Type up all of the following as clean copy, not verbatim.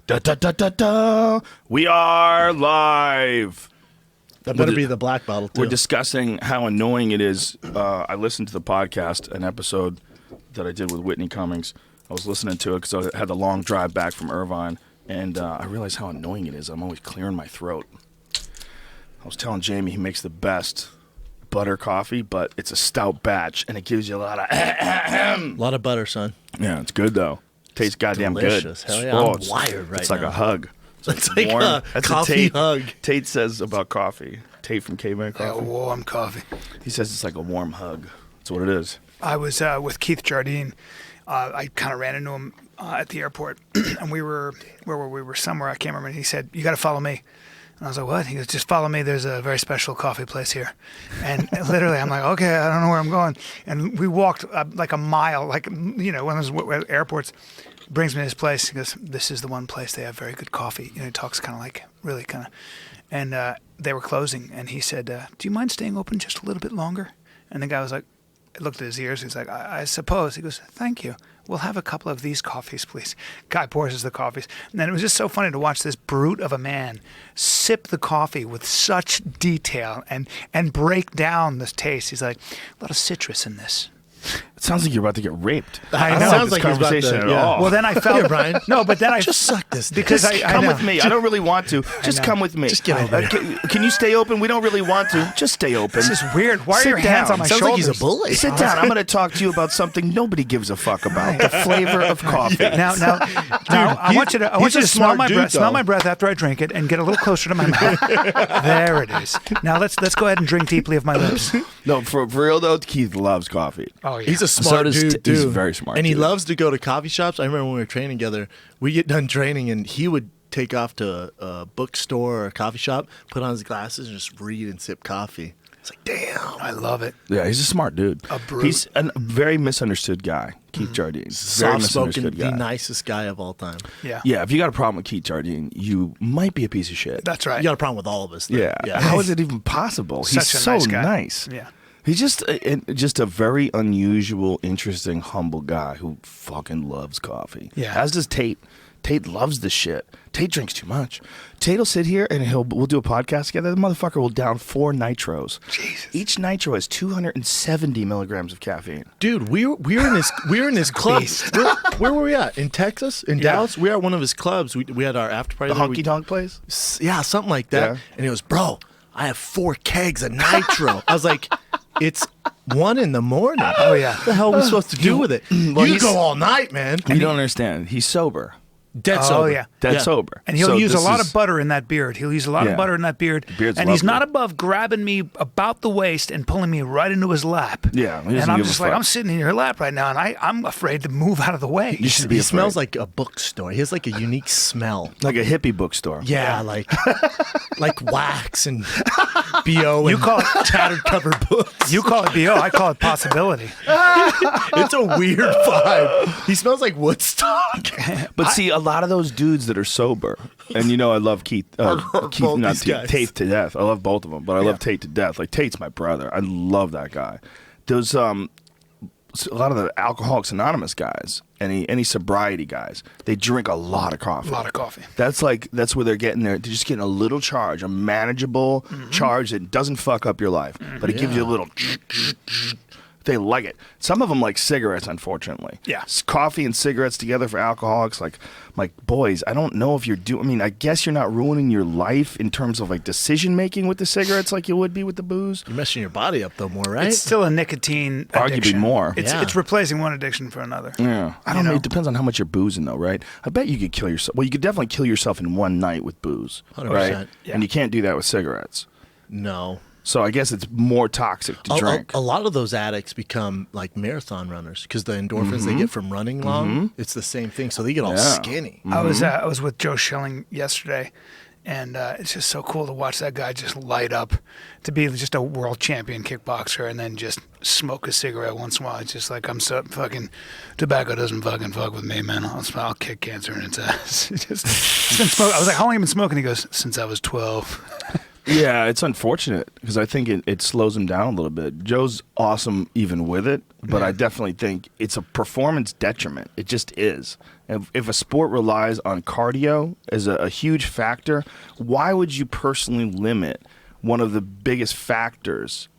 Da da da da da. We are live. That better be the black bottle, too. We're discussing how annoying it is. I listened to the podcast, an episode that I did with Whitney Cummings. I was listening to it because I had the long drive back from Irvine, and I realized how annoying it is. I'm always clearing my throat. I was telling Jamie he makes the best butter coffee, but it's a stout batch, and it gives you a lot of... A lot of butter, son. Yeah, it's good, though. Tastes goddamn delicious. good. Hell yeah, I'm wired right It's like now. a hug. It's like warm. a That's coffee what hug. Tate says about coffee. Tate from Caveman Coffee. A warm coffee. He says it's like a warm hug. That's what it is. I was with Keith Jardine. I kind of ran into him at the airport, and we were somewhere, I can't remember. And he said, "You got to follow me." And I was like, "What?" He goes, "Just follow me. There's a very special coffee place here." And literally, I'm like, "Okay, I don't know where I'm going." And we walked like a mile, like, you know, one of those airports. Brings me to this place. He goes, "This is the one place they have very good coffee." You know, he talks kind of like really kind of, and they were closing, and he said, "Do you mind staying open just a little bit longer?" And the guy was like, I looked at his ears. He's like, I suppose. He goes, "Thank you. We'll have a couple of these coffees, please." Guy pours us the coffees. And then it was just so funny to watch this brute of a man sip the coffee with such detail and break down this taste. He's like, "A lot of citrus in this." It sounds like you're about to get raped. I don't know. like Sounds this like he's about conversation to- at yeah. all. Well, then I felt... Here, Brian. No, but then I... Just suck this. Because dick. I Come know. with me. I don't really want to. Just know. come with me. Just get over it. Can you stay open? We don't really want to. Just stay open. This is weird. Why are Sit your hands down. on my Sounds shoulders? like he's a bully. Sit down. I'm going to talk to you about something nobody gives a fuck about. The flavor of coffee. Now, I want you to he's a smell smart my dude, breath. Smell though. my breath after I drink it, and get a little closer to my mouth. There it is. Now let's go ahead and drink deeply of my lips. No, for real though, Keith loves coffee. Oh yeah. He's a smart does dude, he's too. very smart, And he dude. loves to go to coffee shops. I remember when we were training together, we get done training, and he would take off to a bookstore or a coffee shop, put on his glasses, and just read and sip coffee. It's like, damn. I love it. Yeah, he's a smart dude. A brute. He's a very misunderstood guy, Keith Jardine. Very Soft-spoken, misunderstood the guy. nicest guy of all time. Yeah. Yeah, if you got a problem with Keith Jardine, you might be a piece of shit. That's right. You got a problem with all of us. Though. Yeah. How is it even possible? He's Such a so nice guy. nice. Yeah. He's just a very unusual, interesting, humble guy who fucking loves coffee. Yeah. As does Tate. Tate loves the shit. Tate drinks too much. Tate will sit here and we'll do a podcast together. The motherfucker will down 4 nitros. Jesus. Each nitro has 270 milligrams of caffeine. Dude, we were in his club. Beast. Where were we at? In Texas? In Dallas? We were at one of his clubs. We had our after party. The there. honky tonk place? Yeah, something like that. Yeah. And he goes, "Bro, I have 4 kegs of nitro." I was like, "It's 1 a.m. Oh yeah. What the hell are we supposed to do with it? Well, You he's- go all night, man." You don't understand. He's sober. Dead Oh, sober. yeah. Dead sober. And he'll So use a this lot is- of butter in that beard. He'll use a lot Yeah. of butter in that beard. beard's and he's lovely. not above grabbing me about the waist and pulling me right into his lap. Yeah, he doesn't And I'm give a just like, fuck. I'm sitting in your lap right now, and I'm afraid to move out of the way. You should be He afraid. smells like a bookstore. He has like a unique smell. like a hippie bookstore. Yeah, like wax and BO You and call it- tattered cover books. You call it BO, I call it possibility. It's a weird vibe. He smells like Woodstock. But see, a lot of those dudes that are sober, and you know, I love Keith, Both not these Keith, guys. Tate to death. I love both of them, but I love Tate to death. Like Tate's my brother. I love that guy. Those a lot of the Alcoholics Anonymous guys, any sobriety guys, they drink a lot of coffee. A lot of coffee. That's where they're getting just getting a little charge, a manageable charge that doesn't fuck up your life, but it gives you a little. They like it. Some of them like cigarettes, unfortunately. Yeah. Coffee and cigarettes together for alcoholics. Like, boys, I don't know if you're doing... I mean, I guess you're not ruining your life in terms of, like, decision-making with the cigarettes like you would be with the booze. You're messing your body up though more, right? It's still a nicotine Arguably addiction. more. It's Yeah. it's replacing one addiction for another. Yeah. I don't know. know? It depends on how much you're boozing, though, right? I bet you could kill yourself. Well, you could definitely kill yourself in one night with booze, 100%. right? Yeah. And you can't do that with cigarettes. No. So I guess it's more toxic to drink. A lot of those addicts become like marathon runners because the endorphins they get from running long, it's the same thing. So they get all Yeah. skinny. I was with Joe Schilling yesterday, and it's just so cool to watch that guy just light up, to be just a world champion kickboxer, and then just smoke a cigarette once in a while. It's just like, I'm so fucking, tobacco doesn't fucking fuck with me, man. I'll kick cancer in its ass. It's been smoking. I was like, how long have you been smoking? He goes, since I was 12. Yeah, it's unfortunate because I think it slows him down a little bit. Joe's awesome even with it, but I definitely think it's a performance detriment. It just is. If a sport relies on cardio as a huge factor, why would you personally limit one of the biggest factors?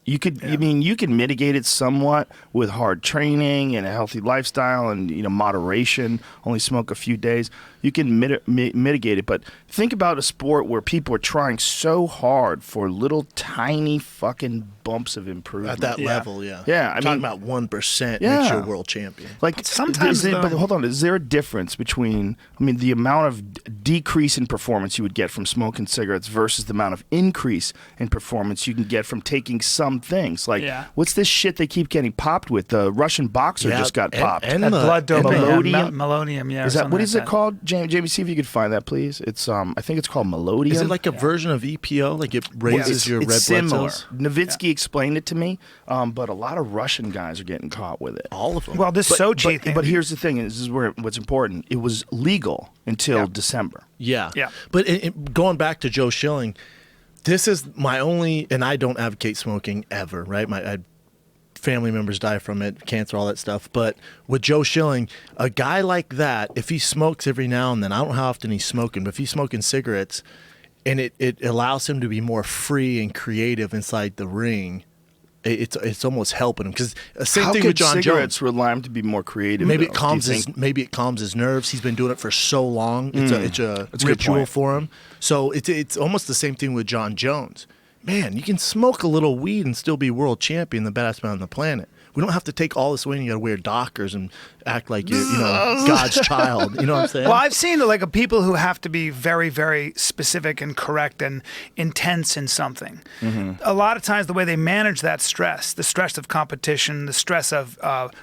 You could, I mean, you can mitigate it somewhat with hard training and a healthy lifestyle and moderation. Only smoke a few days. You can mitigate it, but think about a sport where people are trying so hard for little tiny fucking bumps of improvement At that level. Yeah. Yeah, I talking mean, about 1% yeah. makes you a world champion. Like sometimes, but hold on, is there a difference between, the amount of decrease in performance you would get from smoking cigarettes versus the amount of increase in performance you can get from taking some things? Like, what's this shit they keep getting popped with? The Russian boxer just got popped. And that blood doping, Melodium. yeah. Is that what is it called? Jamie, see if you could find that, please. It's I think it's called Melodium. Is it like a version of EPO? Like it raises your red blood cells? Nowitzki explained it to me, but a lot of Russian guys are getting caught with it. All of them. Well, this Sochi thing. But here's the thing, and this is what's important. It was legal until December. Yeah. Yeah. But going back to Joe Schilling, this is my only, and I don't advocate smoking ever, right? My family members die from it, cancer, all that stuff. But with Joe Schilling, a guy like that, if he smokes every now and then, I don't know how often he's smoking, but if he's smoking cigarettes, and it allows him to be more free and creative inside the ring, it's almost helping him. Because same thing with John Jones. Cigarettes rely him to be more creative? Maybe it calms his nerves. He's been doing it for so long. It's a ritual for him. So it's almost the same thing with John Jones. Man, you can smoke a little weed and still be world champion, the baddest man on the planet. We don't have to take all this away and you got to wear Dockers and act like you're, God's child. You know what I'm saying? Well, I've seen like people who have to be very, very specific and correct and intense in something. Mm-hmm. A lot of times the way they manage that stress, the stress of competition, the stress of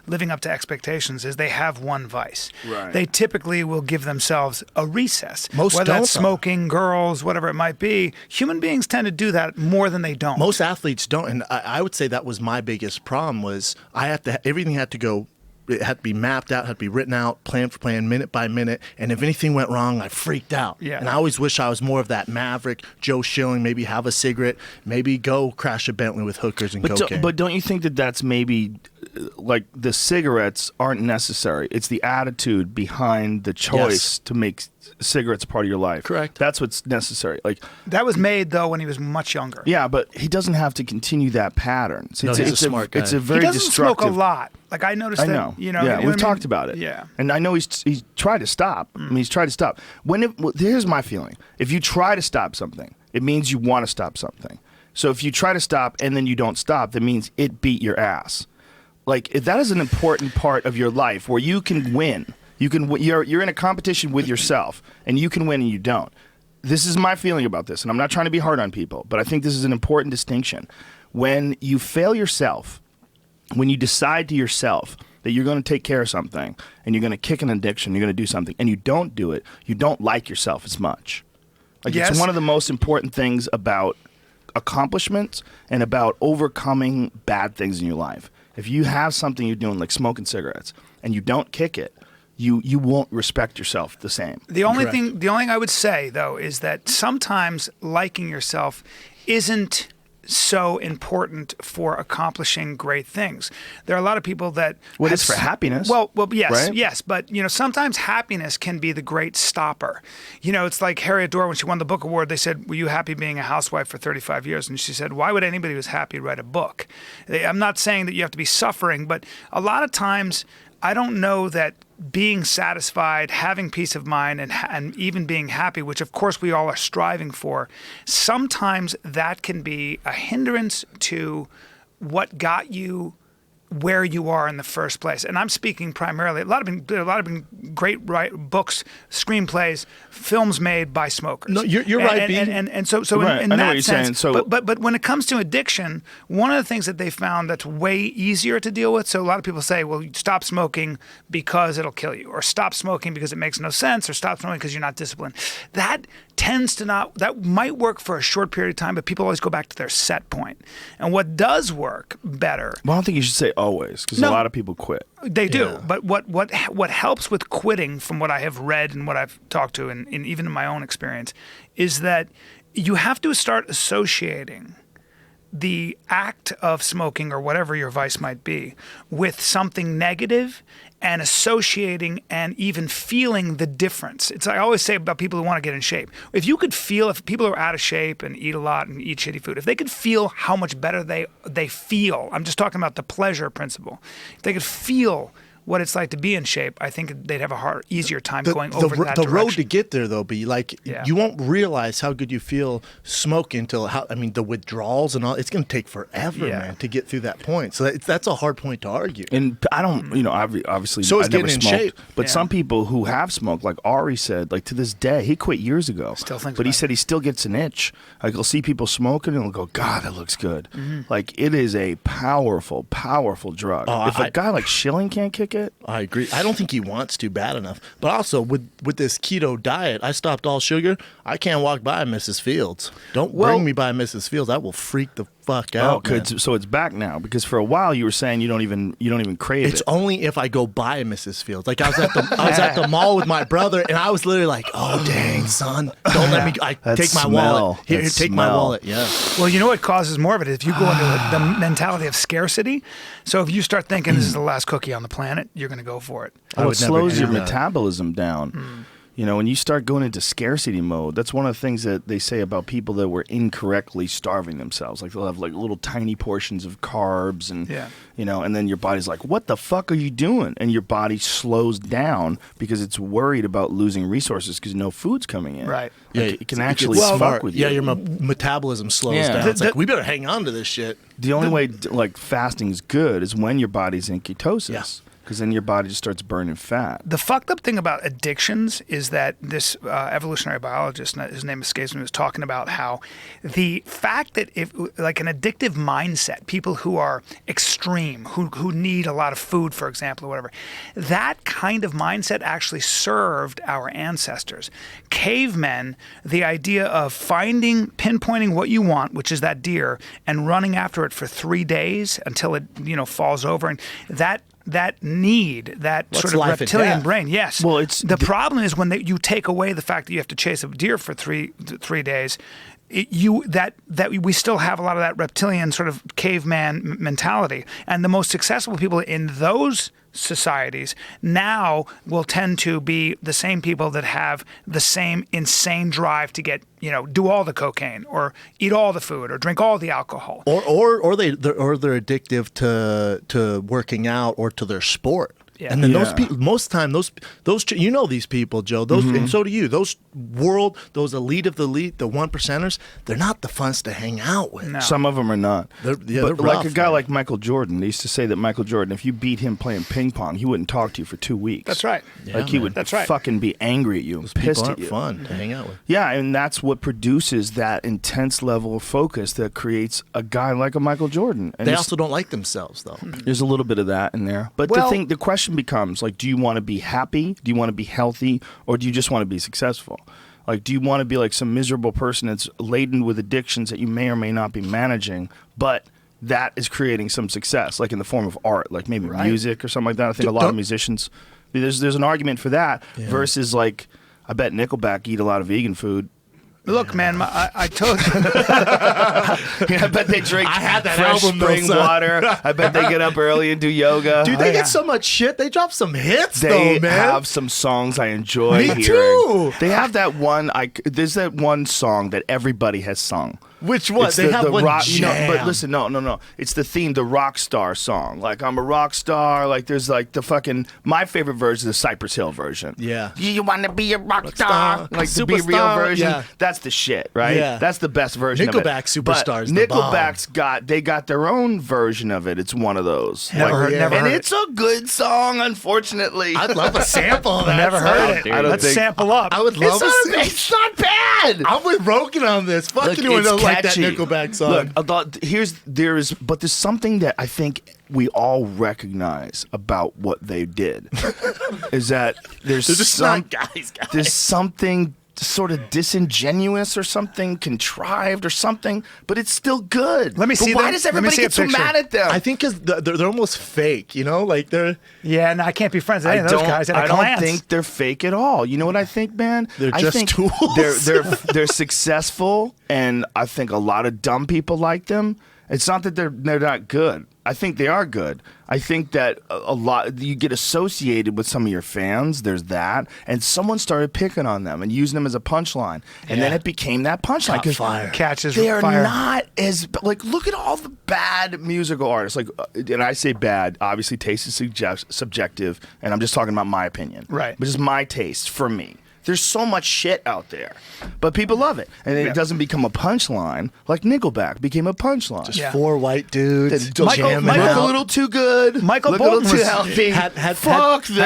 living up to expectations, is they have one vice. Right. They typically will give themselves a recess. Most whether don't, that's smoking, girls, whatever it might be. Human beings tend to do that more than they don't. Most athletes don't. And I would say that was my biggest problem was everything had to go. It had to be mapped out, had to be written out, plan for plan, minute by minute. And if anything went wrong, I freaked out. Yeah. And I always wish I was more of that maverick, Joe Schilling, maybe have a cigarette, maybe go crash a Bentley with hookers and cocaine. But don't you think that's maybe like the cigarettes aren't necessary? It's the attitude behind the choice to make cigarettes part of your life. Correct. That's what's necessary. Like that was made though when he was much younger. Yeah, but he doesn't have to continue that pattern. No, he's a smart guy. It's a very he doesn't destructive. smoke a lot. Like I noticed that. know. Yeah, we've talked about it. Yeah. And I know he's tried to stop. I mean, he's tried to stop. Here's my feeling. If you try to stop something, it means you want to stop something. So if you try to stop and then you don't stop, that means it beat your ass. Like that is an important part of your life where you can win. You're in a competition with yourself, and you can win and you don't. This is my feeling about this, and I'm not trying to be hard on people, but I think this is an important distinction. When you fail yourself, when you decide to yourself that you're going to take care of something, and you're going to kick an addiction, you're going to do something, and you don't do it, you don't like yourself as much. Like it's one of the most important things about accomplishments and about overcoming bad things in your life. If you have something you're doing, like smoking cigarettes, and you don't kick it, you won't respect yourself the same. The only thing I would say though is that sometimes liking yourself isn't so important for accomplishing great things. There are a lot of people that it's for happiness. Well, yes, right? yes, but sometimes happiness can be the great stopper. It's like Harriet Dorr when she won the book award. They said, "Were you happy being a housewife for 35 years?" And she said, "Why would anybody who's happy write a book?" I'm not saying that you have to be suffering, but a lot of times I don't know that being satisfied, having peace of mind, and even being happy, which of course we all are striving for, sometimes that can be a hindrance to what got you where you are in the first place. And I'm speaking primarily, a lot of great books, screenplays, films made by smokers. No, you're right, and so right. in I know that what you're sense, saying. So, but when it comes to addiction, one of the things that they found that's way easier to deal with, so a lot of people say, well, stop smoking because it'll kill you, or stop smoking because it makes no sense, or stop smoking because you're not disciplined. That might work for a short period of time, but people always go back to their set point. And what does work better... Well, I don't think you should say always, because a lot of people quit. They do. But what helps with quitting, from what I have read and what I've talked to, and even in my own experience, is that you have to start associating the act of smoking or whatever your vice might be with something negative and associating and even feeling the difference. I always say about people who want to get in shape. If you could feel, if people are out of shape and eat a lot and eat shitty food, if they could feel how much better they feel, I'm just talking about the pleasure principle. If they could feel what it's like to be in shape, I think they'd have a easier time going over that the direction. road to get there, though, be like you won't realize how good you feel smoking until the withdrawals and all. It's going to take forever, man, to get through that point. So that's a hard point to argue. And I don't, obviously, So it's I never getting in smoked, shape. but some people who have smoked, like Ari said, like to this day, he quit years ago. Still thinks but he about said he still gets an itch. Like he'll see people smoking and he'll go, God, that looks good. Like it is a powerful, powerful drug. If a guy like Schilling can't kick it, I agree. I don't think he wants to bad enough. But also with this keto diet, I stopped all sugar. I can't walk by Mrs. Fields. Don't bring me by Mrs. Fields. I will freak the fuck out. So it's back now because for a while you were saying you don't even crave it. It's only if I go by Mrs. Fields. Like I was at the mall with my brother, and I was literally like, "Oh dang, son, don't let me." Take my wallet. Here, take my wallet. Yeah. Well, you know what causes more of it? If you go into the mentality of scarcity. So if you start thinking this is the last cookie on the planet, you're going to go for it. It slows your metabolism down. When you start going into scarcity mode, that's one of the things that they say about people that were incorrectly starving themselves. Like they'll have like little tiny portions of carbs and, and then your body's like, what the fuck are you doing? And your body slows down because it's worried about losing resources because no food's coming in. Right. Like, it can actually fuck with you. Yeah, your metabolism slows down. It's like, we better hang on to this shit. The only way like fasting's good is when your body's in ketosis. Yeah. Because then your body just starts burning fat. The fucked up thing about addictions is that this evolutionary biologist, his name escapes me, was talking about how the fact that if like an addictive mindset, people who are extreme, who need a lot of food, for example, or whatever, that kind of mindset actually served our ancestors. Cavemen, the idea of pinpointing what you want, which is that deer, and running after it for 3 days until it falls over, and that need, that sort of reptilian brain. Yes. Well, the problem is when you take away the fact that you have to chase a deer for three days. We still have a lot of that reptilian sort of caveman mentality, and the most successful people in those societies now will tend to be the same people that have the same insane drive to get, do all the cocaine or eat all the food or drink all the alcohol. Or they're addictive to working out or to their sport. Yeah. And then those people, most of the time, those these people, Joe, and so do you. Those elite of the elite, the 1%ers, they're not the funs to hang out with. No. Some of them are not. They're like rough, a guy like Michael Jordan. They used to say that Michael Jordan, if you beat him playing ping pong, he wouldn't talk to you for 2 weeks. That's right. He would fucking be angry at you, those pissed people at you. Fun to hang out with. Yeah, and that's what produces that intense level of focus that creates a guy like a Michael Jordan. And they also don't like themselves, though. There's a little bit of that in there. But the question becomes, like, do you want to be happy? Do you want to be healthy? Or do you just want to be successful? Like, do you want to be like some miserable person that's laden with addictions that you may or may not be managing, but that is creating some success, like in the form of art, like maybe music or something like that? I think a lot of musicians, there's an argument for that versus like, I bet Nickelback eat a lot of vegan food. Look, man, I told you. I bet they drink fresh spring water. I bet they get up early and do yoga. Dude, they get so much shit. They drop some hits, they man. Have some songs I enjoy hearing. Me too. They have that one. There's that one song that everybody has sung. Which one? It's they have one rock, jam. but listen, no. It's the theme, the rock star song. Like, I'm a rock star. Like, there's like the fucking, my favorite version is the Cypress Hill version. Yeah. You want to be a rock star? Like, the Be Real version. Yeah. That's the shit, right? Yeah. That's the best version of it. Nickelback Superstars. Nickelback's got their own version of it. It's one of those. Never heard and it's a good song, unfortunately. I'd love a sample of that. Never heard it. Let's sample up. I would love it's not bad. I'm with Rogan on this. Fuck you, don't like that Nickelback song. Look, but there's something that I think we all recognize about what they did is that there's something sort of disingenuous or something, contrived or something, but it's still good. Let me see Why them. does Let me everybody see a get so picture. mad at them? I think because they're almost fake, you know, like they're. Yeah, and I can't be friends with any of those guys at a I don't glance. think they're fake at all. You know what I think, man? They're I just think tools. They're successful, and I think a lot of dumb people like them. It's not that they're not good. I think they are good. I think that a lot you get associated with some of your fans. There's that, and someone started picking on them and using them as a punchline, and then it became that punchline. Caught fire. Catches They are fire. not as like. Look at all the bad musical artists. Like, and I say bad. Obviously, taste is subjective, and I'm just talking about my opinion. Right. But it's my taste for me. There's so much shit out there, but people love it, and it doesn't become a punchline like Nickelback became a punchline. Just Yeah. 4 white dudes Michael- jamming Michael- Look out. a little too good. Michael look a little Bolton too was- healthy. Had them.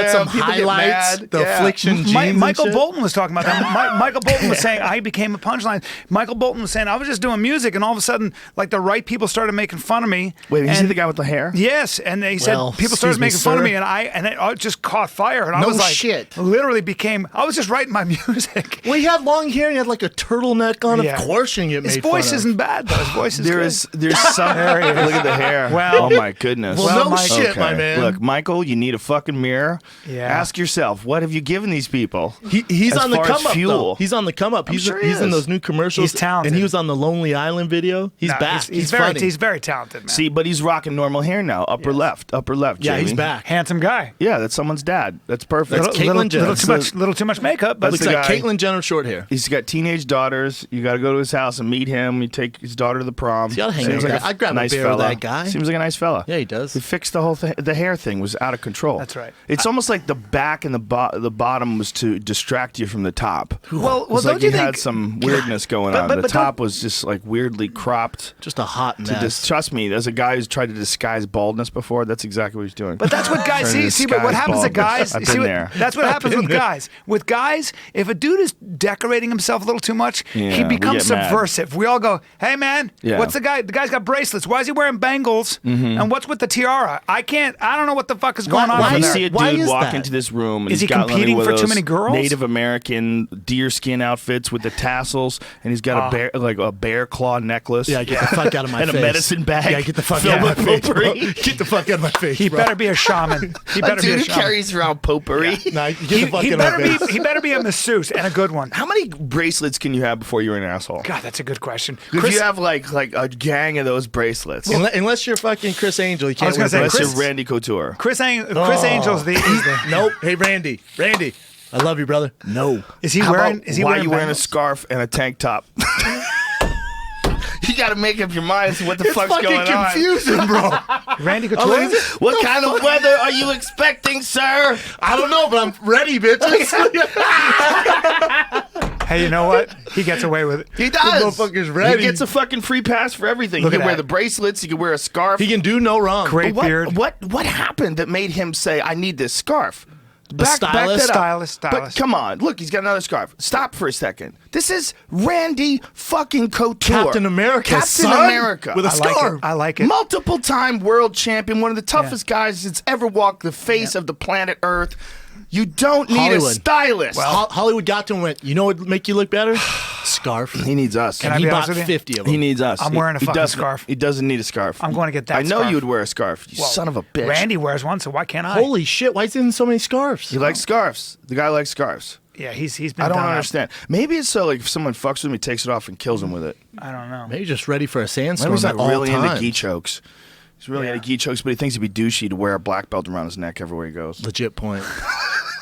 some People get highlights. mad. The Yeah. affliction jeans. and Michael shit. Bolton was talking about that. Michael Bolton was saying I became a punchline. Michael Bolton was saying I was just doing music, and all of a sudden, like the right people started making fun of me. Wait, you and see the guy with the hair? Yes, and they said Well, people started excuse me, making fun of sir. me, and it just caught fire, and I No was like, shit. literally became. I was just writing my music. Well, he had long hair and he had like a turtleneck on. Yeah. Of course, you get made His voice fun of. isn't bad though. His voice is good. There's some. Look at the hair. Well- oh my goodness. Well, no Mike- shit, my man. Look, Michael, you need a fucking mirror. Yeah. Ask yourself, what have you given these people? He's As on the far as come up. fuel. Though. He's on the come up. He's sure he he's in is. those new commercials. He's talented. and he was on the Lonely Island video. He's No, back. He's very. funny. He's very talented, man. See, but he's rocking normal hair now. Upper left. yeah, Jamie. he's back. handsome guy. Yeah, that's someone's dad. That's perfect. That's little, Caitlyn Jenner. little too much makeup, but Looks the like guy. Caitlyn Jenner short hair. He's got teenage daughters. You got to go to his house and meet him. You take his daughter to the prom. See, I'd hang Seems out with like that. I'd grab a nice beer with fella. that guy. Seems like a nice fella. Yeah, he does. He fixed the whole the hair thing was out of control. That's right. It's almost like the back and the bottom was to distract you from the top. well, It's don't like you he think? had some weirdness going But- on. but- The but top was just like weirdly cropped. Just a hot mess. Trust me, as a guy who's tried to disguise baldness before, that's exactly what he's doing. But that's what guys Trying to see. But what disguise happens to baldness. guys? I've see been what- there. That's what happens been with there. guys. With guys, if a dude is decorating himself a little too much, Yeah, he we becomes get mad. subversive. We all go, "Hey, man, Yeah. what's the guy? The guy's got bracelets. Why is he wearing bangles? And what's with the tiara? I don't know what the fuck is going on why over You there." see a Why dude is walk that? into this room and Is he's he got competing one of for too those many girls? Native American deerskin outfits with the tassels, and he's got a bear claw necklace. Yeah, get the fuck out of my and face. a medicine bag. Yeah, get the fuck filled out of my with face, bro. potpourri. Get the fuck out of my face, He bro. better be a shaman. He A better be dude a who shaman. carries around potpourri. Nah, get the fuck out of my face. He better be a masseuse and a good one. How many bracelets can you have before you're an asshole? God, that's a good question. If you have like a gang of those bracelets, Unless you're fucking Chris Angel, you can't was gonna wear say, unless Chris- you're Randy Couture. Chris Angel's the. Nope. Hey, Randy. I love you, brother. No. Is he How wearing? about Is he why wearing? are you wearing a bangles? scarf and a tank top? You got to make up your mind as to what the It's fuck's fucking going on. confusing, bro. Randy Couture. What kind of weather are you expecting, sir? I don't know, but I'm ready, bitches. Hey, you know what? He gets away with it. He does. motherfucker's ready. He gets a fucking free pass for everything. Look He at can wear that. the bracelets. He can wear a scarf. He can do no wrong. Great what, beard. What happened that made him say, "I need this scarf"? stylist? Stylist. But come on, look, he's got another scarf. Stop for a second. This is Randy fucking Couture, Captain America, Captain son, America, with a I like scarf. it. I like it. multiple-time world champion, one of the toughest guys that's ever walked the face of the planet Earth. You don't need Hollywood. a stylist. Hollywood got to him and went, you know what would make you look better? Scarf. he needs us. Can I he be bought honest with you? 50 of them. He needs us. I'm wearing a He fucking doesn't- scarf. He doesn't need a scarf. I'm going to get that I know scarf. you would wear a scarf. You son of a bitch. Randy wears one, so why can't I? Holy shit, why is he in so many scarves? He likes scarves. The guy likes scarves. Yeah, he's been. I don't done up. understand. Maybe it's so like if someone fucks with him, he takes it off and kills him with it. I don't know. Maybe he's just ready for a sandstorm Maybe he's at not all really into times. gi chokes. He's really into gi chokes, but he thinks it'd be douchey to wear a black belt around his neck everywhere he goes. Legit point.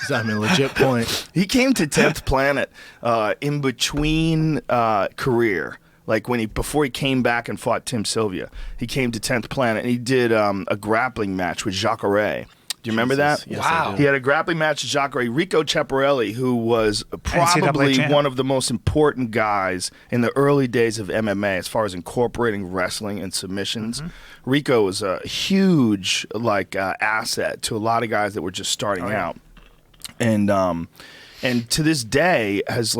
Legit point. He came to 10th Planet in between career. Like before he came back and fought Tim Sylvia, he came to 10th Planet and he did a grappling match with Jacare. Do you remember that? Yes, I Wow. do. He had a grappling match with Jacare. Rico Ciapparelli, who was NCAA probably champ. one of the most important guys in the early days of MMA as far as incorporating wrestling and submissions. Rico was a huge asset to a lot of guys that were just starting out. And and to this day has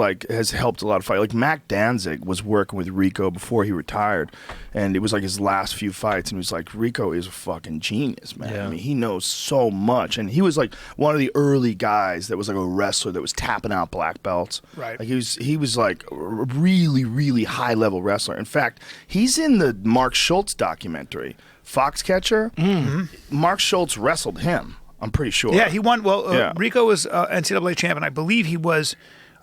helped a lot of fight. Like Mac Danzig was working with Rico before he retired, and it was like his last few fights, and he was like, Rico is a fucking genius, man. Yeah. I mean, he knows so much, and he was like one of the early guys that was like a wrestler that was tapping out black belts. Right. Like he was like a really, really high level wrestler. In fact, he's in the Mark Schultz documentary, Foxcatcher. Mm-hmm. Mark Schultz wrestled him. I'm pretty sure. Yeah, he won. Well, Yeah. Rico was NCAA champion. I believe he was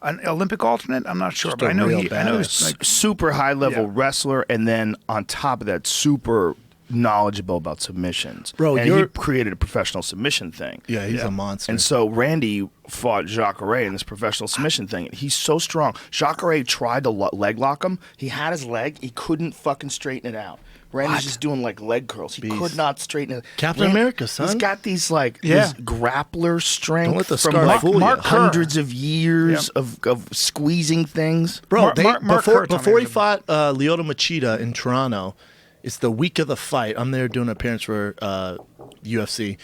an Olympic alternate. I'm not sure, Just but a I know real he was like, Super high level Yeah. wrestler, and then on top of that, super knowledgeable about submissions. Bro, and you're- he created a professional submission thing. Yeah, he's a monster. And so Randy fought Jacare in this professional submission thing. He's so strong. Jacare tried to leg lock him. He had his leg. He couldn't fucking straighten it out. Randy's just doing like leg curls. He Beast. could not straighten it. Captain America, son. He's got these like Yeah. this grappler strength Don't let the from scar like fool you. Mark Kerr. hundreds of years of squeezing things. Bro, Mark Kerr told me before he it was fought Lyoto Machida in Toronto, it's the week of the fight. I'm there doing an appearance for UFC,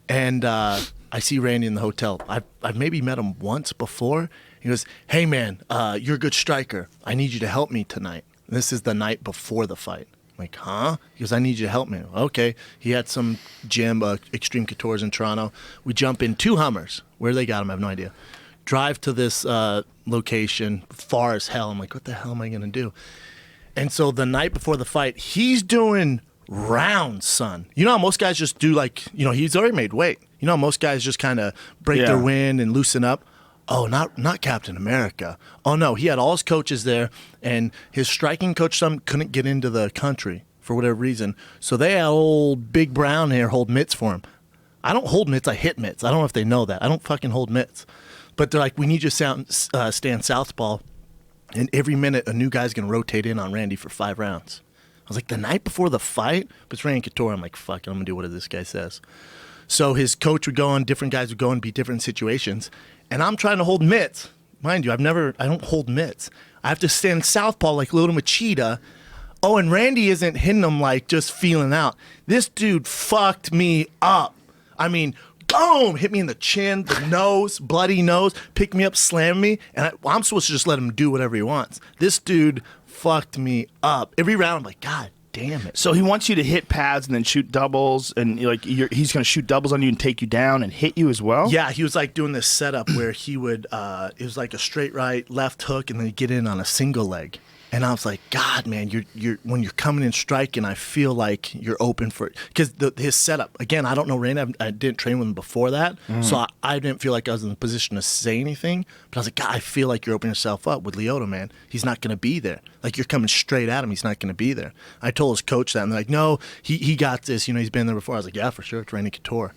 and I see Randy in the hotel. I've maybe met him once before. He goes, "Hey man, you're a good striker. I need you to help me tonight." This is the night before the fight. I'm like, huh? He goes, I need you to help me. Okay. He had some gym, Extreme Couture's in Toronto. We jump in 2 Hummers. Where they got him, I have no idea. Drive to this location, far as hell. I'm like, what the hell am I going to do? And so the night before the fight, he's doing rounds, son. You know how most guys just do like, he's already made weight. You know how most guys just kind of break Yeah. their wind and loosen up? Oh, not Captain America. Oh, no, he had all his coaches there, and his striking coach couldn't get into the country for whatever reason. So they had old Big Brown here hold mitts for him. I don't hold mitts, I hit mitts. I don't know if they know that. I don't fucking hold mitts. But they're like, we need you to stand southpaw, and every minute a new guy's going to rotate in on Randy for 5 rounds. I was like, the night before the fight? But it's Randy Couture. I'm like, fuck it, I'm going to do whatever this guy says. So his coach would go on, different guys would go and be different situations. And I'm trying to hold mitts. Mind you, I don't hold mitts. I have to stand southpaw like Little Machida. Oh, and Randy isn't hitting him like just feeling out. This dude fucked me up. I mean, boom, hit me in the chin, the nose, bloody nose, picked me up, slammed me, and I'm supposed to just let him do whatever he wants. This dude fucked me up. Every round, I'm like, God damn it. So he wants you to hit pads and then shoot doubles, and he's going to shoot doubles on you and take you down and hit you as well? Yeah, he was like doing this setup where he would, it was like a straight right, left hook, and then he'd get in on a single leg. And I was like, God, man, you're when you're coming in striking, I feel like you're open for it. Because his setup, again, I don't know Randy, I didn't train with him before that, so I didn't feel like I was in the position to say anything. But I was like, God, I feel like you're opening yourself up with Lyoto, man. He's not going to be there. Like, you're coming straight at him, he's not going to be there. I told his coach that, and they're like, no, he got this. He's been there before. I was like, yeah, for sure, it's Randy Couture.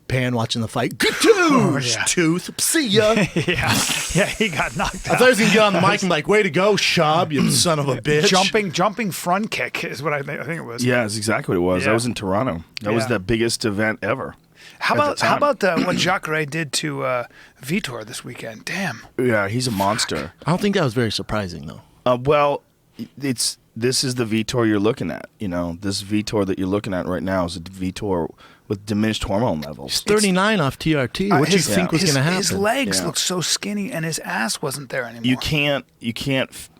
Pan watching the fight. Couture! yeah. Tooth. See ya. yeah, he got knocked I thought out. he was going to get on the mic and be like, way to go, Schaub, you son of a bitch. Jumping front kick is what I think it was. Yeah, that's exactly what it was. Yeah. That was in Toronto. That was Yeah. the biggest event ever. How at the about time. what Jacare did to Vitor this weekend? Damn. Yeah, he's a monster. I don't think that was very surprising, though. Well, this is the Vitor you're looking at. This Vitor that you're looking at right now is a Vitor with diminished hormone levels. 39 off TRT. What do you think was going to happen? His legs Yeah. look so skinny, and his ass wasn't there anymore. You can't.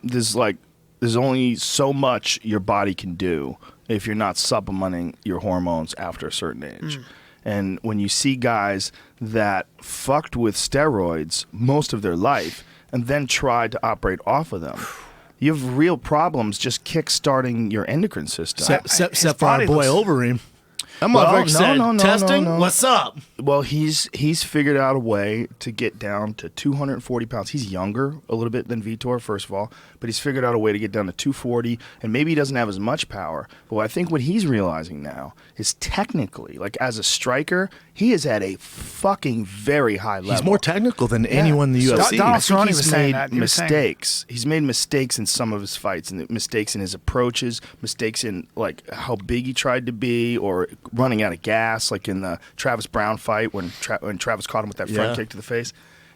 There's only so much your body can do if you're not supplementing your hormones after a certain age. And when you see guys that fucked with steroids most of their life and then tried to operate off of them, you have real problems just kick-starting your endocrine system. Except for our body boy looks- Overeem. That Well, motherfucker said, no, testing? no. What's up? Well, he's figured out a way to get down to 240 pounds. He's younger a little bit than Vitor, first of all, but he's figured out a way to get down to 240, and maybe he doesn't have as much power. But I think what he's realizing now is technically, like as a striker, he is at a fucking very high level. He's more technical than anyone in the So UFC. Donald I think Cerrone he's was saying made that. He was saying- mistakes. He's made mistakes in some of his fights, and mistakes in his approaches, mistakes in like how big he tried to be, or running out of gas, like in the Travis Brown fight when Travis caught him with that front Yeah. kick to the face.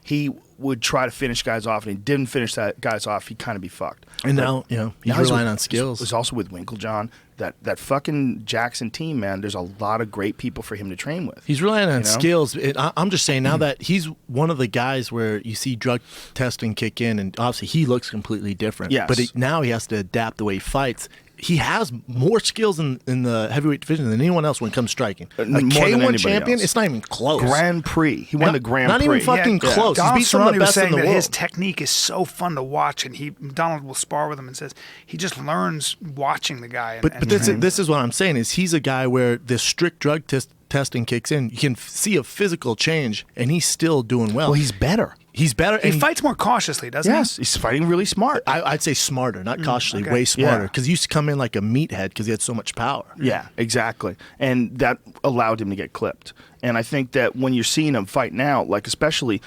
he would try to finish guys off, and he didn't finish that guys off, he'd kind of be fucked. And now, he's relying on skills. He's also with Winklejohn. That fucking Jackson team, man, there's a lot of great people for him to train with. He's relying on skills. I'm just saying now that he's one of the guys where you see drug testing kick in, and obviously he looks completely different. Yes. But now he has to adapt the way he fights. He has more skills in the heavyweight division than anyone else when it comes striking. A More than K1 anybody champion, else. it's not even close. Grand Prix. He won the Grand not Prix. even fucking close. Donald He's beat some of the Cerrone was best in saying the that world. his technique is so fun to watch, and Donald will spar with him and says he just learns watching the guy. But this is what I'm saying is he's a guy where the strict drug testing kicks in. You can see a physical change, and he's still doing well. Well, he's better. He's better. he fights more cautiously, doesn't he? Yes, he's fighting really smart. I'd say smarter, not cautiously, okay. way smarter. Yeah. Because he used to come in like a meathead because he had so much power. Yeah, exactly. And that allowed him to get clipped. And I think that when you're seeing him fight now, like especially,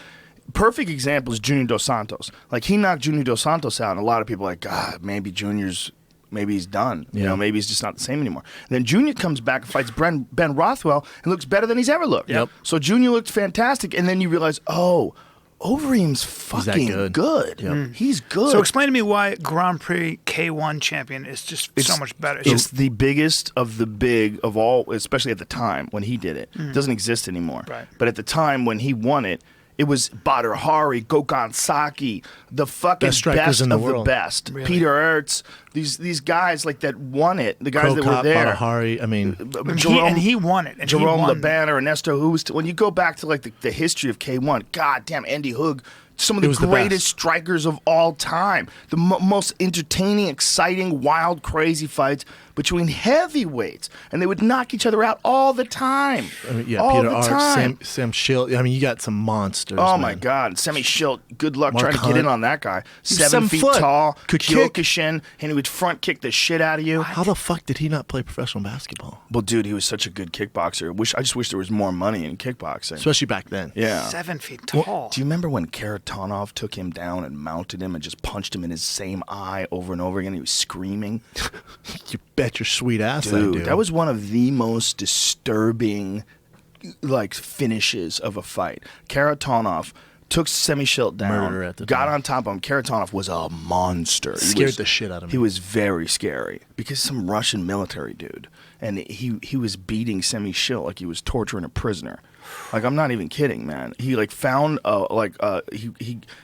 perfect example is Junior Dos Santos. Like he knocked Junior Dos Santos out, and a lot of people are like, God, maybe he's done. You know, maybe he's just not the same anymore. And then Junior comes back and fights Ben Rothwell and looks better than he's ever looked. Yep. So Junior looked fantastic, and then you realize, oh, Overeem's fucking good. Yep. He's good. So explain to me why Grand Prix K1 champion is just so much better. It's the biggest of the big of all, especially at the time when he did it. It doesn't exist anymore. Right. But at the time when he won it, it was Badr Hari, Gokhan Saki, the fucking Best strikers best in the of world. the best. Really? Peter Ertz, these guys like that won it, the guys that were Krokop, there. Badahari, I mean, and he won it. And Jerome he won. Labanner, Ernesto Hoost. When you go back to like the history of K1, goddamn, Andy Hoog, some of It the was the greatest best. strikers of all time. The most entertaining, exciting, wild, crazy fights between heavyweights, and they would knock each other out all the time. all Peter the Art, time. Sam Schilt. I mean, you got some monsters. Oh man. my God, Semi Schilt. Good luck Mark trying to get Hunt. in on that guy. He was 7 7 feet foot. tall, Could kick. Kyokushin, and he would front kick the shit out of you. How the fuck did he not play professional basketball? Well, dude, he was such a good kickboxer. I just wish there was more money in kickboxing. Especially back then. Yeah. 7 feet tall. Do you remember when Karatanov took him down and mounted him and just punched him in his same eye over and over again? He was screaming. You bet your sweet ass I Dude, do. that was one of the most disturbing finishes of a fight. Karatanov took Semi Schilt down, Murderer at the got time. on top of him. Karatanov was a monster. Scared the shit out of me. He was very scary because some Russian military dude, and he was beating Semi Schilt like he was torturing a prisoner. Like, I'm not even kidding, man. He found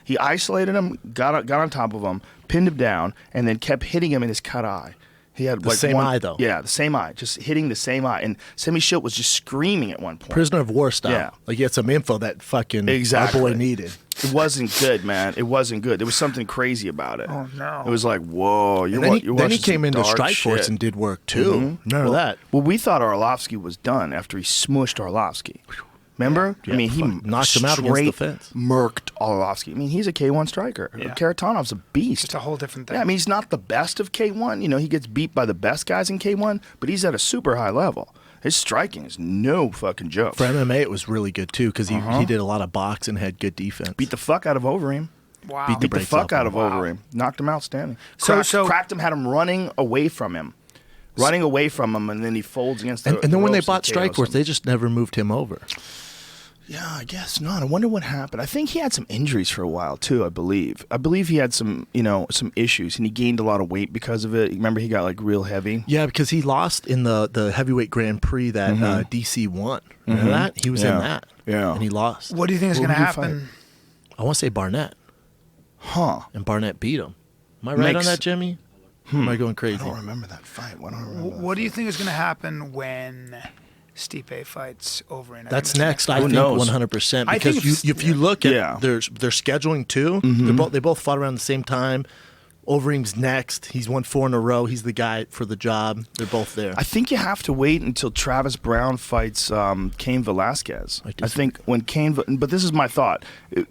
he isolated him, got on top of him, pinned him down, and then kept hitting him in his cut eye. He had The same eye, though. Yeah, the same eye, just hitting the same eye. And Semi Schilt was just screaming at one point. Prisoner of war style. Yeah. Like, he had some info that fucking Exactly. our boy needed. It wasn't good, man. It wasn't good. There was something crazy about it. Oh, no. It was like, whoa. You're Then he watching came some into dark Strikeforce shit. and did work, too. Remember that? Well, we thought Arlovsky was done after he smushed Arlovsky. Remember? Yeah, I mean, he knocked him out against the straight fence. murked Arlovsky. I mean, he's a K1 striker. Yeah. Karatanov's a beast. It's a whole different thing. Yeah, I mean, he's not the best of K1. You know, he gets beat by the best guys in K1, but he's at a super high level. His striking is no fucking joke. For MMA, it was really good, too, because he did a lot of boxing and had good defense. Beat the fuck out of Overeem. Wow. beat Beat the breaks fuck off out of him. Overeem. Knocked him out standing. So- Cracked him, had him running away from him. Running away from him, and then he folds against the And then when they ropes bought KOs him. Strikeforce, they just never moved him over. Yeah, I guess not. I wonder what happened. I think he had some injuries for a while too. I believe he had some issues, and he gained a lot of weight because of it. Remember, he got real heavy. Yeah, because he lost in the heavyweight Grand Prix that DC won. Remember that? He was in Yeah. that. Yeah. And he lost. What do you think is Who going to would you happen? I want to say Barnett. Huh? And Barnett beat him. Am I right Makes- on that, Jimmy? Or am I going I crazy? don't remember that fight. I don't remember. that What do you fight. think is going to happen when Stipe fights Overeem? That's next, I Who think, knows? 100%. I Because think if you look at Yeah. their scheduling too, they both fought around the same time. Overeem's next. He's won 4 in a row. He's the guy for the job. They're both there. I think you have to wait until Travis Brown fights Cain Velasquez. I think when but this is my thought.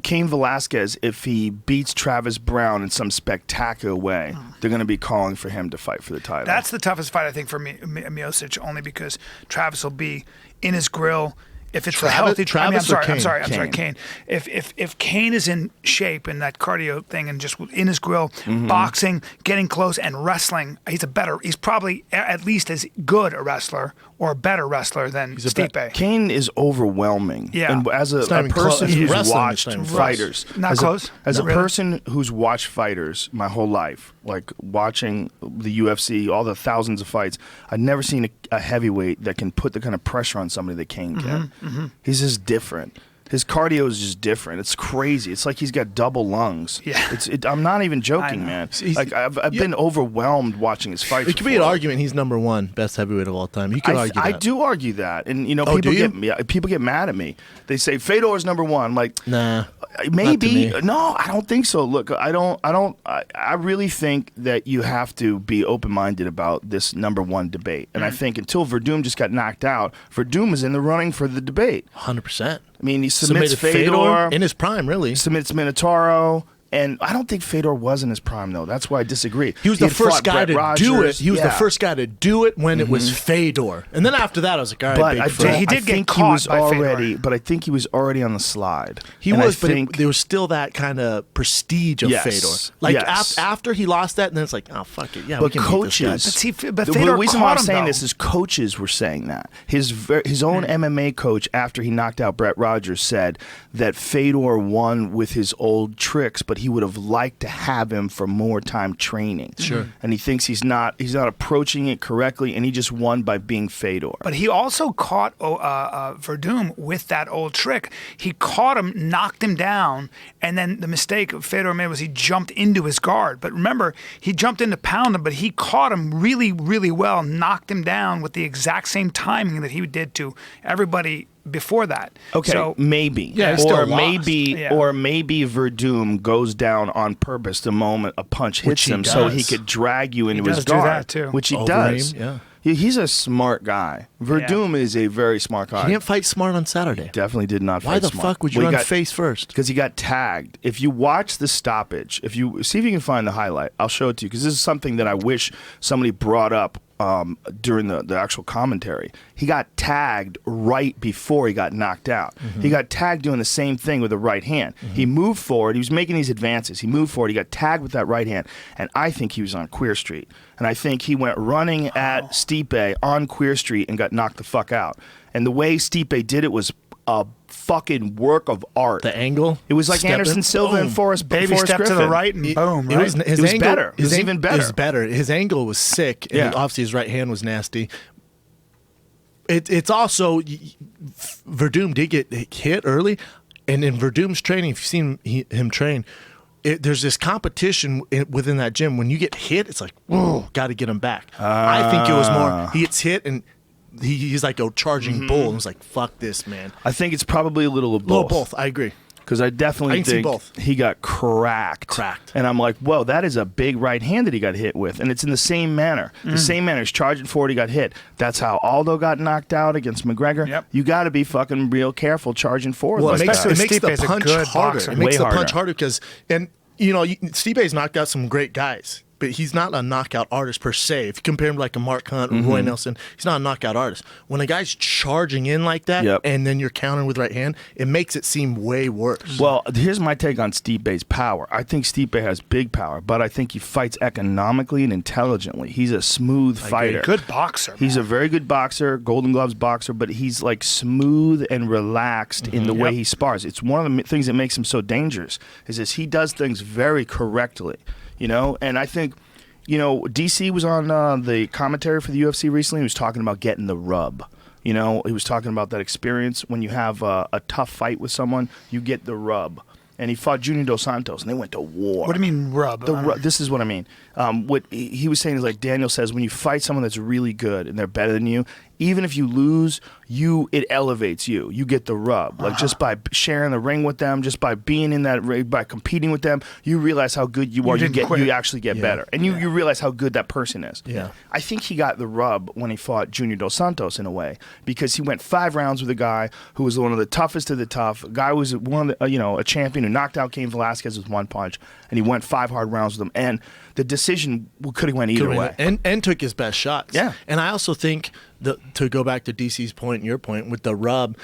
Cain Velasquez, if he beats Travis Brown in some spectacular way, they're going to be calling for him to fight for the title. That's the toughest fight, I think, for me, Miocic, only because Travis will be in his grill if it's Travis- a healthy, Travis or I'm sorry, Kane? Kane. If Kane is in shape in that cardio thing and just in his grill, Mm-hmm. boxing, getting close, and wrestling, he's probably at least as good a wrestler or a better wrestler than Stipe. Kane is overwhelming. Yeah. And as It's a not even close. person He's who's wrestling, watched it's not even fighters, Not as close? as Not a really? person who's watched fighters my whole life, like watching the UFC, all the thousands of fights, I've never seen a heavyweight that can put the kind of pressure on somebody that Kane can. He's just different. His cardio is just different. It's crazy. It's like he's got double lungs. Yeah. I'm not even I joking, know. man. He's- Like I've been overwhelmed watching his fights. It could be an before. argument. He's number one best heavyweight of all time. You could argue I that. do argue that, and Oh, people do you? people get mad at me. They say Fedor is number one. I'm like, Nah. maybe me. no, I don't think so. Look, I really think that you have to be open-minded about this number one debate, and I think until Verdum just got knocked out, Verdum is in the running for the debate. 100%. I mean, he submits Submitted Fedor, in his prime, really. submits Minotauro. And I don't think Fedor was in his prime, though. That's why I disagree. He was the had first fought guy Brett to do Rogers. it. He was the Yeah. first guy to do it when it was Fedor. And then after that, I was like, all right, But big I, Fred. don't, He did I get think caught he was by Fedor. already. But I think he was already on the slide. He And was, I but think, there was still that kind of prestige of Yes. Fedor. Like Yes. after he lost that, and then it's like, oh fuck it, yeah. we But can beat this guy. coaches, But the Fedor reason why caught I'm him, saying though. this is coaches were saying that his own MMA coach after he knocked out Brett Rogers said that Fedor won with his old tricks, but he would have liked to have him for more time training. Sure. And he thinks he's not approaching it correctly, and he just won by being Fedor. But he also caught Verdum with that old trick. He caught him, knocked him down, and then the mistake Fedor made was he jumped into his guard. But remember, he jumped in to pound him, but he caught him really, really well, knocked him down with the exact same timing that he did to everybody before that. Okay, So, maybe. Yeah, he still or lost. maybe Yeah. or maybe Verdum goes down on purpose the moment a punch hits Which he him so he does. could drag you into his does do guard. that, too. Which he Over does. him, yeah. He's a smart guy. Verdum is a very smart guy. He didn't fight smart on Saturday. Definitely did not Why fight the smart. fuck would you Well, run face first? Because he got tagged. If you watch the stoppage, if you see if you can find the highlight, I'll show it to you because this is something that I wish somebody brought up during the actual commentary. He got tagged right before he got knocked out. He got tagged doing the same thing with the right hand. He moved forward. He was making these advances. He moved forward. He got tagged with that right hand. And I think he was on Queer Street. And I think he went running at Stipe on Queer Street and got knocked the fuck out. And the way Stipe did it was a fucking work of art. The angle. It was like step Anderson in, Silva and boom. Forrest baby Forrest step to the Griffin. right and boom, right? It was better. It was even better. It was better. His angle was sick. And Yeah. obviously, his right hand was nasty. It's also Verdum did get hit early, and in Verdum's training, if you've seen him train, there's this competition within that gym. When you get hit, it's like, whoa, got to get him back. I think it was more he gets hit and he's like a charging bull, and was like, fuck this, man. I think it's probably a little of Well, both. both. I agree. Because I definitely I can see think both. he got cracked. Cracked. And I'm like, whoa, that is a big right hand that he got hit with. And it's in the same manner. The same manner. He's charging forward, he got hit. That's how Aldo got knocked out against McGregor. Yep. You got to be fucking real careful charging forward. Well, like it makes, that. it makes Stipe's the a punch good harder. boxer. It makes Way the punch harder. harder because, and Stipe's knocked out some great guys, but he's not a knockout artist per se. If you compare him to like a Mark Hunt or Roy Nelson, he's not a knockout artist. When a guy's charging in like that, Yep. and then you're countering with right hand, it makes it seem way worse. Well, here's my take on Stipe's power. I think Stipe has big power, but I think he fights economically and intelligently. He's a smooth fighter. Good boxer. He's man. a very good boxer, Golden Gloves boxer, but he's like smooth and relaxed in the way he spars. It's one of the things that makes him so dangerous is this, he does things very correctly, you know? And I think, you know, DC was on the commentary for the UFC recently. He was talking about getting the rub. You know, he was talking about that experience when you have a tough fight with someone, you get the rub. And he fought Junior Dos Santos, and they went to war. What do you mean rub? This is what I mean. What he was saying is like Daniel says, when you fight someone that's really good and they're better than you, even if you lose, it elevates you. You get the rub. Like just by sharing the ring with them, just by being in that ring, by competing with them, you realize how good you are. didn't quit. You actually get better, and you realize how good that person is. Yeah. I think he got the rub when he fought Junior Dos Santos in a way because he went 5 rounds with a guy who was one of the toughest of the tough. A guy who was one of the, a champion who knocked out Cain Velasquez with 1 punch, and he went 5 hard rounds with him. And the decision could have went either way. And took his best shots. Yeah. And I also think, to go back to DC's point and your point with the rub,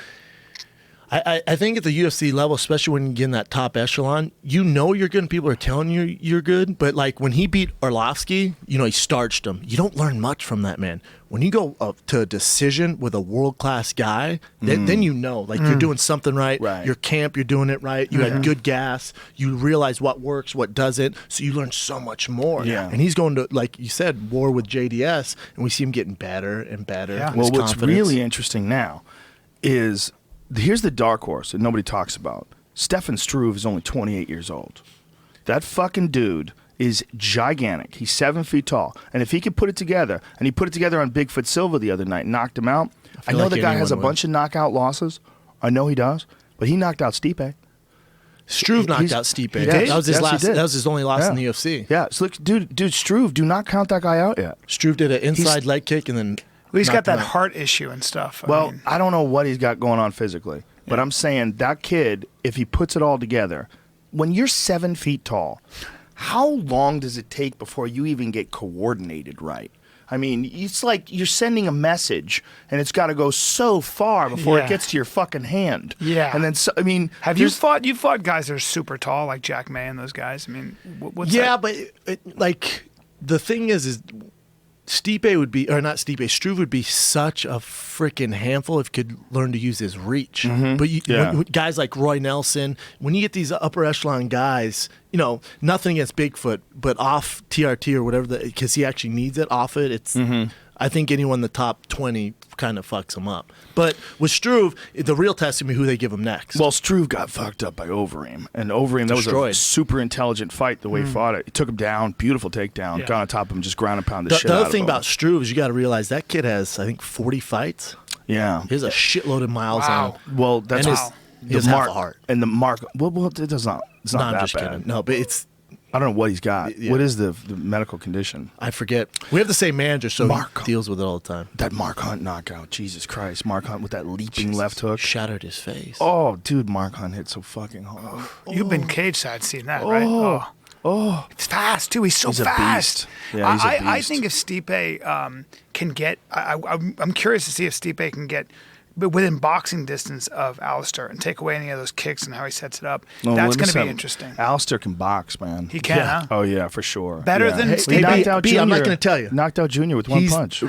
I think at the UFC level, especially when you get in that top echelon, you know you're good and people are telling you you're good. But like when he beat Arlovsky, he starched him. You don't learn much from that man. When you go to a decision with a world-class guy, then you know. Like you're doing something right. Your camp, you're doing it right. You had good gas. You realize what works, what doesn't. So you learn so much more. Yeah. And he's going to, like you said, war with JDS, and we see him getting better and better. Yeah. Well, what's really interesting now is... Here's the dark horse that nobody talks about. Stefan Struve is only 28 years old. That fucking dude is gigantic. He's 7 feet tall. And if he could put it together, and he put it together on Bigfoot Silva the other night and knocked him out, I know the guy has a bunch of knockout losses. I know he does. But he knocked out Stipe. Struve knocked out Stipe. That was his last. That was his only loss in the UFC. Yeah. So look, dude, Struve, do not count that guy out yet. Struve did an inside leg kick and then... Well, he's got that heart issue and stuff. I don't know what he's got going on physically, but I'm saying that kid, if he puts it all together, when you're 7 feet tall, how long does it take before you even get coordinated right? I mean, it's like you're sending a message, and it's got to go so far before it gets to your fucking hand. Yeah. And then, I mean... Have you fought guys that are super tall, like Jack May and those guys? I mean, what's that? but like, the thing is... Stipe would be, or not Stipe, Struve would be such a freaking handful if he could learn to use his reach. But when guys like Roy Nelson, when you get these upper echelon guys, nothing against Bigfoot, but off TRT or whatever, because he actually needs it off it, it's. I think anyone in the top 20 kind of fucks him up. But with Struve, the real test is going to be who they give him next. Well, Struve got fucked up by Overeem. And Overeem, that was a super intelligent fight the way he fought it. He took him down, beautiful takedown, got on top of him, just ground and pound the shit out of him. The other thing about Struve is you got to realize that kid has, I think, 40 fights. Yeah. He has a shitload of miles on him. Well, that's he has half a heart. And the mark, well, it does not, it's not that just bad. Kidding. No, but it's... I don't know what he's got. Yeah. What is the medical condition? I forget. We have the same manager, so he deals with it all the time. That Mark Hunt knockout, Jesus Christ. Mark Hunt with that leaping left hook. Shattered his face. Oh, dude, Mark Hunt hit so fucking hard. You've been cage side seeing that, right? Oh. It's fast, too. He's so fast. A beast. Yeah, he's a beast. I think if Stipe can get... I'm curious to see if Stipe can get... But within boxing distance of Alistair and take away any of those kicks and how he sets it up, that's going to be interesting. Alistair can box, man. He can, huh? Oh, yeah, for sure. Better than Stipe. He knocked out Junior. I'm not going to tell you. Knocked out Junior with one punch.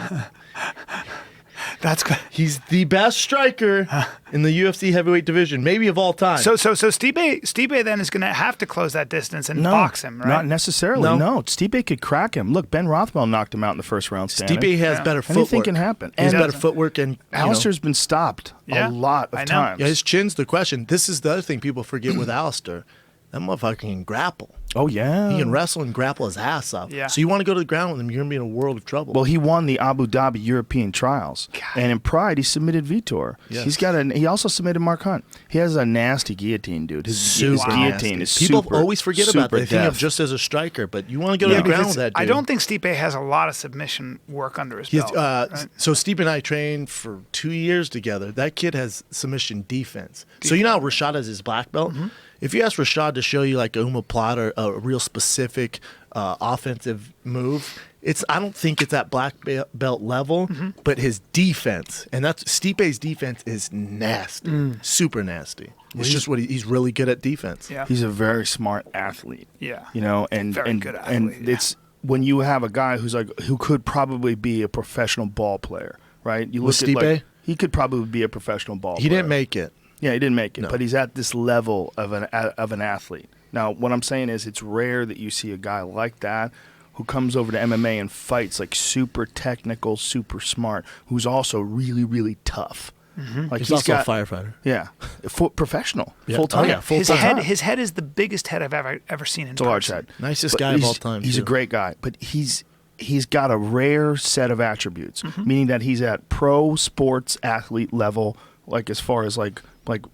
That's good. He's the best striker in the UFC heavyweight division, maybe of all time. So Stipe then is going to have to close that distance and box him, right? Not necessarily. No, Stipe could crack him. Look, Ben Rothwell knocked him out in the first round standing. Stipe has better footwork. Anything can happen. He has better footwork. And Alistair's been stopped a lot of times. Yeah, his chin's the question. This is the other thing people forget with Alistair. That motherfucker can grapple. Oh, yeah. He can wrestle and grapple his ass off. Yeah. So you want to go to the ground with him, you're going to be in a world of trouble. Well, he won the Abu Dhabi European trials. God. And in Pride, he submitted Vitor. Yes. He also submitted Mark Hunt. He has a nasty guillotine, dude. His guillotine is People super, always forget about that. They think of death. just as a striker, but you want to go to the ground with that dude. I don't think Stipe has a lot of submission work under his belt. Right? So Stipe and I trained for 2 years together. That kid has submission defense. So you know how Rashad has his black belt? Mm-hmm. If you ask Rashad to show you like a omoplata or a real specific offensive move, I don't think it's at black belt level, but his defense, and that's Stipe's defense is nasty, super nasty. It's just what he's really good at defense. Yeah. He's a very smart athlete. Yeah. And very good athlete. And it's when you have a guy who could probably be a professional ball player, right? You look at Stipe? He could probably be a professional ball player. He didn't make it. Yeah, he didn't make it, but he's at this level of an athlete. Now, what I'm saying is it's rare that you see a guy like that who comes over to MMA and fights like super technical, super smart, who's also really, really tough. Mm-hmm. Like he's also a firefighter. Yeah, Full professional, time. full-time. Oh, yeah. His head is the biggest head I've ever seen in person. It's a large head. Nicest guy of all time. He's a great guy, but he's got a rare set of attributes, meaning that he's at pro sports athlete level, like as far as like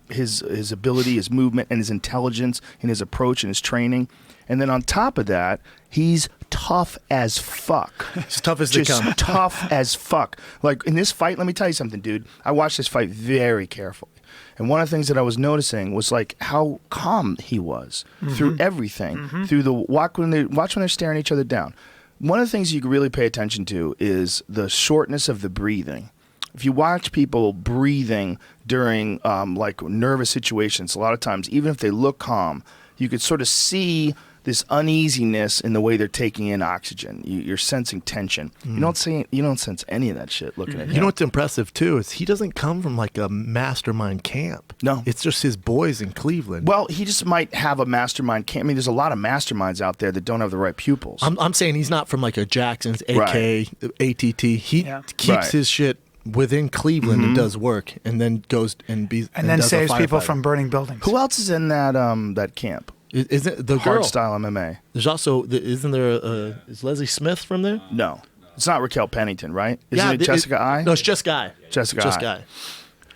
his ability, his movement, and his intelligence, and his approach and his training. And then on top of that, he's tough as fuck. As tough as they come. Just tough as fuck. Like in this fight, let me tell you something, dude. I watched this fight very carefully. And one of the things that I was noticing was like how calm he was through everything. Through the watch when they're staring each other down. One of the things you can really pay attention to is the shortness of the breathing. if you watch people breathing during like nervous situations, a lot of times, even if they look calm, you could sort of see this uneasiness in the way they're taking in oxygen. You're sensing tension. You don't sense any of that shit looking at him. You know what's impressive too is he doesn't come from like a mastermind camp. No. It's just his boys in Cleveland. Well, he just might have a mastermind camp. I mean, there's a lot of masterminds out there that don't have the right pupils. I'm saying he's not from like a Jackson's, AK, Right. ATT. He keeps Right. his shit within Cleveland and does work, and then goes and then does a saves people firefighter. from burning buildings. Who else is in that camp? Isn't the girl? Hardstyle MMA. There's also isn't there is Leslie Smith from there? No, it's not Raquel Pennington, right? Isn't it Jessica I? No, it's just Guy. Jessica Just I.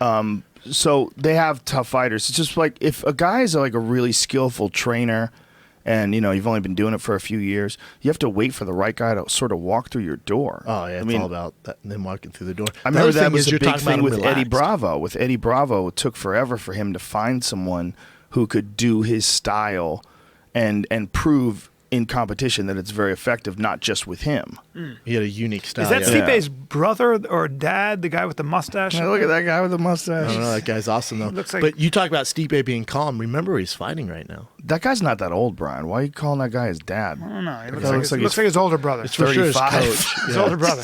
Guy. So they have tough fighters. It's just like if a guy is like a really skillful trainer, and you've only been doing it for a few years, you have to wait for the right guy to sort of walk through your door. Oh yeah, it's all about them walking through the door. I remember that was a you're big talking about thing him with Eddie relaxed. Bravo. With Eddie Bravo, it took forever for him to find someone who could do his style and prove in competition that it's very effective, not just with him. He had a unique style. Is that yeah. Stipe's brother or dad, the guy with the mustache? Look at that guy with the mustache. I don't know. That guy's awesome though. Looks like- But you talk about Stipe being calm. Remember, he's fighting right now. That guy's not that old, Brian. Why are you calling that guy his dad? I don't know. He looks, That like, looks his, like looks like his older brother. It's for sure his 35. coach. His Yeah. older brother.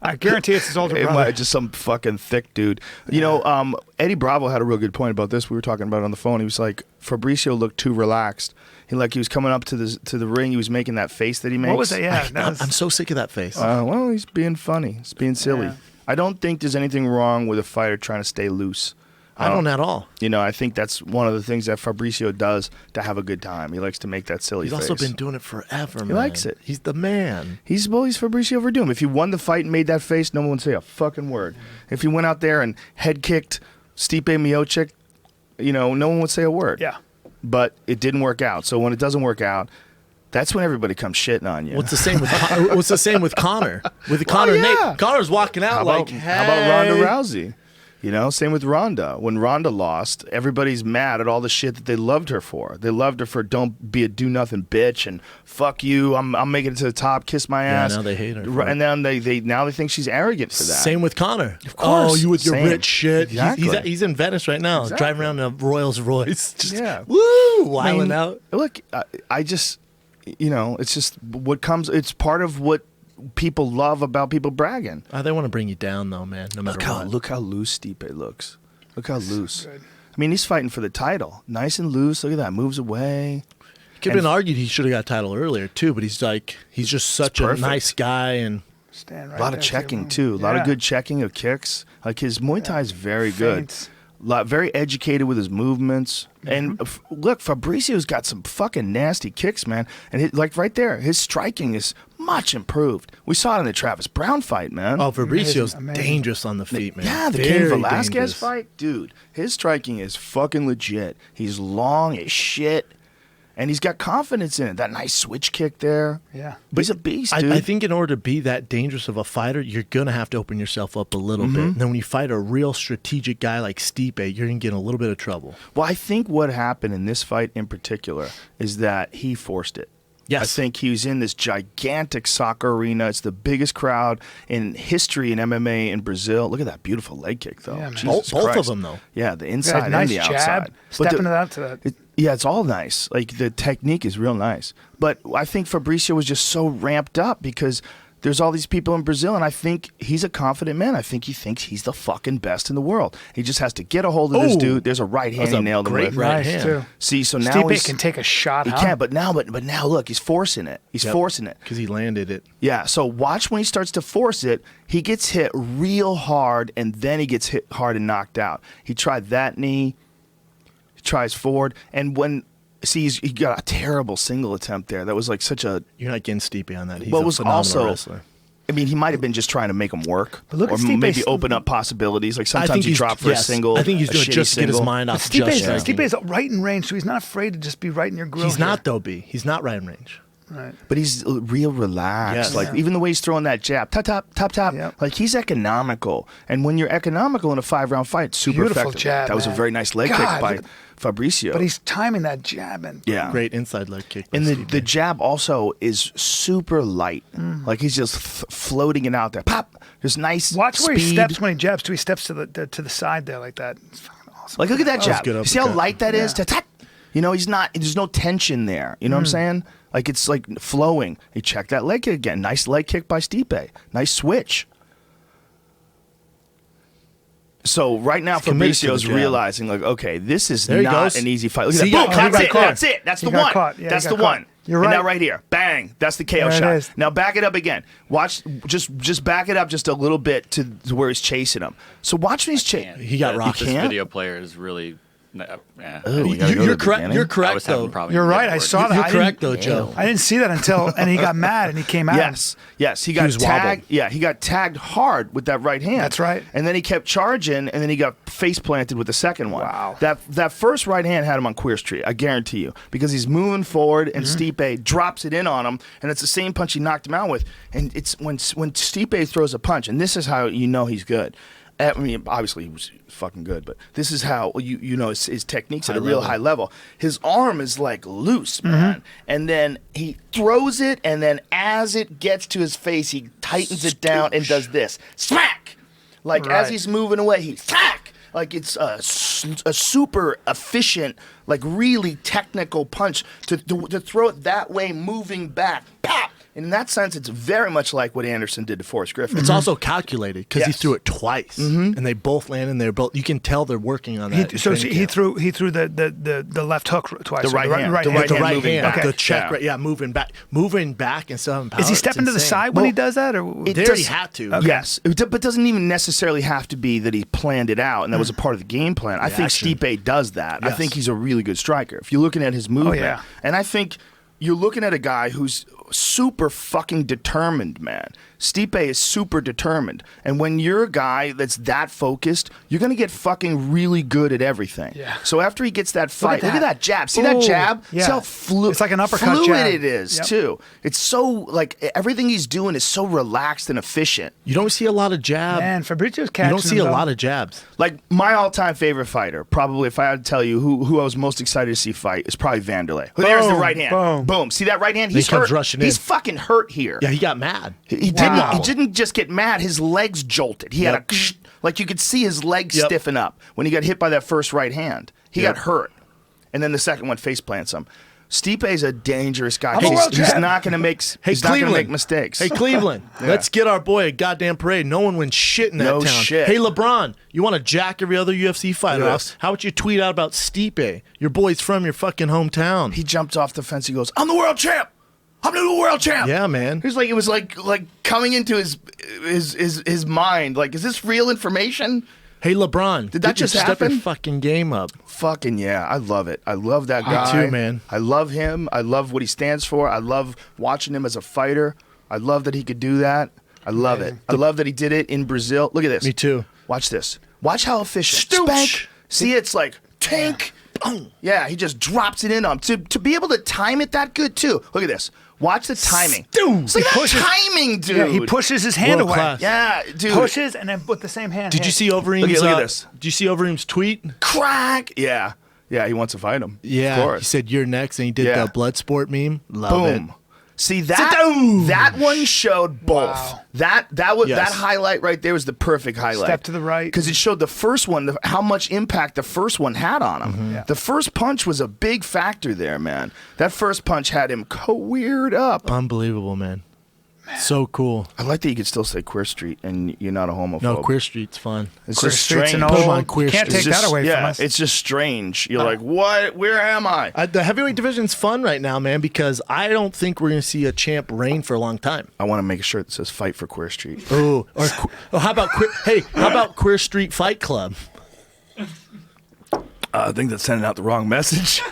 I guarantee it's his older It brother. might just some fucking thick dude. Eddie Bravo had a real good point about this. We were talking about it on the phone. He was like, Fabricio looked too relaxed. He was coming up to the ring. He was making that face that he makes. What was that? Yeah, that was, I'm so sick of that face. Well, he's being funny. He's being silly. Yeah. I don't think there's anything wrong with a fighter trying to stay loose. I don't at all. I think that's one of the things that Fabricio does to have a good time. He likes to make that silly He's face. also been doing it forever, man. He likes it. He's the man. He's Fabricio Verdum. If he won the fight and made that face, no one would say a fucking word. If he went out there and head kicked Stipe Miocic, no one would say a word. yeah. But it didn't work out. So when it doesn't work out, that's when everybody comes shitting on you. What's the same with Connor? With Connor, yeah. Nate. Connor's walking out how about, like, how about Ronda "Hey." Rousey? Same with Ronda. When Ronda lost, everybody's mad at all the shit that they loved her for. They loved her for don't be a do-nothing bitch and fuck you. I'm making it to the top. Kiss my Yeah, ass. now they hate her for And then they think she's arrogant for that. Same with Connor. Of course. Oh, you with your Same. rich shit. Exactly. He's in Venice right now, Exactly. driving around in a Rolls Royce. Just, Yeah. woo, wilding out. Look, I just, it's just what comes. It's part of what people love about people bragging. They want to bring you down, though, man, no matter what. Look how loose Stipe looks. Look how loose. good. I mean, he's fighting for the title. Nice and loose. Look at that. Moves away. Could have been argued he should have got a title earlier, too, but he's just such a perfect. nice guy. And Stand right A lot of there, checking, too. too. A lot Yeah. of good checking of kicks. Like his Muay Thai is very Feints. good. Very educated with his movements. Mm-hmm. And look, Fabricio's got some fucking nasty kicks, man. And right there, his striking is much improved. We saw it in the Travis Brown fight, man. oh, Fabricio's Amazing. dangerous on the feet, man. Yeah, the Very Cain Velasquez dangerous. fight, dude. His striking is fucking legit. He's long as shit, and he's got confidence in it. That nice switch kick there. Yeah. But he's a beast, dude. I think in order to be that dangerous of a fighter, you're going to have to open yourself up a little bit. And then when you fight a real strategic guy like Stipe, you're going to get in a little bit of trouble. Well, I think what happened in this fight in particular is that he forced it. Yes. I think he was in this gigantic soccer arena. It's the biggest crowd in history in MMA in Brazil. Look at that beautiful leg kick, though. Yeah, man. Jesus Both of Christ. them, though. Yeah, the Got inside a nice and the jab. outside. Stepping the- it out to that. Yeah, it's all nice. Like the technique is real nice. But I think Fabricio was just so ramped up because there's all these people in Brazil, and I think he's a confident man. I think he thinks he's the fucking best in the world. He just has to get a hold of this Oh, dude. There's a right hand was he a nailed him great with. right Nice, hand. too. See, so now Stipe he's, can take a shot, he huh? can, but now look, he's forcing it. He's Yep. forcing it. Because he landed it. Yeah, so watch when he starts to force it, he gets hit real hard, and then he gets hit hard and knocked out. He tried that knee, he tries forward, and he got a terrible single attempt there. That was like such a, You're not getting Stipe on that. He's Well, it a was phenomenal also- wrestler. I mean, he might have been just trying to make him work, But look or at Stipe's- maybe open up possibilities. Like sometimes you he's- drop for yes, a single. I think he's a doing it shitty just to get his single. mind But off just Stipe's, striking. Stipe's right in range, so he's not afraid to just be right in your grill. He's here. not, though, B. He's not right in range. Right. but he's real relaxed. Yes. Like Yeah. even the way he's throwing that jab, top. Yep. Like he's economical. And when you're economical in a 5-round fight, it's super Beautiful effective. jab, that was a man. very nice leg kick God, by but- Fabricio. But he's timing that jab and yeah. Great inside leg kick. by And Steve. the jab also is super light. Like he's just floating it out there. Pop. There's nice watch speed. where he steps when he jabs too. He steps to the side there like that. It's fucking awesome. Like look at that was jab. good You see how uppercut. light that is? Yeah. Ta-ta. You know, he's not. There's no tension there. You know what I'm saying? Like it's like flowing. He checked that leg kick again. Nice leg kick by Stipe. Nice switch. So right now, committed to the Fabricio's jab. realizing, like, okay, this is There he not goes. an easy fight. Look at See, that. he Boom, got that's it. caught. That's it. That's He the got one. caught. Yeah, he That's got the caught. one. You're And right. now right here, bang. That's the KO There it shot. is. Now back it up again. Watch, just back it up just a little bit to where he's chasing him. So watch when he's chasing. He got This rocked. can't? video player is really. we gotta go to You're the correct. beginning. You're I correct was having though. problems. You're right. I saw that. You're I correct didn't- though, Joe. I didn't see that until and he got mad and he came out. Yes. He got was wobbled. tagged. Yeah, he got tagged hard with that right hand. That's right. And then he kept charging, and then he got face planted with the second one. Wow. That first right hand had him on Queer Street. I guarantee you, because he's moving forward, and Stipe drops it in on him, and it's the same punch he knocked him out with. And it's when Stipe throws a punch, and this is how you know he's good. I mean, obviously he was fucking good, but this is how you know his techniques at a real high level. His arm is like loose, man, and then he throws it, and then as it gets to his face, he tightens it down and does this smack, like as Right. he's moving away, he smack. Like it's a super efficient, like really technical punch to throw it that way, moving back, pop. And in that sense, it's very much like what Anderson did to Forrest Griffin. It's also calculated because he Yes. threw it twice, and they both landed. And they're both. You can tell they're working on that. in So training he camp. threw the left hook twice. The or right hand. Right The hand. right the hand right moving hand, back. the check, Yeah. right? Yeah, moving back, and still having power. Is he It's stepping to the insane. side when he does that, or It They does- already had to. Okay. Yes, but doesn't even necessarily have to be that he planned it out and that was a part of the game plan. I think action. Stipe does that. I Yes. think he's a really good striker. If you're looking at his movement, yeah. and I think you're looking at a guy who's super fucking determined, man. Stipe is super determined. And when you're a guy that's that focused, you're going to get fucking really good at everything. Yeah. So after he gets that fight, look at that. that jab. See that Ooh, jab? yeah. See how It's like an uppercut fluid jab. it is, Yep. too. It's so, like, everything he's doing is so relaxed and efficient. You don't see a lot of jab. man, Fabricio's You catching don't see him, a though. lot of jabs. Like my all-time favorite fighter, probably if I had to tell you who I was most excited to see fight, is probably Vanderlei. There's the Boom, right hand. boom. See that right hand? He's comes hurt. rushing in. He's fucking hurt here. Yeah, he got mad. He didn't just get mad. His legs jolted. He had a like you could see his legs Yep. stiffen up when he got hit by that first right hand. He Yep. got hurt, and then the second one face plants him. Stipe's a dangerous guy. I'm a world He's champ. not going to make. Hey, he's not going to Cleveland. make mistakes. Hey, Cleveland, let's get our boy a goddamn parade. No one wins shit in that No town. shit. Hey, LeBron, you want to jack every other UFC fighter Look at off? this. How about you tweet out about Stipe? Your boy's from your fucking hometown. He jumped off the fence. He goes, "I'm the world champ. I'm the new world champ." Yeah, man. It was like coming into his mind. Like, is this real information? Hey, LeBron, Did that just step your happen? fucking game up? Fucking yeah, I love it. I love that guy. too, man. I love him. I love what he stands for. I love watching him as a fighter. I love that he could do that. I love it. I love that he did it in Brazil. Look at this. Me too. Watch this. Watch how efficient. Stoosh. Spank. See, it's like tank. Boom. Yeah, he just drops it in on him. To be able to time it that good too. Look at this. Watch the timing. Stoosh. Look at pushes- that timing, dude. Yeah, he pushes his hand World away. class. Yeah, dude. Pushes and then with the same hand. Did you hits. see Overeem's? Look at this. Did you see Overeem's tweet? Crack. Yeah. Yeah, he wants to fight him. Yeah, Of course. he said you're next, and he did Yeah. the blood sport meme. Love it. Boom. See that one showed both. Wow. That Yes. highlight right there was the perfect highlight. Step to the right. because it showed the first one how much impact the first one had on him. Mm-hmm. Yeah. The first punch was a big factor there, man. That first punch had him weird up. Unbelievable, man. So cool. I like that you could still say Queer Street and you're not a homophobe. No, Queer Street's fun. It's Queer just Street's strange. an Put 'em old- on Queer Can't Street. take It's that just- away yeah, from us. it's just strange. You're like, what? Where am I? The heavyweight division's fun right now, man, because I don't think we're going to see a champ reign for a long time. I want to make a shirt that says "Fight for Queer Street." Oh, how about how about Queer Street Fight Club? I think that's sending out the wrong message.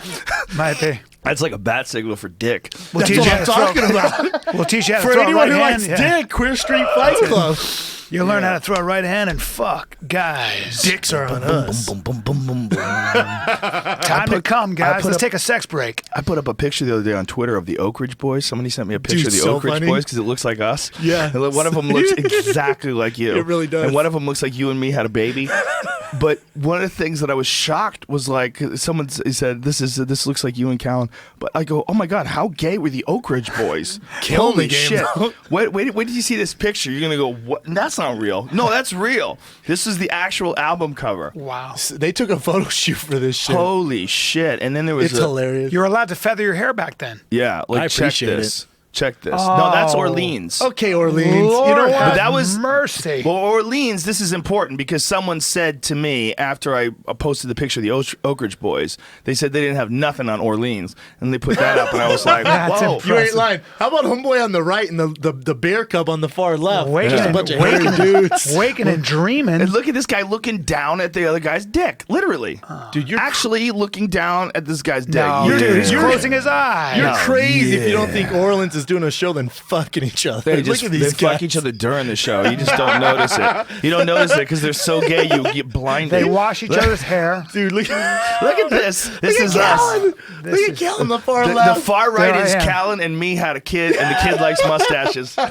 Might be. That's like a bat signal for dick. We'll That's teach what you I'm how to throw- talking about. We'll teach you how to For throw a anyone right who hand. likes Yeah. dick, Queer Street Fight Club. You learn how to throw a right hand and fuck guys. Dicks are on us. Boom, boom, boom, boom, boom. Time to come, guys. Let's take a sex break. I put up a picture the other day on Twitter of the Oak Ridge Boys. Somebody sent me a picture Dude, of the so Oak Ridge funny. Boys because it looks like us. Yeah. And one of them looks exactly like you. It really does. And one of them looks like you and me had a baby. But one of the things that I was shocked was like someone said, "This looks like you and Callen." But I go, "Oh my god, how gay were the Oak Ridge Boys?" Holy the game, shit! though. Wait did you see this picture? You're gonna go, "What? That's not real." No, that's real. This is the actual album cover. Wow. They took a photo shoot for this shit. Holy shit! And then there was It's hilarious. You were allowed to feather your hair back then. yeah, like I check appreciate this. Check this. No, that's Orleans. Okay, Orleans. Lord you know have what? that was- mercy. Well, Orleans, this is important because someone said to me after I posted the picture of the Oak Ridge Boys, they said they didn't have nothing on Orleans. And they put that up, and I was like, That's whoa. impressive. You ain't lying. How about homeboy on the right and the bear cub on the far left? Waking Just a and- bunch of waking hairy dudes. Waking and dreaming. And look at this guy looking down at the other guy's dick, literally. Dude, you're actually looking down at this guy's dick. No, You're- dude, he's you're- closing his eyes. You're No, crazy if you don't yeah. think Orleans is doing a show than fucking each other. They Look just at they these fuck guys. each other during the show. You just don't notice it. You don't notice it because they're so gay. You get blinded. They wash each other's hair. Dude, look Look at this. This is at us. Callen. Look at is- Callen on the far The left. far right There I is am. Callen and me had a kid, and the kid likes mustaches. Look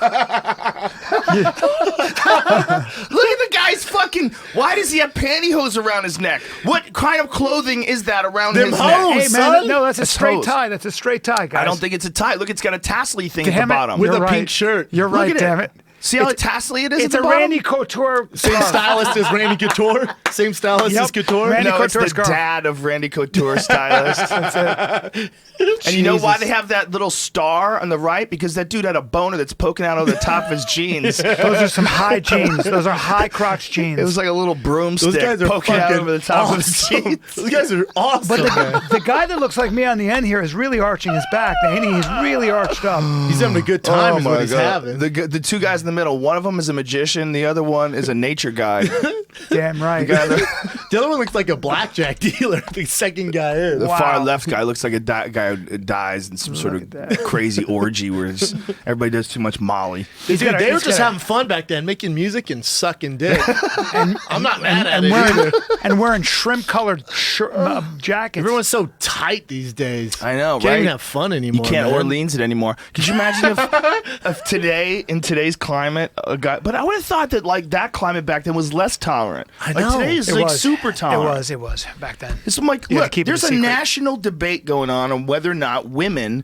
at the guy's fucking. Why does he have pantyhose around his neck? What kind of clothing is that around Them his hoes. neck? Hey, man, son. no, that's a That's straight hose. tie. That's a straight tie, guys. I don't think it's a tie. Look, it's got a tassel-y thing at Damn the it. bottom. With You're a right. pink shirt. You're Look right, at damn it. See how tassel-y it is It's at a the bottom? Randy Couture. Same stylist as Randy Couture. Same stylist Yep. as Couture. Randy No, it's the Couture's girl. dad of Randy Couture stylist. And you know why they have that little star on the right? Because that dude had a boner that's poking out of the top of his jeans. Those are some high jeans. Those are high crotch jeans. It was like a little broomstick Those guys are poking out fucking over the top of his awesome. jeans. Those guys are awesome, man. the guy that looks like me on the end here is really arching his back. He's really arched up. He's having a good time is what he's having. The two guys in the middle, one of them is a magician, the other one is a nature guy. Damn right. The other one looks like a blackjack dealer. The second guy is. The Wow. far left guy looks like a guy who dies in some sort of crazy orgy where everybody does too much Molly. Dude, gotta- they were he's just gotta- having fun back then, making music and sucking dick. I'm not mad at and it. wearing, either. and wearing shrimp-colored jackets. Everyone's so tight these days. I know, Can't right? even have fun You anymore. can't man. Orleans it anymore. Could you imagine if today, in today's climate, a guy? But I would have thought that like that climate back then was less tolerant. I Like know. today is It like was. super tolerant. It was back then. It's like, You had to look, keep it a there's a secret. national debate going on whether or not women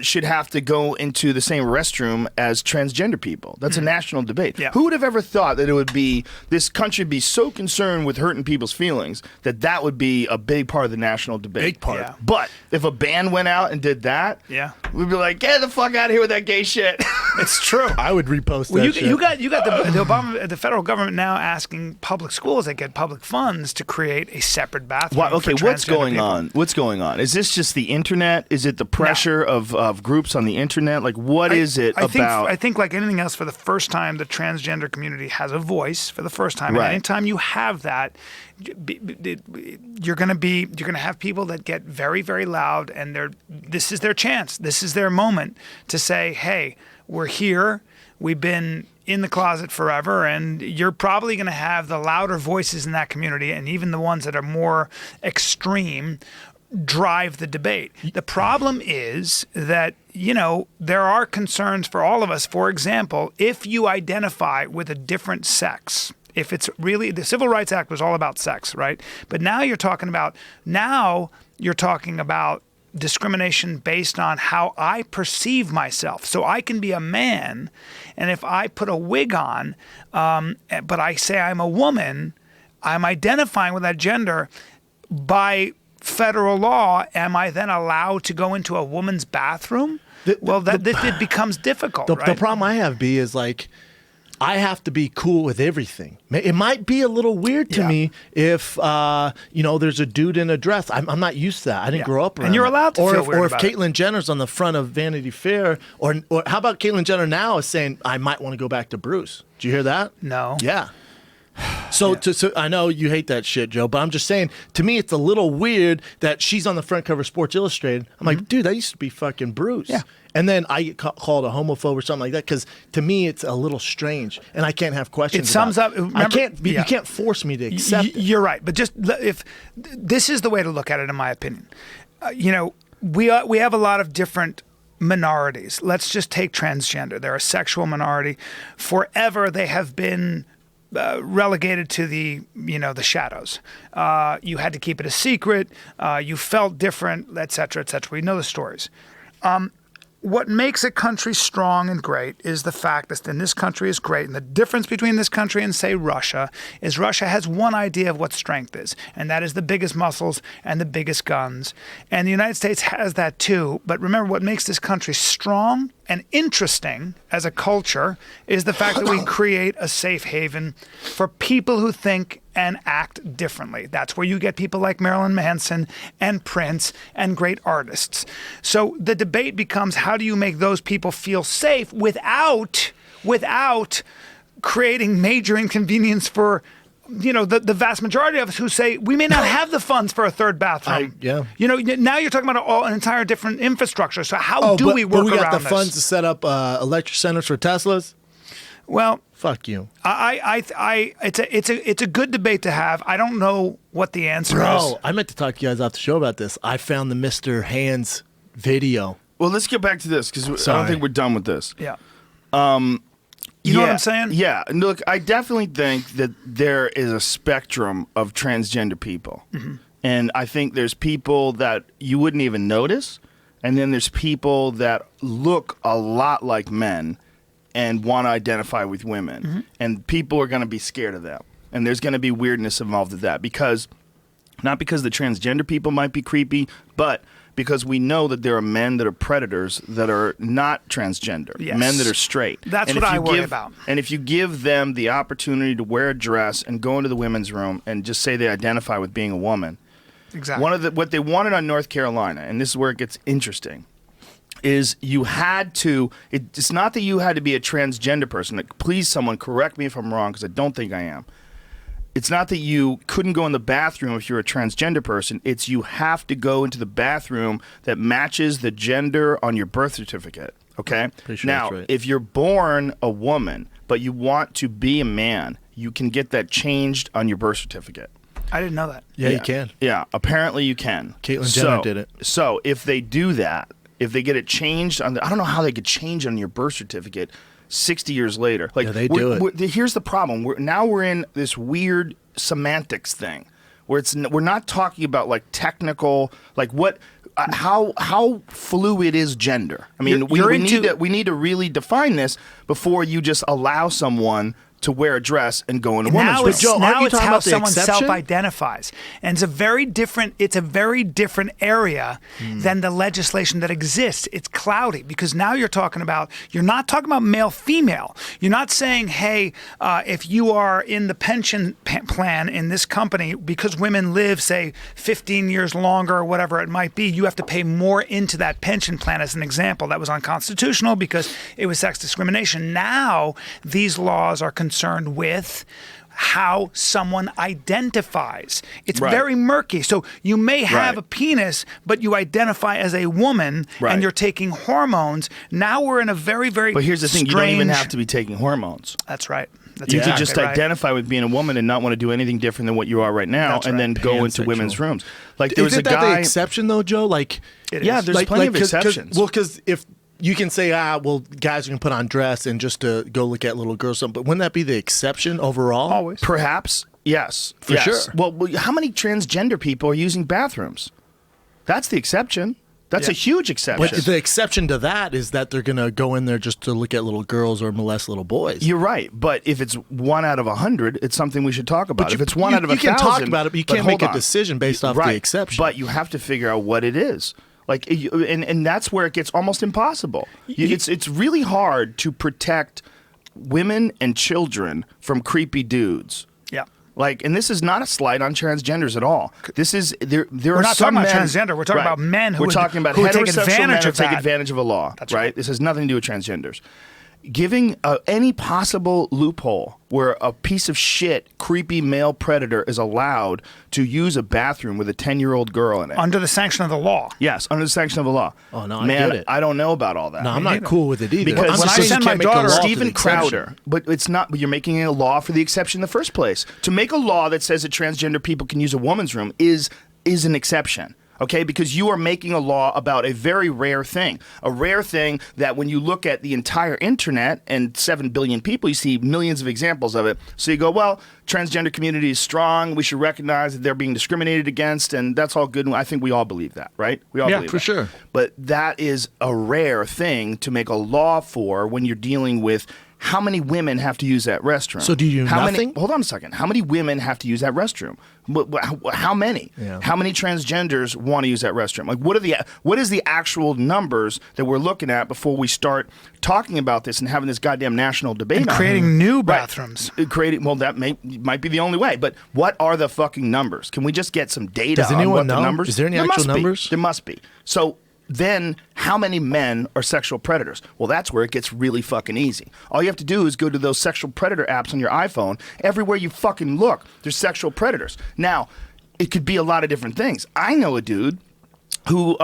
should have to go into the same restroom as transgender people. That's a national debate. Yeah. Who would have ever thought that it would be this country would be so concerned with hurting people's feelings that that would be a big part of the national debate? Big part. Yeah. But if a band went out and did that, Yeah. we'd be like, get the fuck out of here with that gay shit. It's true. I would repost Well, that shit. you got the federal government now asking public schools that get public funds to create a separate bathroom. Why, okay, for what's transgender going people. on? What's going on? Is this just the internet? Is it the pressure of groups on the internet? Like, what is it about? I think like anything else, for the first time, the transgender community has a voice for the first time. Right. And anytime you have that, you're going to have people that get very, very loud, and this is their chance. This is their moment to say, "Hey, we're here. We've been in the closet forever," and you're probably going to have the louder voices in that community, and even the ones that are more extreme, drive the debate. The problem is that, there are concerns for all of us. For example, if you identify with a different sex, if it's really, the Civil Rights Act was all about sex, right? But now you're talking about discrimination based on how I perceive myself. So I can be a man, and if I put a wig on, but I say I'm a woman, I'm identifying with that gender. By federal law, am I then allowed to go into a woman's bathroom? It becomes difficult, The right? problem I have, B, is like, I have to be cool with everything. It might be a little weird to me if, there's a dude in a dress. I'm not used to that. I didn't grow up around And you're that. allowed to or feel if, weird Or if about it. Caitlyn Jenner's on the front of Vanity Fair, or how about Caitlyn Jenner now is saying, I might want to go back to Bruce. Did you hear that? No. Yeah. So I know you hate that shit, Joe, but I'm just saying, to me, it's a little weird that she's on the front cover of Sports Illustrated. I'm like, dude, that used to be fucking Bruce. Yeah. and then I get called a homophobe or something like that, because to me it's a little strange, and I can't have questions. It sums about up. it. Remember, You can't force me to accept it. You're right, but just if this is the way to look at it, in my opinion, we have a lot of different minorities. Let's just take transgender. They're a sexual minority. Forever, they have been relegated to the shadows. You had to keep it a secret. You felt different, et cetera, et cetera. We know the stories. What makes a country strong and great is the fact that this country is great. And the difference between this country and, say, Russia is Russia has one idea of what strength is, and that is the biggest muscles and the biggest guns. And the United States has that too. But remember, what makes this country strong and interesting as a culture is the fact that we create a safe haven for people who think and act differently. That's where you get people like Marilyn Manson and Prince and great artists. So the debate becomes, how do you make those people feel safe without creating major inconvenience for the vast majority of us who say we may not have the funds for a third bathroom. Now you're talking about an entire different infrastructure. So how do we work around this? We got the funds to set up electric centers for Teslas? Well, fuck you. It's a good debate to have. I don't know what the answer is. Bro, I meant to talk to you guys off the show about this. I found the Mr. Hands video. Well, let's get back to this, because I don't think we're done with this. Yeah. You know what I'm saying? Yeah. Look, I definitely think that there is a spectrum of transgender people. Mm-hmm. And I think there's people that you wouldn't even notice. And then there's people that look a lot like men and want to identify with women. Mm-hmm. And people are going to be scared of them. And there's going to be weirdness involved with that. Not because the transgender people might be creepy, but because we know that there are men that are predators that are not transgender, men that are straight. That's what I worry about. And if you give them the opportunity to wear a dress and go into the women's room and just say they identify with being a woman, exactly. What they wanted on North Carolina, and this is where it gets interesting, is you had to. It's not that you had to be a transgender person. Like, please, someone correct me if I'm wrong, because I don't think I am. It's not that you couldn't go in the bathroom if you're a transgender person. It's you have to go into the bathroom that matches the gender on your birth certificate. Okay? Pretty sure now, that's right. if you're born a woman, but you want to be a man, you can get that changed on your birth certificate. I didn't know that. Yeah, you can. Yeah, apparently you can. Caitlyn Jenner did it. So if they do that, if they get it changed I don't know how they could change on your birth certificate 60 years later. Like, they do it. Here's the problem. We're in this weird semantics thing where we're not talking about like technical, like what, how fluid is gender. I mean, we need to really define this before you just allow someone to wear a dress and go in a woman's room. Now it's how someone self-identifies, and it's a very different area than the legislation that exists. It's cloudy because now you're not talking about male-female. You're not saying, hey, if you are in the pension plan in this company, because women live, say, 15 years longer or whatever it might be, you have to pay more into that pension plan, as an example. That was unconstitutional because it was sex discrimination. Now these laws are concerned with how someone identifies. It's very murky. So you may have a penis, but you identify as a woman, and you're taking hormones. Now we're in a very, very But here's the thing, you don't even have to be taking hormones. That's right. That's you could just identify with being a woman and not want to do anything different than what you are right now, and then go into women's rooms. Like there was a guy. The exception though, Joe? Like, yeah, there's plenty of exceptions. Because if you can say, guys are going to put on dress and just to go look at little girls, but wouldn't that be the exception overall? Always. Perhaps, yes. For sure. Well, how many transgender people are using bathrooms? That's the exception. That's a huge exception. But the exception to that is that they're going to go in there just to look at little girls or molest little boys. You're right. But if it's 1 out of 100, it's something we should talk about. If it's 1 out of 1,000, you can talk about it, but you can't make a decision based off the exception. But you have to figure out what it is. Like, and that's where it gets almost impossible. It's really hard to protect women and children from creepy dudes. Yeah. Like, and this is not a slight on transgenders at all. This is there. We're not talking about transgender. We're talking about men who we're talking about who heterosexual take advantage men who of take that. advantage of a law. That's right. This has nothing to do with transgenders. giving any possible loophole where a piece of shit, creepy male predator is allowed to use a bathroom with a 10-year-old girl in it. Under the sanction of the law. Yes, under the sanction of the law. Oh, no, I Man, get it. I don't know about all that. No, I'm not cool with it either. Because I'm when just I saying send you my can't make a daughter- law to Stephen the exception. Crowder, but it's not. But you're making a law for the exception in the first place. To make a law that says that transgender people can use a woman's room is an exception. Okay, because you are making a law about a very rare thing. A rare thing that when you look at the entire internet and 7 billion people, you see millions of examples of it. So you go, well, transgender community is strong. We should recognize that they're being discriminated against, and that's all good. And I think we all believe that, right? We all believe for that. sure. But that is a rare thing to make a law for when you're dealing with how many women have to use that restroom. So do you do nothing? Hold on a second. How many women have to use that restroom? How many? Yeah. How many transgenders want to use that restroom? Like, what is the actual numbers that we're looking at before we start talking about this and having this goddamn national debate And on it? creating new bathrooms. Well, that might be the only way. But what are the fucking numbers? Can we just get some data Does on anyone what know? the numbers? Is there any There actual must be. numbers? There must be. So then how many men are sexual predators? Well, that's where it gets really fucking easy. All you have to do is go to those sexual predator apps on your iPhone. Everywhere you fucking look, there's sexual predators. Now, it could be a lot of different things. I know a dude who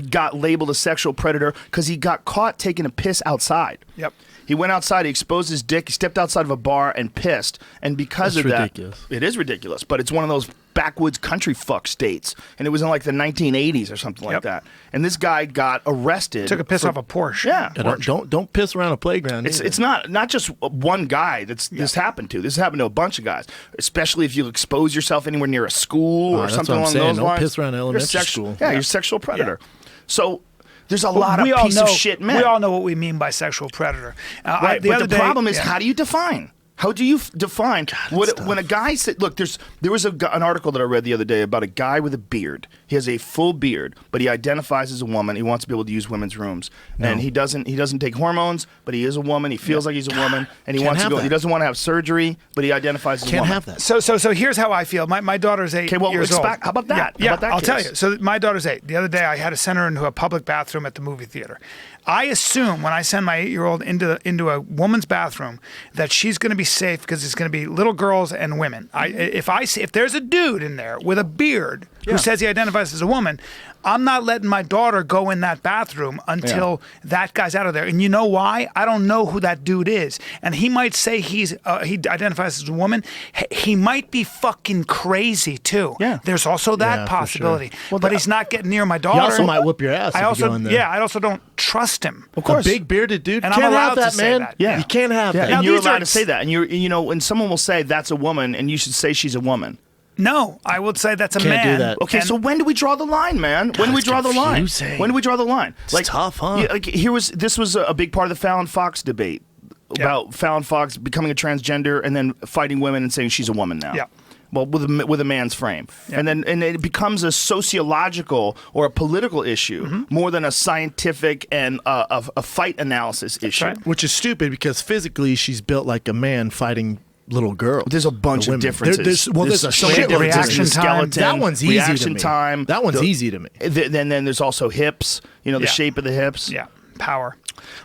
got labeled a sexual predator because he got caught taking a piss outside. Yep. He went outside, he exposed his dick, he stepped outside of a bar and pissed. And because That's of that, ridiculous. it is ridiculous, but it's one of those backwoods country fuck states. And it was in like the 1980s or something like Yep. that. And this guy got arrested. Took a piss off a Porsche. Yeah. Yeah, don't piss around a playground. either. It's not just one guy this happened to. This happened to a bunch of guys, especially if you expose yourself anywhere near a school or that's something what I'm along saying. those Don't lines. piss around You're elementary sexual- school. Yeah, Yeah. you're a sexual predator. So there's a But lot of we all piece know, of shit men. We all know what we mean by sexual predator. Right, but the problem is, how do you define? How do you define when a guy said? Look, there was an article that I read the other day about a guy with a beard. He has a full beard, but he identifies as a woman. He wants to be able to use women's rooms, and he doesn't take hormones, but he is a woman. He feels like he's a woman, and he Can't wants to have go. that. He doesn't want to have surgery, but he identifies as a Can't woman. have that. So here's how I feel. My daughter's 8 Okay, well, years old. how about that? Yeah, How about that I'll tell case? you. So my daughter's 8. The other day, I had to send her into a public bathroom at the movie theater. I assume when I send my 8-year-old into a woman's bathroom that she's going to be safe because it's going to be little girls and women. If there's a dude in there with a beard who says he identifies as a woman, I'm not letting my daughter go in that bathroom until that guy's out of there. And you know why? I don't know who that dude is. And he might say he identifies as a woman. He might be fucking crazy too. Yeah. There's also that Yeah, for possibility. sure. Well, but he's not getting near my daughter. He also might whip your ass. I if also, you go in there. I also don't trust him. Of course. A big bearded dude. And I'm can't allowed have that, to say man. that. Yeah. You can't have Yeah, that. Now, and you're these are allowed to say that, and you know, when someone will say that's a woman, and you should say she's a woman. No, I would say that's a Can't man. do that. Okay, And- so when do we draw the line, man? When do we it's draw the line? confusing. When do we draw the line? It's tough, huh? Yeah, like this was a big part of the Fallon Fox debate about Fallon Fox becoming a transgender and then fighting women and saying she's a woman now. Yeah. Well, with a man's frame, and it becomes a sociological or a political issue more than a scientific and a fight analysis issue. right. Which is stupid because physically she's built like a man fighting little girls. There's a bunch or of women. differences. There's a so many shitload of differences. reaction The time. skeleton, That one's easy reaction to me. time. That one's easy to me. Then there's also hips. You know, the Yeah. shape of the hips. Yeah, power.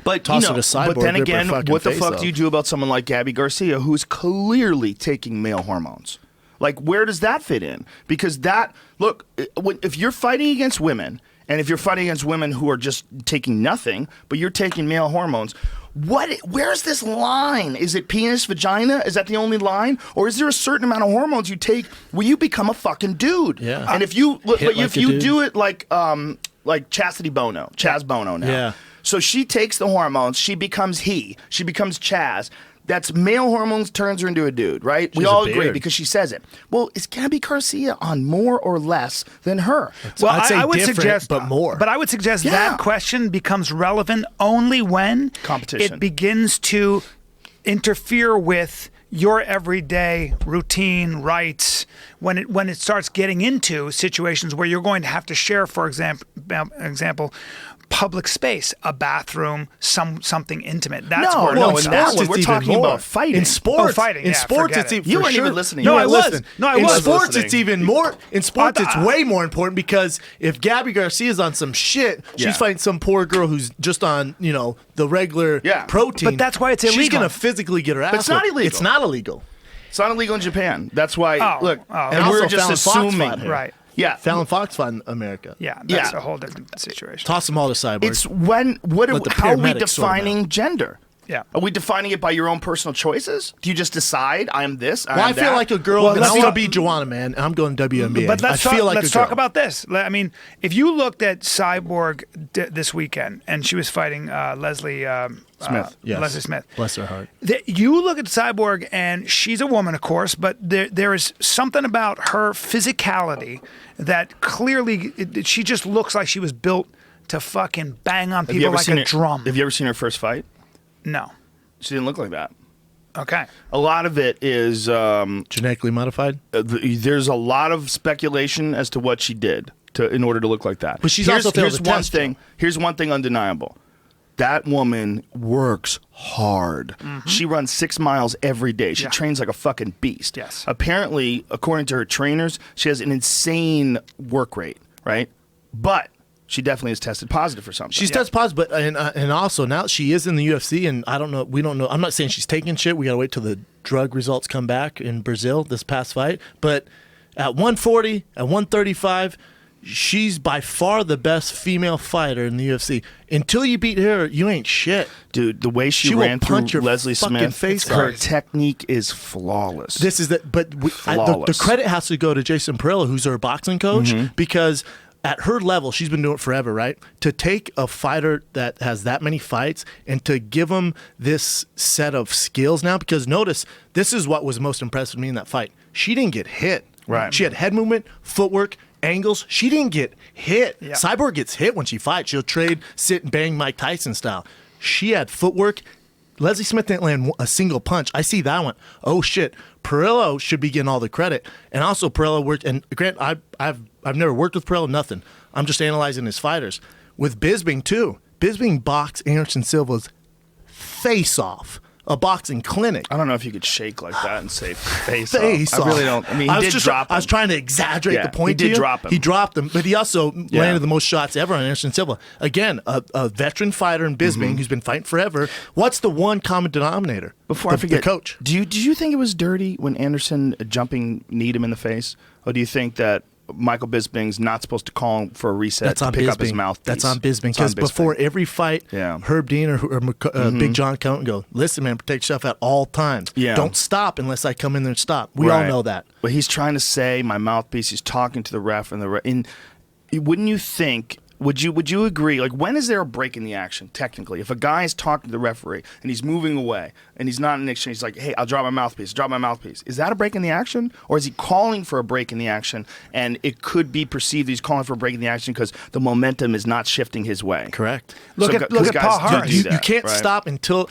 But Toss you know, it a cyborg, but then rip her again, fucking what the face fuck off. do you do about someone like Gabby Garcia, who's clearly taking male hormones? Like, where does that fit in? Because if you're fighting against women, and if you're fighting against women who are just taking nothing, but you're taking male hormones, where's this line? Is it penis, vagina? Is that the only line? Or is there a certain amount of hormones you take where you become a fucking dude? Yeah. And if you Hit like if a you dude. do it like Chastity Bono, Chaz Bono now. Yeah. So she takes the hormones, she becomes she becomes Chaz. That's male hormones turns her into a dude, right? We has all a agree beard. because she says it. Well, is Gabby Garcia on more or less than her? Well, I'd say I would different, suggest, but more. But I would suggest Yeah. that question becomes relevant only when Competition. it begins to interfere with your everyday routine rights. When it starts getting into situations where you're going to have to share, for example, public space, a bathroom, something intimate. That's No, where no, it's in at. sports, we're talking about fighting. In sports, fighting, in yeah, sports, forget it's it. You for weren't sure. even listening. No, You I weren't wasn't. listening. No, I in was sports, listening. it's even more. In sports, it's way more important because if Gabby Garcia's on some shit, Yeah. she's fighting some poor girl who's just on the regular protein. But that's why it's She's illegal. gonna physically get her ass. it's not whipped. illegal. It's not illegal. It's not illegal in Japan. That's why. Look, and also we're just Fallon Fox assuming. fought her. Right. Yeah. Fallon Fox fought in America. Yeah, that's Yeah. a whole different situation. Toss them all to Cyborg. It's the how are we paramedics sort 'em defining gender? Yeah. Are we defining it by your own personal choices? Do you just decide I'm this? Well, I feel like a girl. Well, and let's I want to talk- be Joanna, man. And I'm going WNBA. But let's I feel talk, like let's a girl. talk about this. I mean, if you looked at Cyborg this weekend, and she was fighting Leslie Smith. Yes. Leslie Smith. Bless her heart. You look at Cyborg, and she's a woman, of course, but there is something about her physicality that clearly she just looks like she was built to fucking bang on people like a drum. Have you ever seen her first fight? No. She didn't look like that. Okay. A lot of it is Genetically modified. there's a lot of speculation as to what she did in order to look like that. But she's also failed here's the one test, thing. Here's one thing undeniable. That woman works hard. She runs 6 miles every day. She Yeah. trains like a fucking beast. Yes. Apparently, according to her trainers, she has an insane work rate, right? But she definitely has tested positive for something. She's tested positive, but and also now she is in the UFC, and I don't know. We don't know. I'm not saying she's taking shit. We gotta wait till the drug results come back in Brazil this past fight. But at 140, at 135, she's by far the best female fighter in the UFC. Until you beat her, you ain't shit. Dude, the way she She will ran punch through your Leslie fucking Smith, face her off. technique is flawless. This is that, but the Flawless. credit has to go to Jason Perillo, who's her boxing coach, Mm-hmm. because at her level, she's been doing it forever, right? To take a fighter that has that many fights and to give him this set of skills now, because notice, this is what was most impressive to me in that fight. She didn't get hit. Right. She had head movement, footwork, angles. She didn't get hit. Yeah. Cyborg gets hit when she fights. She'll trade, sit, and bang Mike Tyson style. She had footwork. Leslie Smith didn't land a single punch. I see that one. Oh shit, Perillo should be getting all the credit. And also Perillo worked. And Grant, I've never worked with Perillo. Nothing. I'm just analyzing his fighters. With Bisping too. Bisping boxed Anderson Silva's face off. A boxing clinic. I don't know if you could shake like that and say face Face off. off. I really don't. I mean, he did drop him. I was trying to exaggerate Yeah, the point. he did to you. drop him. He dropped him, but he also Yeah. landed the most shots ever on Anderson Silva. Again, a veteran fighter in Bisping who's been fighting forever. What's the one common denominator? Before I forget, the coach. Do you think it was dirty when Anderson jumping kneed him in the face, or do you think that Michael Bisping's not supposed to call him for a reset That's to on pick Bisping. up his mouthpiece? That's on Bisping. It's on Because before every fight, Yeah. Herb Dean or Big John come and go, listen, man, protect yourself at all times. Yeah. Don't stop unless I come in there and stop. We all Right. know that. But he's trying to say my mouthpiece. He's talking to the ref, and wouldn't you think? Would you agree? Like, when is there a break in the action? Technically, if a guy is talking to the referee and he's moving away and he's not in exchange, he's like, "Hey, I'll drop my mouthpiece. Drop my mouthpiece." Is that a break in the action, or is he calling for a break in the action? And it could be perceived he's calling for a break in the action because the momentum is not shifting his way. Correct. Look at Paul Harris. do You that, can't right? stop until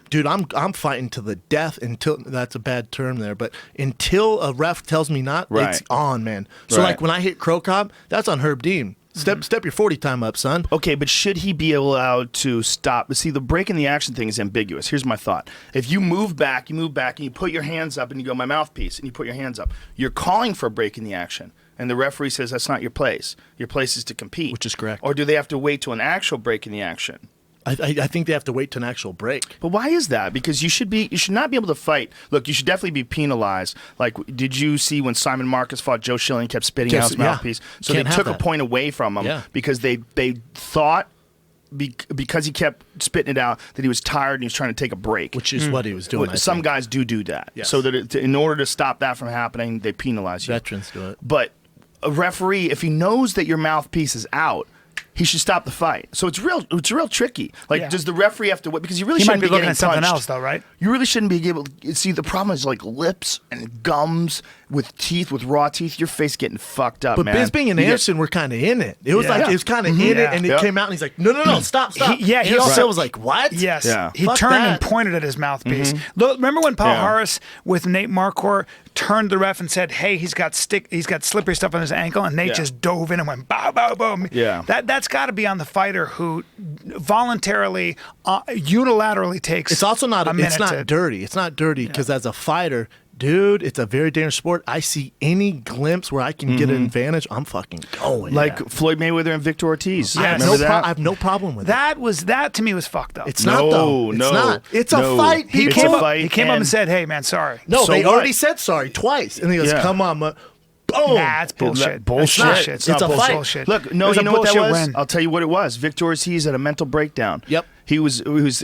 dude, I'm fighting to the death until that's a bad term there, but until a ref tells me not, it's Right. on, man. So Right. like when I hit Crow Cobb, that's on Herb Dean. Step your 40 time up, son. Okay, but should he be allowed to stop? See, the break in the action thing is ambiguous. Here's my thought. If you move back, and you put your hands up and you go, my mouthpiece, and you put your hands up, you're calling for a break in the action. And the referee says that's not your place. Your place is to compete. Which is correct. Or do they have to wait to an actual break in the action? I think they have to wait to an actual break. But why is that? Because you should not be able to fight. Look, you should definitely be penalized. Like, did you see when Simon Marcus fought Joe Schilling, kept spitting out his Yeah. mouthpiece? So Can't they have took a that. point away from him Yeah. because they thought because he kept spitting it out that he was tired and he was trying to take a break. Which is what he was doing. Well, I some think. guys do that. Yes. So that in order to stop that from happening, they penalize you. Veterans do it. But a referee, if he knows that your mouthpiece is out, he should stop the fight. So it's real tricky. Like, Yeah. does the referee have to wait? Because you really He might shouldn't be looking getting at something punched. else, though, right? You really shouldn't be able to see. The problem is like lips and gums with teeth, with raw teeth. Your face getting fucked up, But man. Bisping and You get- Anderson were kind of in it. It was Yeah. like it was kind of in Yeah. it, and it Yeah. came out, and he's like, "No, stop!" He Anderson also- Silva was like, "What?" Yes. Yeah. He Fuck turned and that. pointed at his mouthpiece. Look, remember when Paul Yeah. Harris with Nate Marquardt turned the ref and said, "Hey, he's got slippery stuff on his ankle," and Nate Yeah. just dove in and went bow, bow, bow. Yeah. That's that's got to be on the fighter who voluntarily, unilaterally takes. It's also not. A minute It's not to- dirty. It's not dirty because as a fighter, dude, it's a very dangerous sport. I see any glimpse where I can get an advantage, I'm fucking going. Like Yeah. Floyd Mayweather and Victor Ortiz. Yeah, I have, Remember no that? I have no problem with it. That to me was fucked up. It's not though. It's not. It's a fight. He It's came a up. fight He came up and- and said, "Hey, man, sorry." No, So they what? already said sorry twice, and he goes, Yeah. "Come on, boom." Nah, it's bullshit. Bullshit. It's It's not a bullshit. fight. Bullshit. Look, no, It was you a know what that bullshit was? win. I'll tell you what it was. Victor Ortiz had a mental breakdown. Yep. He was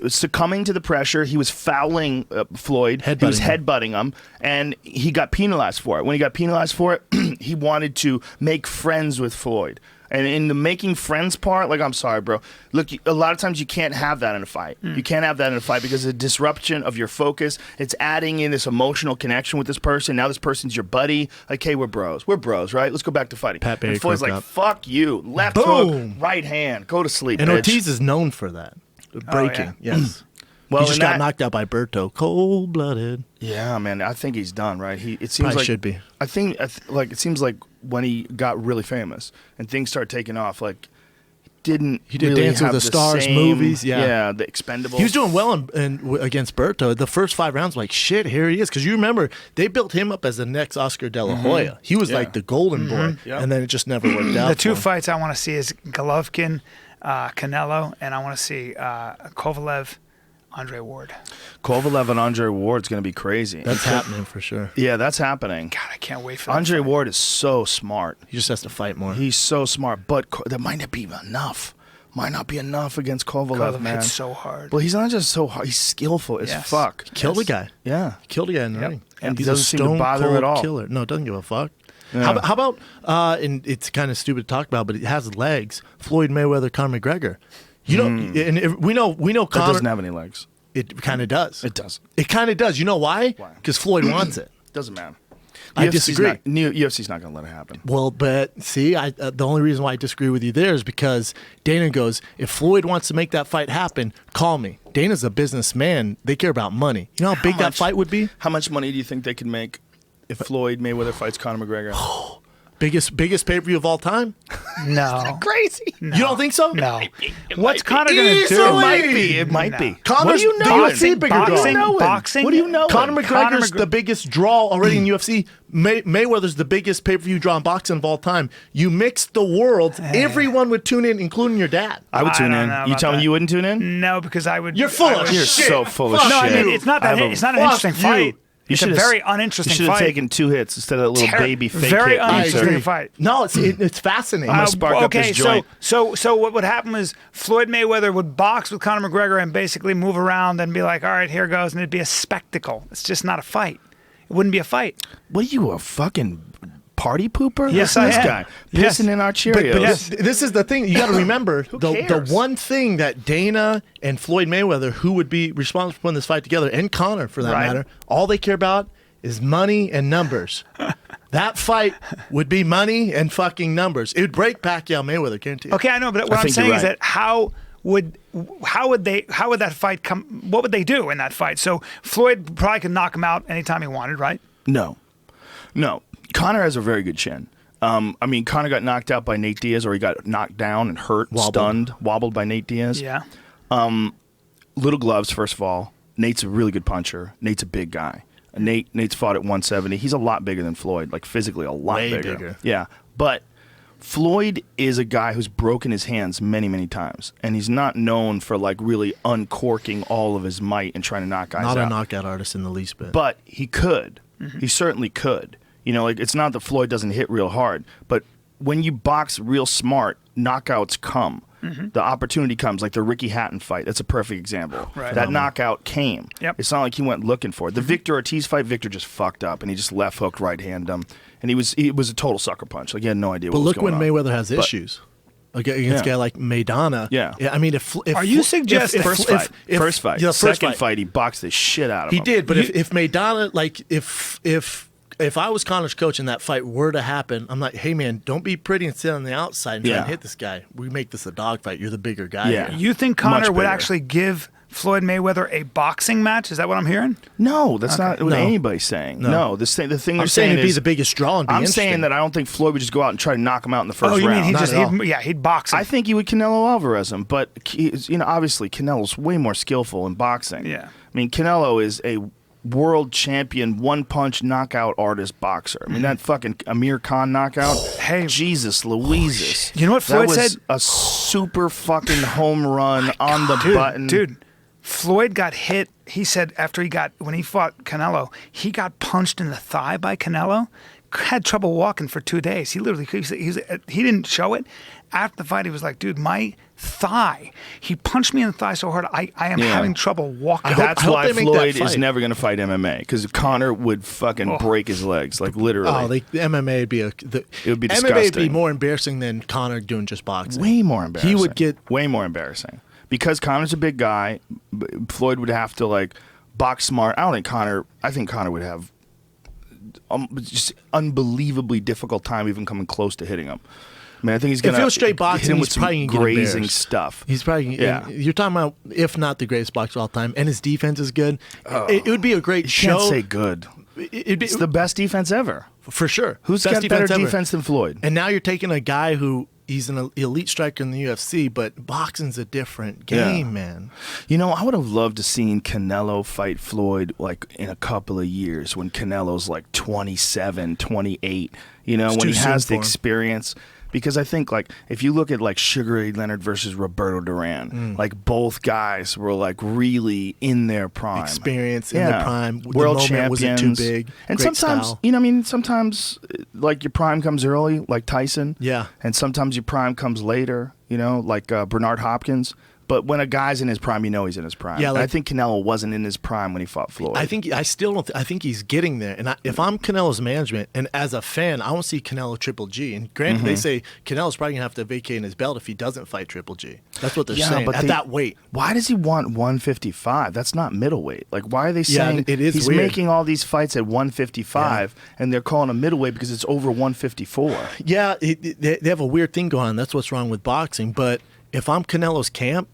succumbing to the pressure. He was fouling Floyd. He was headbutting him, and he got penalized for it. When he got penalized for it, he wanted to make friends with Floyd. And in the making friends part, like, I'm sorry, bro. Look, a lot of times you can't have that in a fight. You can't have that in a fight because of the disruption of your focus. It's adding in this emotional connection with this person. Now this person's your buddy. Like, hey, we're bros. We're bros, right? Let's go back to fighting. Pat Barry And Floyd's crooked like, up. fuck you. Left Boom. hook, right hand. Go to sleep, And bitch. Ortiz is known for that. Breaking, yes. Well, he just in got that- knocked out by Berto. Cold-blooded. Yeah, man. I think he's done, right? It seems Probably like should be. I think like it seems like when he got really famous and things started taking off, like he did really Dance with have the Stars same- movies, yeah. the Expendables. He was doing well against Berto. The first 5 rounds, like, shit, here he is. Because you remember, they built him up as the next Oscar De La Hoya. He was like the golden boy, Yep. and then it just never worked out. The two for him. fights I want to see is Golovkin, Canelo, and I want to see Kovalev, Andre Ward. Kovalev and Andre Ward's going to be crazy. That's happening for sure. Yeah, that's happening. God, I can't wait for that Andre fight. Ward is so smart. He just has to fight more. He's so smart, but that might not be enough. Might not be enough against Kovalev, Kovalev man. hits so hard. Well, he's not just so hard. He's skillful as Yes. fuck. Killed a guy. Yeah. Killed a guy in the Yep. ring. And he He's a doesn't seem to stone bother him cold at all. killer. No, doesn't give a fuck. Yeah. How about and it's kind of stupid to talk about, but it has legs. Floyd Mayweather, Conor McGregor. You know, and we know That Conor. doesn't have any legs. It kind of does. It does. It kind of does. You know why? Why? Because Floyd wants it. Doesn't matter. I disagree. UFC's not going to let it happen. Well, but see, the only reason why I disagree with you there is because Dana goes, if Floyd wants to make that fight happen, call me. Dana's a businessman. They care about money. You know how big that much? fight would be? How much money do you think they could make if Floyd Mayweather fights Conor McGregor? Biggest pay-per-view of all time? No. Crazy. You don't think so? No. It What's might Conor be. going to It do? might be. It might No. be. Connor's What do you the know? UFC bigger draw. Boxing? What do you know? Conor McGregor's McGregor- the biggest draw already in UFC. Mayweather's the biggest pay-per-view draw in boxing of all time. You mix the worlds, everyone would tune in, including your dad. I would I tune don't in. know You about tell me that. you wouldn't tune in? No, because I would. You're full I of would- You're shit. so full of Fuck No, I shit. mean it's not I that. have a- It's not an Fuck interesting you. fight. You It's a should've- very You uninteresting should have fight. taken 2 hits instead of that little baby fake very hit. uninteresting agree. fight. No, it's fascinating. I'm gonna spark up okay, this joint. so what would happen is Floyd Mayweather would box with Conor McGregor and basically move around and be like, all right, here goes, and it'd be a spectacle. It's just not a fight. It wouldn't be a fight. What are you, a fucking party pooper? Yes, Listen to I this am. guy Yes. pissing in our Cheerios. But this is the thing. You got to remember the cares? one thing that Dana and Floyd Mayweather, who would be responsible for putting this fight together, and Conor for that Right. matter, all they care about is money and numbers. That fight would be money and fucking numbers. It would break Pacquiao Mayweather, guarantee. Okay, I know, but what I'm think saying you're is right. that how would that fight come? What would they do in that fight? So Floyd probably could knock him out anytime he wanted, right? No. Conor has a very good chin. I mean, Conor got knocked out by Nate Diaz, or he got knocked down and hurt, stunned, wobbled by Nate Diaz. Yeah. Little gloves, first of all. Nate's a really good puncher. Nate's a big guy. Nate's fought at 170. He's a lot bigger than Floyd, like physically a lot Way bigger. bigger. Yeah, but Floyd is a guy who's broken his hands many, many times, and he's not known for like really uncorking all of his might and trying to knock guys Not out. a knockout artist in the least bit. But he could. He certainly could. You know, like it's not that Floyd doesn't hit real hard, but when you box real smart, knockouts come. The opportunity comes, like the Ricky Hatton fight. That's a perfect example. Right. That knockout came. Yep. It's not like he went looking for it. The Victor Ortiz fight, Victor just fucked up, and he just left hooked, right hand him, and it was a total sucker punch. Like he had no idea. But what was look when going on. Mayweather has issues against Yeah. a guy like Maidana. Yeah. I mean, if Are you suggesting- First fight. First fight. Yeah, first Second fight. fight, he boxed the shit out of He him. did, but if Maidana, like, if I was Conor's coach and that fight were to happen, I'm like, hey man, don't be pretty and sit on the outside and try Yeah. and hit this guy. We make this a dog fight. You're the bigger guy. Yeah. here. You think Much Conor would bigger. actually give Floyd Mayweather a boxing match? Is that what I'm hearing? No, that's not what No. anybody's saying. No, the thing they're I'm saying saying it'd be is the biggest draw and be I'm interesting. saying that I don't think Floyd would just go out and try to knock him out in the first Oh, you round. mean Not at all. he'd box him. I think he would Canelo Alvarez him, but obviously Canelo's way more skillful in boxing. Yeah. I mean, Canelo is a world champion, one-punch knockout artist boxer. I mean, that fucking Amir Khan knockout. Hey. Jesus Louises. You know what Floyd that was said? a super fucking home run on the button. Dude, Floyd got hit. He said when he fought Canelo, he got punched in the thigh by Canelo. Had trouble walking for 2 days. He literally, he didn't show it. After the fight, he was like, dude, my thigh. He punched me in the thigh so hard, I am having trouble walking. That's I hope why they make that Floyd is fight. never going to fight MMA, because Connor would fucking break his legs, like literally. Oh, the MMA would be it would be MMA would be disgusting. more embarrassing than Conor doing just boxing. Way more embarrassing. He would get way more embarrassing because Connor's a big guy. Floyd would have to like box smart. I think Connor would have just unbelievably difficult time even coming close to hitting him. I mean, I think he's going If it to was straight hit boxing, him he's with some probably gonna get grazing embarrassed. stuff. He's probably You're talking about if not the greatest boxer of all time, and his defense is good. It would be a great You show. can't say good. It'd be, It's the best defense ever. for sure. Who's Best got better ever. defense than Floyd? And now you're taking a guy who he's an elite striker in the UFC, but boxing's a different game, man. You know, I would have loved to seen Canelo fight Floyd like in a couple of years when Canelo's like 27, 28, you know, It's when too he has soon the for him. experience. Because I think, like, if you look at, like, Sugar Ray Leonard versus Roberto Duran, like, both guys were, like, really in their prime. Experience in the prime. The World moment champions. wasn't too big. And Great sometimes, style. you know, I mean, sometimes, like, your prime comes early, like Tyson. Yeah. And sometimes your prime comes later, you know, like Bernard Hopkins. But when a guy's in his prime, you know he's in his prime. Yeah, And I like- think Canelo wasn't in his prime when he fought Floyd. I still don't. I think he's getting there. And if I'm Canelo's management, and as a fan, I want to see Canelo Triple G. And granted, they say Canelo's probably gonna have to vacate his belt if he doesn't fight Triple G. That's what they're saying at that weight. Why does he want 155? That's not middleweight. Like, why are they saying it is he's weird. making all these fights at 155 and they're calling him middleweight because it's over 154? Yeah, they have a weird thing going on. That's what's wrong with boxing. But if I'm Canelo's camp,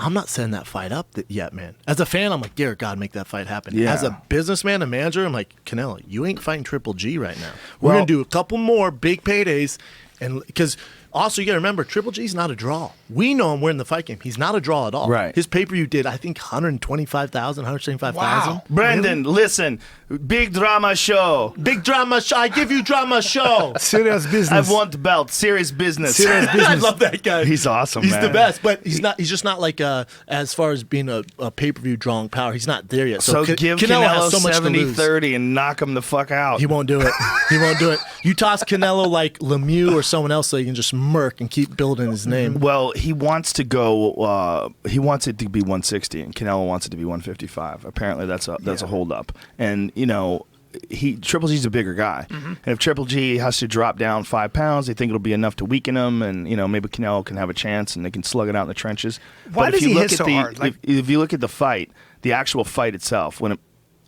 I'm not setting that fight up yet, man. As a fan, I'm like, dear God, make that fight happen. Yeah. As a businessman, a manager, I'm like, Canelo, you ain't fighting Triple G right now. We're Well- going to do a couple more big paydays. And because also, you got to remember, Triple G's not a draw. We know him. We're in the fight game. He's not a draw at all. Right. His pay-per-view did, I think, 125,000, 175,000. Wow. Brendan, listen, big drama show. Big drama show. I give you drama show. Serious I business. want belt. Serious business. Serious business. I love that guy. He's awesome, He's man. the best, but he's not. He's just not like as far as being a pay-per-view drawing power. He's not there yet. So Ca- give Canelo Canelo has so much to lose. 70-30 and knock him the fuck out. He won't do it. He won't do it. You toss Canelo like Lemieux or someone else so he can just murk and keep building his name. Well, he wants to go. He wants it to be 160, and Canelo wants it to be 155. Apparently, that's a holdup. And you know, Triple G's a bigger guy, and if Triple G has to drop down 5 pounds, they think it'll be enough to weaken him, and you know, maybe Canelo can have a chance, and they can slug it out in the trenches. Why But does if you he look hit at so hard? Like- if you look at the fight, the actual fight itself, when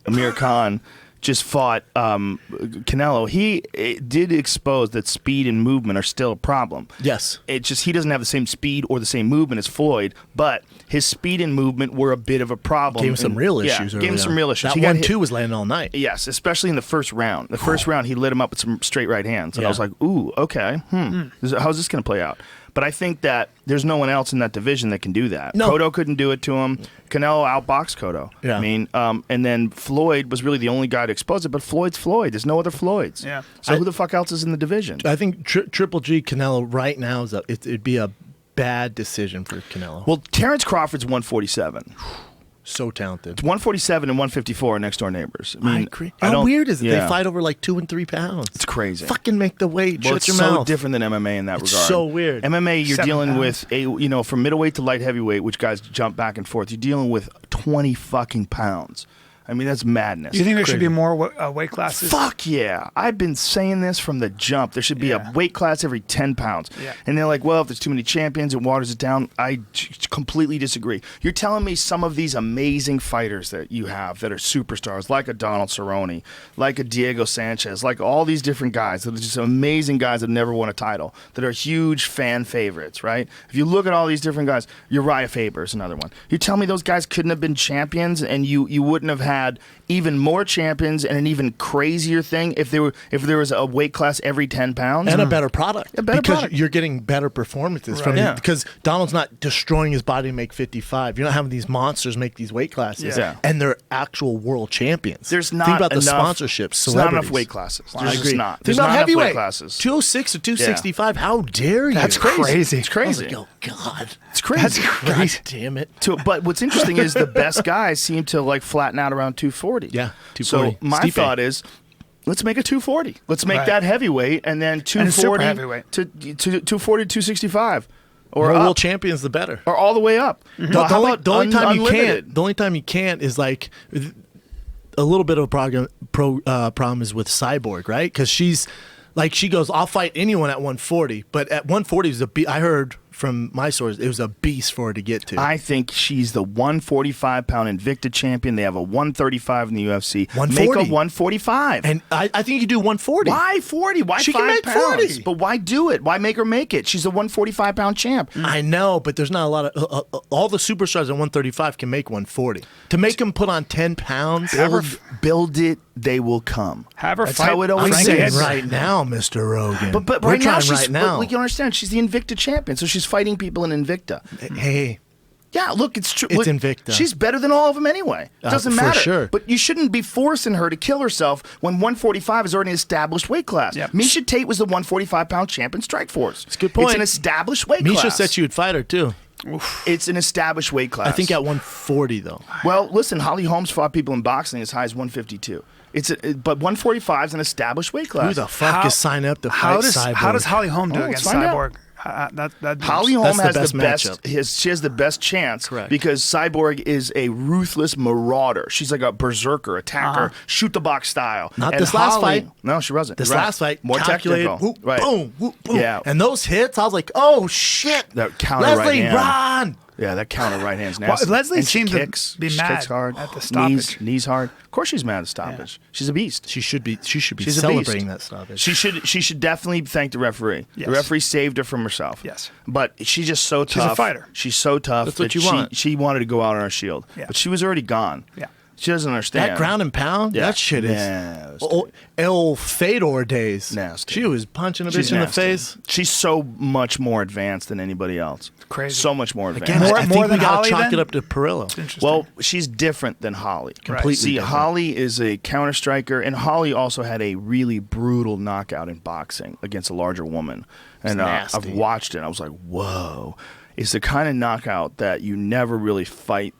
Amir Khan just fought Canelo, he did expose that speed and movement are still a problem. Yes. It's just he doesn't have the same speed or the same movement as Floyd, but his speed and movement were a bit of a problem. Gave him some real Yeah, issues. gave him early some on. real issues. That He got 1-2 was landing all night. Yes, especially in the first round. The first round, he lit him up with some straight right hands. And I Yeah. was like, ooh, okay. How's this going to play out? But I think that there's no one else in that division that can do that. No. Cotto couldn't do it to him. Canelo outboxed Cotto. Yeah. I mean, and then Floyd was really the only guy to expose it, but Floyd's Floyd. There's no other Floyds. Yeah. So who the fuck else is in the division? I think Triple G Canelo right now it'd be a bad decision for Canelo. Well, Terrence Crawford's 147. So talented. 147 and 154 are next door neighbors. I I mean, agree. I How don't- weird is it? yeah. They fight over like 2 and 3 pounds. It's crazy. Fucking make the weight. Well, Shut it's your so mouth. different than MMA in that It's regard. so weird. MMA, you're 7 dealing pounds. with from middleweight to light heavyweight, which guys jump back and forth. You're dealing with 20 fucking pounds. I mean, that's madness. Do you think there should be more weight classes? Fuck yeah. I've been saying this from the jump. There should be a weight class every 10 pounds. Yeah. And they're like, well, if there's too many champions, it waters it down. I completely disagree. You're telling me some of these amazing fighters that you have that are superstars, like a Donald Cerrone, like a Diego Sanchez, like all these different guys that are just amazing guys that never won a title, that are huge fan favorites, right? If you look at all these different guys, Uriah Faber is another one. You tell me those guys couldn't have been champions and you wouldn't have had even more champions and an even crazier thing if there was a weight class every 10 pounds and a better product. Because product. You're getting better performances from it. Because Donald's not destroying his body to make 55. You're not having these monsters make these weight classes. Yeah. And they're actual world champions. There's not Think about enough, the sponsorships. There's not enough weight classes. Wow. There's I agree. just not. Think There's about not enough heavyweight. weight classes. 206 or 265. How dare you? That's crazy. It's crazy. I was like, oh, God. It's crazy. That's crazy. God damn it. But what's interesting is the best guys seem to like flatten out around 240. Yeah, 240. So my Stipe. thought is, let's make a 240. Let's make that heavyweight, and then 240 heavyweight. to 240 to 265, or More up, world champions, the better. or all the way up. The, How only, about the only time you unlimited? can't. The only time you can't is like a little bit of a problem is with Cyborg, right? Because she's like she goes, I'll fight anyone at 140, but at 140 is I heard from my source it was a beast for her to get to. I think she's the 145-pound Invicta champion. They have a 135 in the UFC. 140. Make a 145. and I think you do 140. Why 40? Why She 5 can make pounds? 40. But why do it? Why make her make it? She's a 145-pound champ. I know, but there's not a lot of all the superstars at 135 can make 140. To make them put on 10 pounds, Build it, they will come. Have her That's fight how it always I'm Frankie saying is. Edgar. right now, Mr. Rogan. But we're right now, trying she's, right now. But you understand, she's the Invicta champion, so she's fighting people in Invicta. Hey, Yeah, look, it's true. It's Look, Invicta. She's better than all of them anyway. Doesn't for matter. sure. But you shouldn't be forcing her to kill herself when 145 is already an established weight class. Yep. Misha Tate was the 145-pound champ in Strikeforce. It's a good point. It's an established weight Misha class. said she would fight her too. It's an established weight class. I think at 140 though. Well, listen, Holly Holmes fought people in boxing as high as 152. But 145 is an established weight class. Who the fuck is signing up to fight Cyborg? How does Holly Holm do Oh, against let's find out. Cyborg? Holly Holm That's has the the best best. She has the best chance Correct. because Cyborg is a ruthless marauder. She's like a berserker, attacker, shoot the box style. Not And this last Holly- fight. No, she wasn't. This You're right. last fight, more calculated, technical. whoop, Right. boom, whoop, boom. Yeah. And those hits, I was like, oh shit. That counter right Leslie, hand. run. Yeah, that counter right hand's nasty. Leslie and she seemed to kicks. be She mad kicks hard. at the stoppage. Knees hard. Of course, she's mad at the stoppage. She's a beast. She should be She's a celebrating beast. that stoppage. She should definitely thank the referee. Yes. The referee saved her from herself. Yes. But she's just so She's a tough. fighter. She's so tough. That's what that you want. She wanted to go out on her shield. Yeah. But she was already gone. Yeah. She doesn't understand. That ground and pound, Yeah. that shit is Yeah, it was El Fedor days. Nasty. She was punching a She's bitch in the nasty. face. She's so much more advanced than anybody else. Crazy. So much more advanced. Again, More- I more think we than gotta Holly, chalk then? it up to Perillo. Interesting. Well, she's different than Holly. Completely See, different. Holly is a counter striker, and Holly also had a really brutal knockout in boxing against a larger woman. And I've nasty. watched it, and I was like, whoa. It's the kind of knockout that you never really fight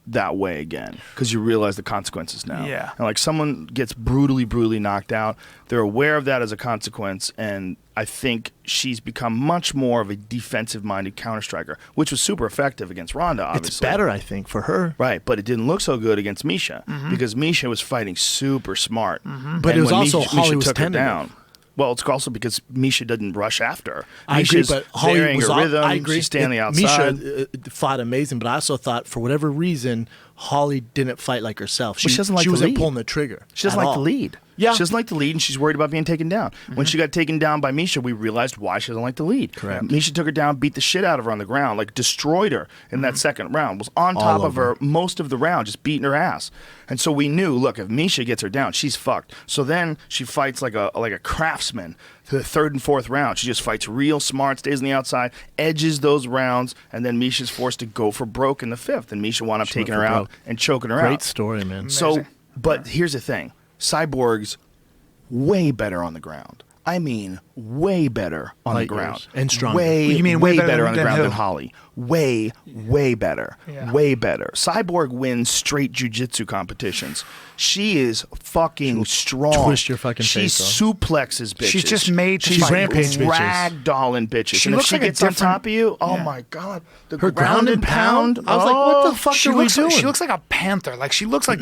that way again because you realize the consequences now. Yeah. And like someone gets brutally knocked out, they're aware of that as a consequence, and I think she's become much more of a defensive-minded counter striker, which was super effective against Ronda, obviously. It's better, I think, for her. Right, but it didn't look so good against Misha because Misha was fighting super smart. But it was when also Misha Holly was took her tentative. down. Well, it's also because Misha didn't rush after her. I agree, Misha's but Holly varying was her rhythm. I agree. She's standing outside. Misha fought amazing, but I also thought for whatever reason Holly didn't fight like herself. she doesn't like she to wasn't lead. pulling the trigger. She doesn't at like all. to lead. Yeah. She doesn't like to lead, and she's worried about being taken down. When she got taken down by Misha, we realized why she doesn't like to lead. Correct. Misha took her down, beat the shit out of her on the ground, like destroyed her in that second round, was on top of over. her most of the round, just beating her ass. And so we knew, look, if Misha gets her down, she's fucked. So then she fights like a craftsman to the third and fourth round. She just fights real smart, stays on the outside, edges those rounds, and then Misha's forced to go for broke in the fifth. And Misha wound up taking went her for out broke. and choking her out. Great story, man. So, Amazing. but here's the thing. Cyborg's way better on the ground. I mean, way better on Light the ground. years. And stronger. Way, You mean way way better better on the than ground who? than Holly. Way better. Yeah. Way better. Cyborg wins straight jiu-jitsu competitions. She is fucking strong. twist your fucking she face off. suplexes bitches. She's just made to She's fight. rampage bitches. ragdolling bitches. She and if looks she like a gets on different- top of you, oh Yeah. my God. The Her ground and pound? I was like, what the fuck She are we looks doing? She looks like a panther. Like she looks like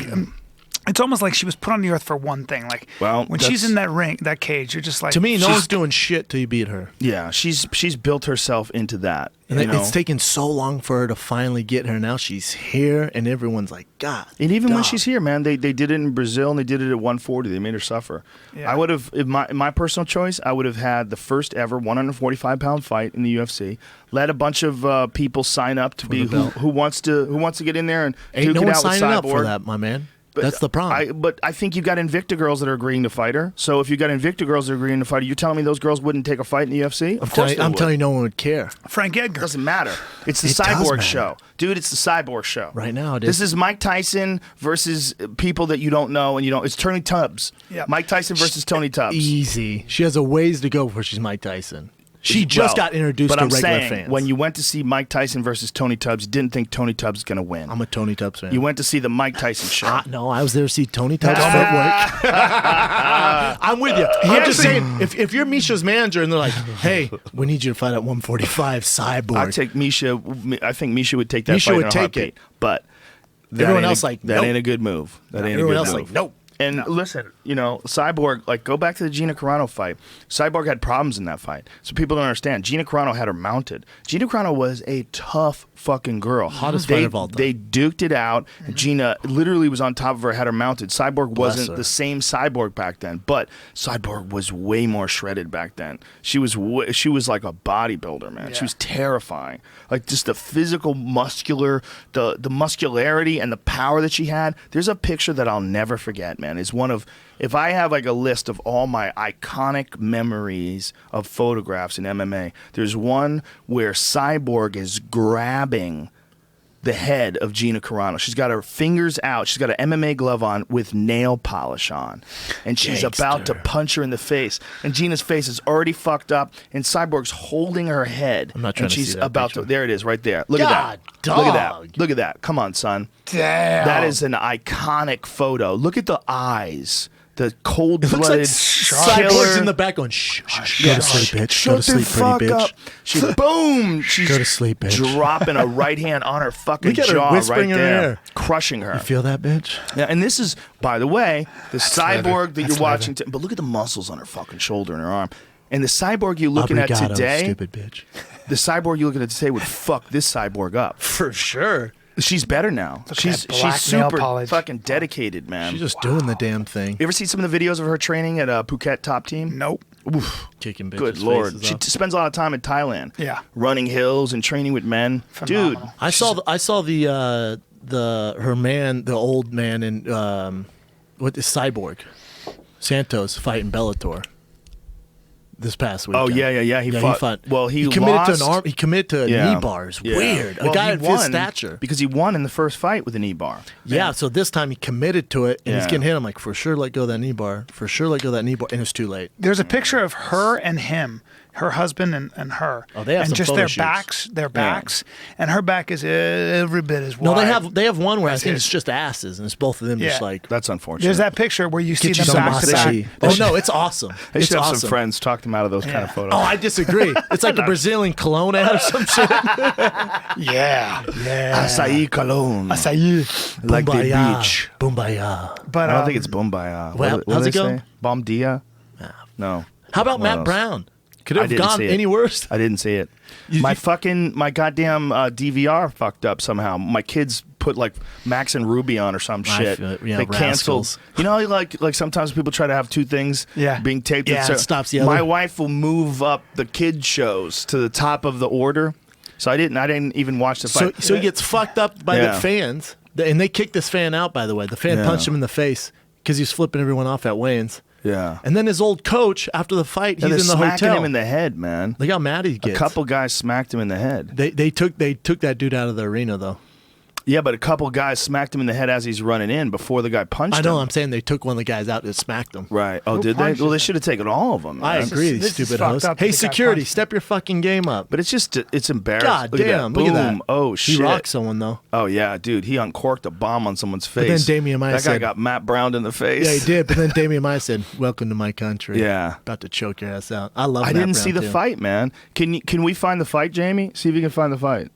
It's almost like she was put on the earth for one thing. Like Well, when she's in that ring, that cage, you're just like, To me, no She's- one's doing shit till you beat her. Yeah, she's built herself into that. And you know? it's taken so long for her to finally get her. Now she's here, and everyone's like, God. And even when dog. she's here, man, they did it in Brazil and they did it at 140. They made her suffer. Yeah. I would have, in my personal choice, I would have had the first ever 145-pound fight in the UFC. Let a bunch of people sign up to be the belt. who wants to get in there and Ain't duke no it one out with signing up Cyborg. for that, my man. But That's the problem. But I think you got Invicta girls that are agreeing to fight her. So if you got Invicta girls that are agreeing to fight her, you're telling me those girls wouldn't take a fight in the UFC? Of course they I'm would. telling you, no one would care. Frank Edgar. Doesn't matter. It's the It does Cyborg matter. show. Dude, it's the Cyborg show. Right now it This is. is Mike Tyson versus people that you don't know and you don't. It's Tony Tubbs. Yep. Mike Tyson versus Tony Tubbs. Easy. She has a ways to go before she's Mike Tyson. She just Well, got introduced but to I'm regular saying, fans. when you went to see Mike Tyson versus Tony Tubbs, you didn't think Tony Tubbs was going to win. I'm a Tony Tubbs fan. You went to see the Mike Tyson show. No, I was there to see Tony Tubbs footwork. I'm with you. I'm just saying, if you're Misha's manager and they're like, hey, we need you to fight at 145 Cyborg. I'd take Misha. I think Misha would take that Misha fight would in a take heartbeat. it. But that Everyone ain't else a, like, that nope. ain't a good move. That ain't Everyone a good else move. like, nope. And listen, Cyborg, like, go back to the Gina Carano fight. Cyborg had problems in that fight. So people don't understand. Gina Carano had her mounted. Gina Carano was a tough fucking girl. Hottest fighter of all time. They duked it out. And Gina literally was on top of her, had her mounted. Cyborg Bless wasn't her. the same Cyborg back then, but Cyborg was way more shredded back then. She was like a bodybuilder, man. She Yeah. was terrifying. Like, just the physical, muscular, the muscularity and the power that she had. There's a picture that I'll never forget, man. It's one of, if I have like a list of all my iconic memories of photographs in MMA, there's one where Cyborg is grabbing the head of Gina Carano. She's got her fingers out. She's got an MMA glove on with nail polish on. And she's about to Gangster. punch her in the face. And Gina's face is already fucked up. And Cyborg's holding her head. I'm not trying and to she's see that about picture. to. There it is, right there. Look God, at that. Look at dog. that. Look at that. Come on, son. Damn. That is an iconic photo. Look at the eyes. The It looks like cold-blooded Cyborg's killer. in the back going, shh, shh, shh. Yeah. Go to sleep, bitch. Shut Go to sleep, the fuck pretty bitch. up. She boom. She's Go to sleep, bitch. dropping a right hand on her fucking Look at her jaw right whispering in her there, ear. crushing her. You feel that, bitch? Yeah, and this is, by the way, the cyborg that you're That's watching. But look at the muscles on her fucking shoulder and her arm. And the cyborg you're looking Obrigado, at today, stupid bitch. the cyborg you're looking at today would fuck this cyborg up. For sure. She's better now. at She's that black nail super polish. fucking dedicated, man. She's just doing the damn thing. You ever see some of the videos of her training at Phuket Top Team? Nope. Oof. Kicking bitches. Good lord, faces she off. spends a lot of time in Thailand. Yeah. running hills and training with men. Phenomenal. Dude, I saw her man, the old man in what is Cyborg Santos fighting Bellator this past week. Oh, yeah. He fought- well, he committed lost. to an arm. He committed to Yeah. knee bars. Yeah. Weird. Well, a guy he of his won stature. because he won in the first fight with a knee bar. Yeah. So this time he committed to it, and he's Yeah. getting hit. I'm like, for sure, let go of that knee bar. For sure, let go of that knee bar. And it's too late. There's a picture of her and him, her husband and her. Oh, they have and some just photo their shoots. backs, and her back is every bit as No, wide. they have one where I as think his. it's just asses, and it's both of them just Yeah. like. That's unfortunate. There's that picture where you see Get you them some back to back. masaji. Oh no, it's awesome. They It's should have awesome. some friends talk them out of those kind of Yeah. photos. Oh, I disagree. It's like a Brazilian cologne ad or some shit. Yeah, yeah. Acai Cologne. Acai. Like the Bumbaya. beach. Bumbaya. But I don't think it's Bombaya. Well, how's it go? Bom dia? No. How about One of Matt those. Brown? Could I it have didn't gone see it. any worse? I didn't see it. You- My goddamn DVR fucked up somehow. My kids put like Max and Ruby on or some I shit. feel it. Yeah, they canceled. rascals. You know, like sometimes people try to have two things being taped. Yeah, So it stops the other. My wife will move up the kid shows to the top of the order. So I didn't even watch the fight. So he gets fucked up by Yeah. the fans, and they kicked this fan out. By the way, the fan Yeah. punched him in the face because he was flipping everyone off at Wayne's. yeah. And then his old coach, after the fight, And he's they're in the smacking hotel. him in the head, man. Look how mad he A gets. couple guys smacked him in the head. They took that dude out of the arena though. Yeah, but a couple guys smacked him in the head as he's running in before the guy punched I know. him. I'm saying they took one of the guys out that smacked him. Right. Oh, Who did they? punched Well, they him? should have taken all of them. I man. agree, this these is stupid fucked hosts. up that Hey, the guy security, punched. step your fucking game up. But it's embarrassing. God Look at damn, that. look at Boom. that. Oh, shit. He rocked someone though. Oh, yeah, dude. He uncorked a bomb on someone's face. then Damian Maya That guy said- got Matt Brown in the face. Yeah, he did. But then Damian Maya said, "Welcome to my country." Yeah. about to choke your ass out. I love. I Matt didn't Brown, see the too. fight, man. Can we find the fight, Jamie? See if you can find the fight.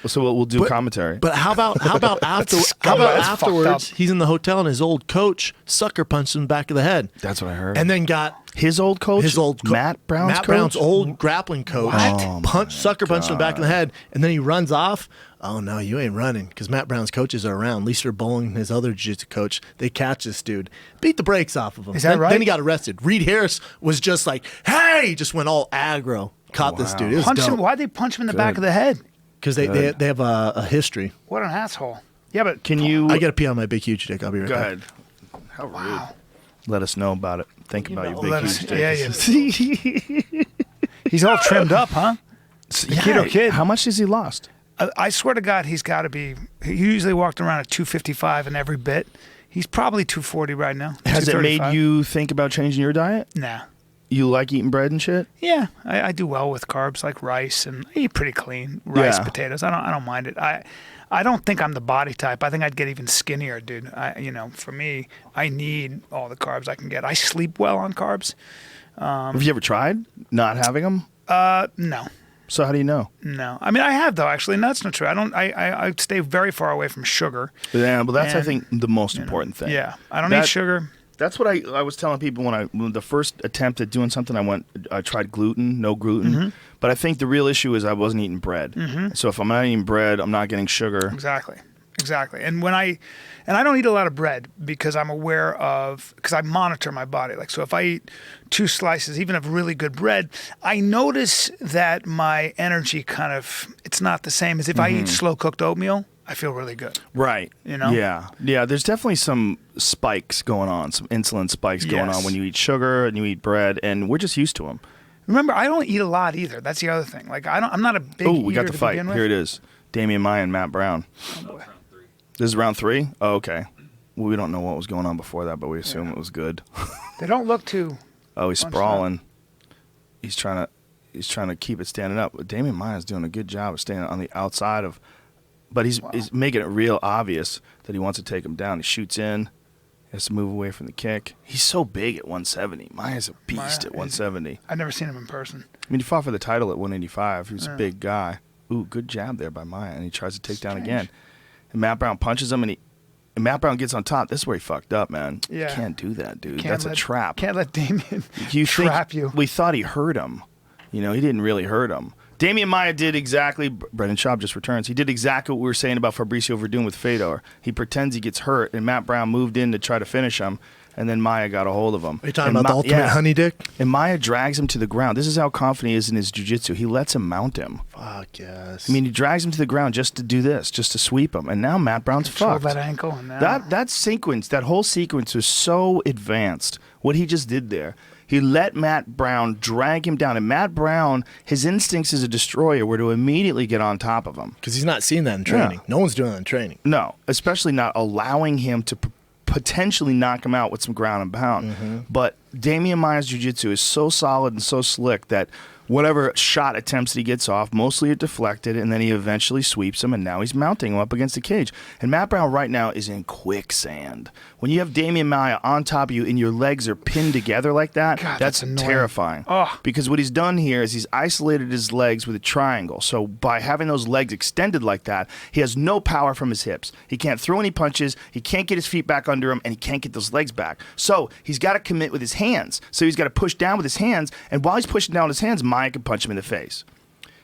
So we'll do commentary. But how about That's fucked afterwards? up. He's in the hotel and his old coach sucker punched him in the back of the head. That's what I heard. And then got his old coach, Matt Brown's old grappling coach, sucker punched him in the back of the head, and then he runs off. Oh no, you ain't running, because Matt Brown's coaches are around. Lisa Bowling, his other jiu-jitsu coach, they catch this dude, beat the brakes off of him. Is that right? Then he got arrested. Reed Harris was just like, "Hey!" Just went all aggro, caught this dude. It was Punch dope. him. Why'd they punch him in the back of the head? Because they have a history. What an asshole. Yeah, but Can you? I got to pee on my big huge dick. I'll be right Go back. ahead. How rude. Let us know about it. Think about your big let us- huge dick. yeah. He's all trimmed up, huh? Keto kid. How much has he lost? I swear to God, he's got to be. He usually walked around at 255 in every bit. He's probably 240 right now. Has it made 235. you think about changing your diet? Nah. You like eating bread and shit? Yeah, I do well with carbs like rice, and I eat pretty clean. Rice, Yeah. potatoes. I don't mind it. I don't think I'm the body type. I think I'd get even skinnier, dude. For me, I need all the carbs I can get. I sleep well on carbs. Have you ever tried not having them? No. So how do you know? No, I mean I have though. Actually, no, that's not true. I don't. I stay very far away from sugar. Yeah, but that's I And, think the most important thing. Yeah, I don't eat sugar. That's what I was telling people when the first attempt at doing something, I tried gluten, no gluten. Mm-hmm. But I think the real issue is I wasn't eating bread. So if I'm not eating bread, I'm not getting sugar. Exactly. And I don't eat a lot of bread because I'm aware of, because I monitor my body. Like, so if I eat 2 slices, even of really good bread, I notice that my energy it's not the same as if I eat slow cooked oatmeal. I feel really good. Right. You know? Yeah. Yeah. There's definitely some spikes going on, some insulin spikes going Yes. on when you eat sugar and you eat bread, and we're just used to them. Remember, I don't eat a lot either. That's the other thing. Like, I'm not a big Oh, eater we got the to fight. begin with. Here it is. Damian Maya and Matt Brown. Oh, boy. This is round 3? Oh, okay. Well, we don't know what was going on before that, but we assume it was good. They don't look too. Oh, he's Punch sprawling. He's trying to keep it standing up. But Damian Maya's doing a good job of staying on the outside of, but he's making it real obvious that he wants to take him down. He shoots in, has to move away from the kick. He's so big at 170. Maya's a beast at 170. I've never seen him in person. I mean, he fought for the title at 185. He was a big guy. Ooh, good jab there by Maya, and he tries to take down again. And Matt Brown punches him, and Matt Brown gets on top. This is where he fucked up, man. Yeah. You can't do that, dude. That's a trap. Can't let Damien You trap think, you. We thought he hurt him. He didn't really hurt him. Damian Maya did exactly. Brendan Schaub just returns. He did exactly what we were saying about Fabricio Verdun with Fedor. He pretends he gets hurt, and Matt Brown moved in to try to finish him, and then Maya got a hold of him. Are you talking about the ultimate honey dick? And Maya drags him to the ground. This is how confident he is in his jiu-jitsu. He lets him mount him. Fuck yes. I mean, he drags him to the ground just to do this, just to sweep him. And now Matt Brown's Control fucked. that ankle. And now. That whole sequence was so advanced. What he just did there. He let Matt Brown drag him down. And Matt Brown, his instincts as a destroyer were to immediately get on top of him. Because he's not seeing that in training. Yeah. No one's doing that in training. No, especially not allowing him to potentially knock him out with some ground and pound. But Damian Maya's jiu-jitsu is so solid and so slick that whatever shot attempts that he gets off, mostly are deflected, and then he eventually sweeps him, and now he's mounting him up against the cage. And Matt Brown right now is in quicksand. When you have Damian Maya on top of you and your legs are pinned together like that, God, that's that's annoying. terrifying. Ugh. Because what he's done here is he's isolated his legs with a triangle. So by having those legs extended like that, he has no power from his hips. He can't throw any punches, he can't get his feet back under him, and he can't get those legs back. So he's got to commit with his hands. So he's got to push down with his hands, and while he's pushing down with his hands, Maya can punch him in the face.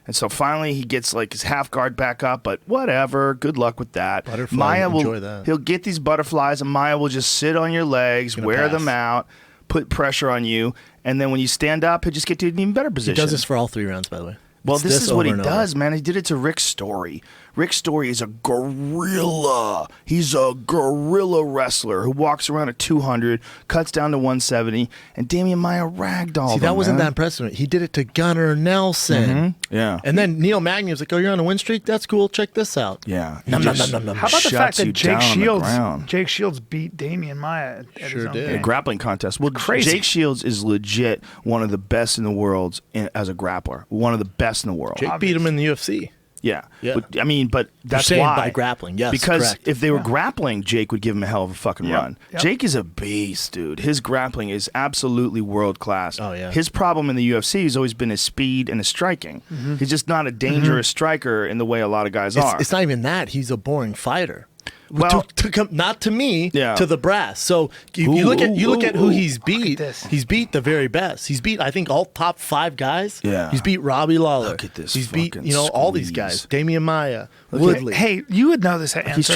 And so finally he gets like his half guard back up, but whatever. Good luck with that. Butterfly, Maya will enjoy that. He'll get these butterflies, and Maya will just sit on your legs, Gonna wear pass. them out, put pressure on you, and then when you stand up, he'll just get to an even better He position. does this for all 3 rounds, by the way. Well, It's this is what he over and over. does, man. He did it to Rick Story. Rick Story is a gorilla. He's a gorilla wrestler who walks around at 200, cuts down to 170, and Damian Maya ragdolled See, him, that wasn't man. that impressive. He did it to Gunnar Nelson. Yeah. And then Neil Magny was like, "Oh, you're on a win streak? That's cool. Check this out." Yeah. He Nom, nom, just nom, nom, nom. How about the fact shuts you that Jake down on the Shields? ground. Jake Shields beat Damian Maya at Sure his own did. game. Grappling contest. Well, Crazy. Jake Shields is legit one of the best in the world as a grappler. One of the best in the world. Jake beat him in the UFC. Yeah. Yeah. But, I mean, but that's saying why. by grappling, yes, Because correct. if they were grappling, Jake would give him a hell of a fucking run. Yep. Jake is a beast, dude. His grappling is absolutely world class. Oh, yeah. His problem in the UFC has always been his speed and his striking. He's just not a dangerous striker in the way a lot of guys are. It's not even that. He's a boring fighter. Well- Not to me, Yeah. to the brass. So if you look at who he's beat. this. He's beat the very best. He's beat, I think, all top 5 guys. Yeah. He's beat Robbie Lawler. Look at this He's beat fucking all these squeeze. guys. Damian Maia, Woodley. Hey, you would know this answer. He's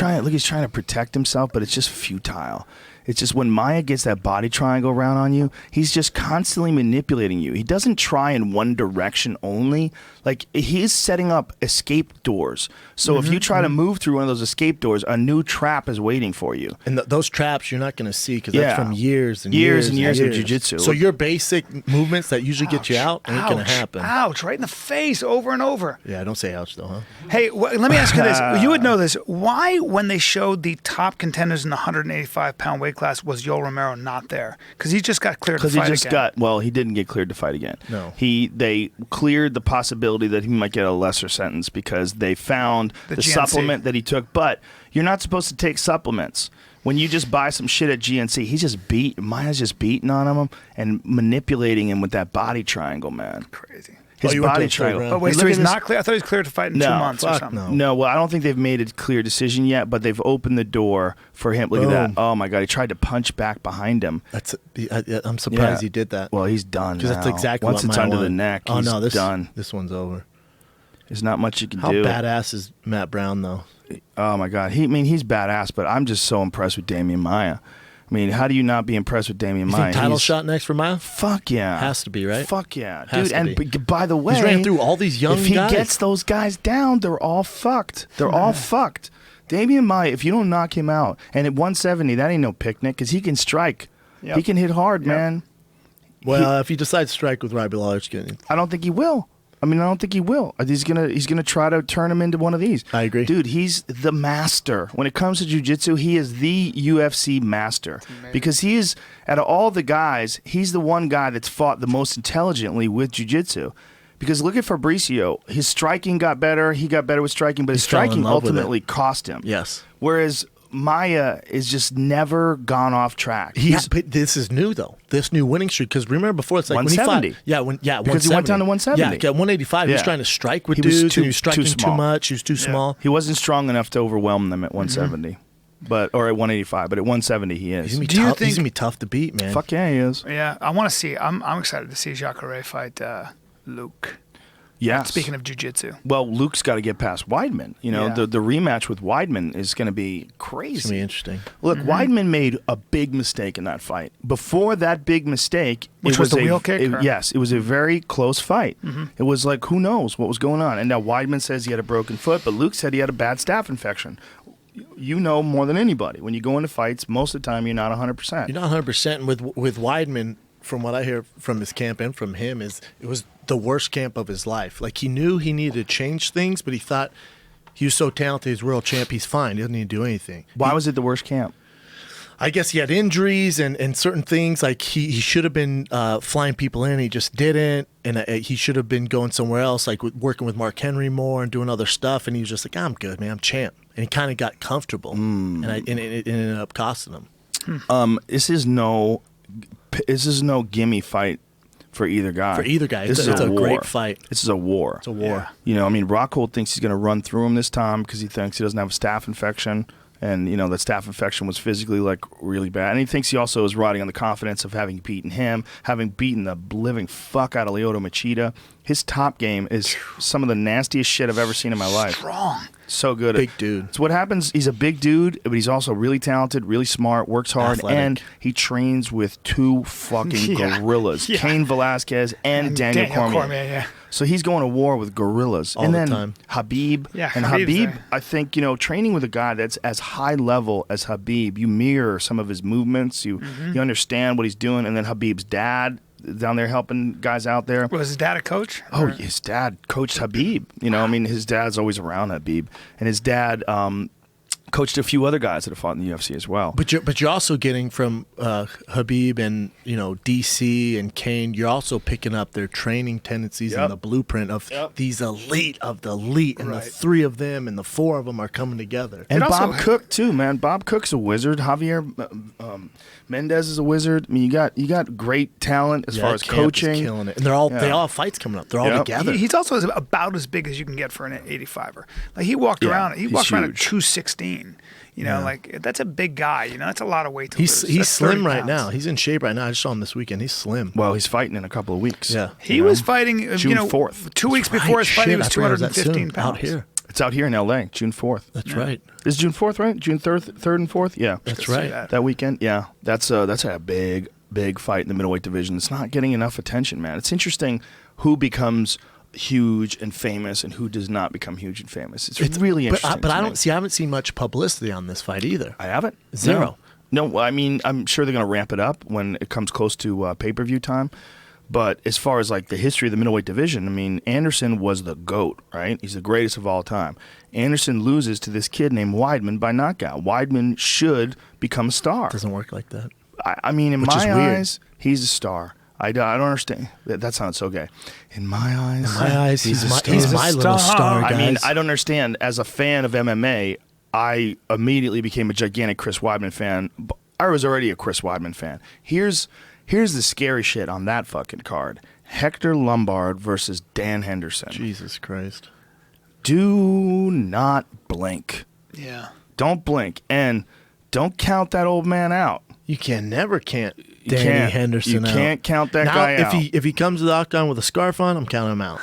trying to protect himself, but it's just futile. It's just when Maya gets that body triangle around on you, he's just constantly manipulating you. He doesn't try in one direction only. Like, he's setting up escape doors. So if you try to move through one of those escape doors, a new trap is waiting for you. And those traps you're not going to see because Yeah. that's from years and Years years and years of jiu-jitsu. So your basic movements that usually get you out ain't going to happen. Ouch, right in the face over and over. Yeah, don't say ouch though, huh? Hey, let me ask you this. You would know this. Why, when they showed the top contenders in the 185-pound weight class, was Yoel Romero not there? Because he just got cleared to Because fight he just again. he didn't get cleared to fight again. No. They cleared the possibility that he might get a lesser sentence because they found the GNC. supplement that he took. But you're not supposed to take supplements. When you just buy some shit at GNC, Maya's just beating on him and manipulating him with that body triangle, man. Crazy. His you went body to the third triangle. round? But wait, Hey, so look he's at this- not clear? I thought he was cleared to fight in 2 months or fuck something. no. No, well, I don't think they've made a clear decision yet, but they've opened the door for him. Look at that. Boom. Oh, my God. He tried to punch back behind him. I'm surprised Yeah. he did that. Well, he's done Because that's now. exactly Once what it's Maya under the wanted. neck, Oh he's no, done. This one's over. There's not much you can How do. badass is Matt Brown though? Oh my God, he's badass, but I'm just so impressed with Damian Maia. I mean, how do you not be impressed with Damian You Maia? think title He's- shot next for Maya? Fuck yeah, Has to be, right? Fuck yeah, Has dude. to And be. by the way, He's ran through all these young if he guys. gets those guys down, they're all fucked. They're all fucked. Damian Maia, if you don't knock him out, and at 170, that ain't no picnic because he can strike. Yep. He can hit hard, Yep. man. Well, if he decides to strike with Robbie Lawler, it's good. I don't think he will. I don't think he will. He's gonna try to turn him into one of these. I agree. Dude. He's the master when it comes to jiu-jitsu. He is the UFC master because he is, out of all the guys, he's the one guy that's fought the most intelligently with jiu-jitsu. Because look at Fabricio, his striking got better. He got better with striking, but his fell in striking love with it. ultimately cost him. Yes. Whereas Maia is just never gone off track. But this is new though. This new winning streak, because remember before it's like when he 170. fought, Because he went down to 170. Yeah, at 185, he was Yeah. trying to strike with He was dudes, too- and he was striking too too small. much. He was too small. He wasn't strong enough to overwhelm them at 170, or at 185, but at 170 he is. He's gonna be Do you tough. He's think- gonna be tough to beat, man. Fuck yeah, he is. Yeah, I want to see. I'm excited to see Jacare fight Luke. Yeah. Speaking of jiu-jitsu. Well, Luke's got to get past Weidman. You know, Yeah. the rematch with Weidman is going to be It's gonna be crazy. interesting. Look, Weidman made a big mistake in that fight. Before that big mistake, Which it was the a- wheel kick, it- or? yes, it was a very close fight. It was like, who knows what was going on? And now Weidman says he had a broken foot, but Luke said he had a bad staph infection. You know more than anybody. When you go into fights, most of the time you're not 100%. You're not 100%. And with Weidman, from what I hear from his camp and from him, is it was the worst camp of his life. Like, he knew he needed to change things, but he thought he was so talented, he's world champ, he's fine. He doesn't need to do anything. Why was it the worst camp? I guess he had injuries and certain things. Like, he should have been flying people in. He just didn't. And he should have been going somewhere else, like working with Mark Henry more and doing other stuff. And he was just like, I'm good, man. I'm champ. And he kind of got comfortable. And it ended up costing him. This is no gimme fight for either guy. For either guy. This It's is a war. great fight. This is a war. It's a war. You know, Rockhold thinks he's going to run through him this time because he thinks he doesn't have a staph infection. And, you know, that staph infection was physically, like, really bad. And he thinks he also is riding on the confidence of having beaten him, having beaten the living fuck out of Lyoto Machida. His top game is some of the nastiest shit I've ever seen in my life. Strong. So good. Big dude. It's what happens. He's a big dude, but he's also really talented, really smart, works hard, Athletic. and he trains with two fucking Yeah. gorillas, Yeah. Cain Velasquez and Daniel Cormier. Yeah. So he's going to war with gorillas. All and the then time. Habib. Yeah, and Habib's Habib, there. I think, you know, training with a guy that's as high level as Habib, you mirror some of his movements, you understand what he's doing, and then Habib's dad down there helping guys out there. Was his dad a coach? Oh, Or- his dad coached Habib. You know, his dad's always around Habib. And his dad Coached a few other guys that have fought in the UFC as well. But you're also getting from Habib and DC and Kane. You're also picking up their training tendencies and the blueprint of these elite of the elite, and the 3 of them and the 4 of them are coming together. And Bob Cook too, man. Bob Cook's a wizard. Javier Mendez is a wizard. I mean, you got great talent as far as Camp coaching. is killing it, and they all have fights coming up. They're all together. He's also about as big as you can get for an 85er. Like he walked around. He walked around at 216. Like that's a big guy. That's a lot of weight to lose. He's slim right now. He's in shape right now. I just saw him this weekend. He's slim. Well, he's fighting in a couple of weeks. Yeah, he was fighting June 4th. 2 weeks before his fight. He was 215 pounds. Out here. It's out here in L.A. June 4th. That's right. Is June 4th right? June 3rd and 4th. Yeah, that's right. That weekend. Yeah, that's a big fight in the middleweight division. It's not getting enough attention, man. It's interesting who becomes huge and famous and who does not become huge and famous. It's really interesting. But I haven't seen much publicity on this fight either. I haven't. Zero. No, I mean, I'm sure they're going to ramp it up when it comes close to pay-per-view time. But as far as like the history of the middleweight division, I mean, Anderson was the GOAT, right? He's the greatest of all time. Anderson loses to this kid named Weidman by knockout. Weidman should become a star. It doesn't work like that. I mean, in my eyes, he's a star. I don't understand. That sounds so gay. In my eyes, he's my little star, guys. I mean, I don't understand. As a fan of MMA, I immediately became a gigantic Chris Weidman fan. I was already a Chris Weidman fan. Here's the scary shit on that fucking card. Hector Lombard versus Dan Henderson. Jesus Christ. Do not blink. Yeah. Don't blink. And don't count that old man out. You never can't Danny Henderson out. You can't count that guy out. If he comes to the octagon with a scarf on, I'm counting him out.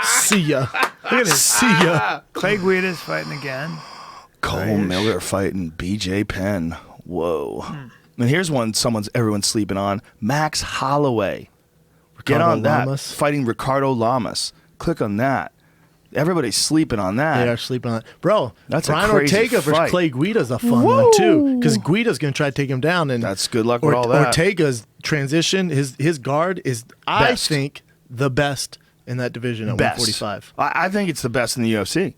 See ya. Look at this. See ya. Clay Guida's fighting again. Cole Miller fighting BJ Penn. Whoa. And here's one everyone's sleeping on. Max Holloway. Get on that. Lamas. Fighting Ricardo Lamas. Click on that. Everybody's sleeping on that. They are sleeping on it. Bro, That's Brian a crazy Ortega versus fight. Clay Guida's a fun one, too. Because Guida's going to try to take him down. And that's good luck with all that. Ortega's transition, his guard is, I Best. think, the best in that division at 145. I think it's the best in the UFC.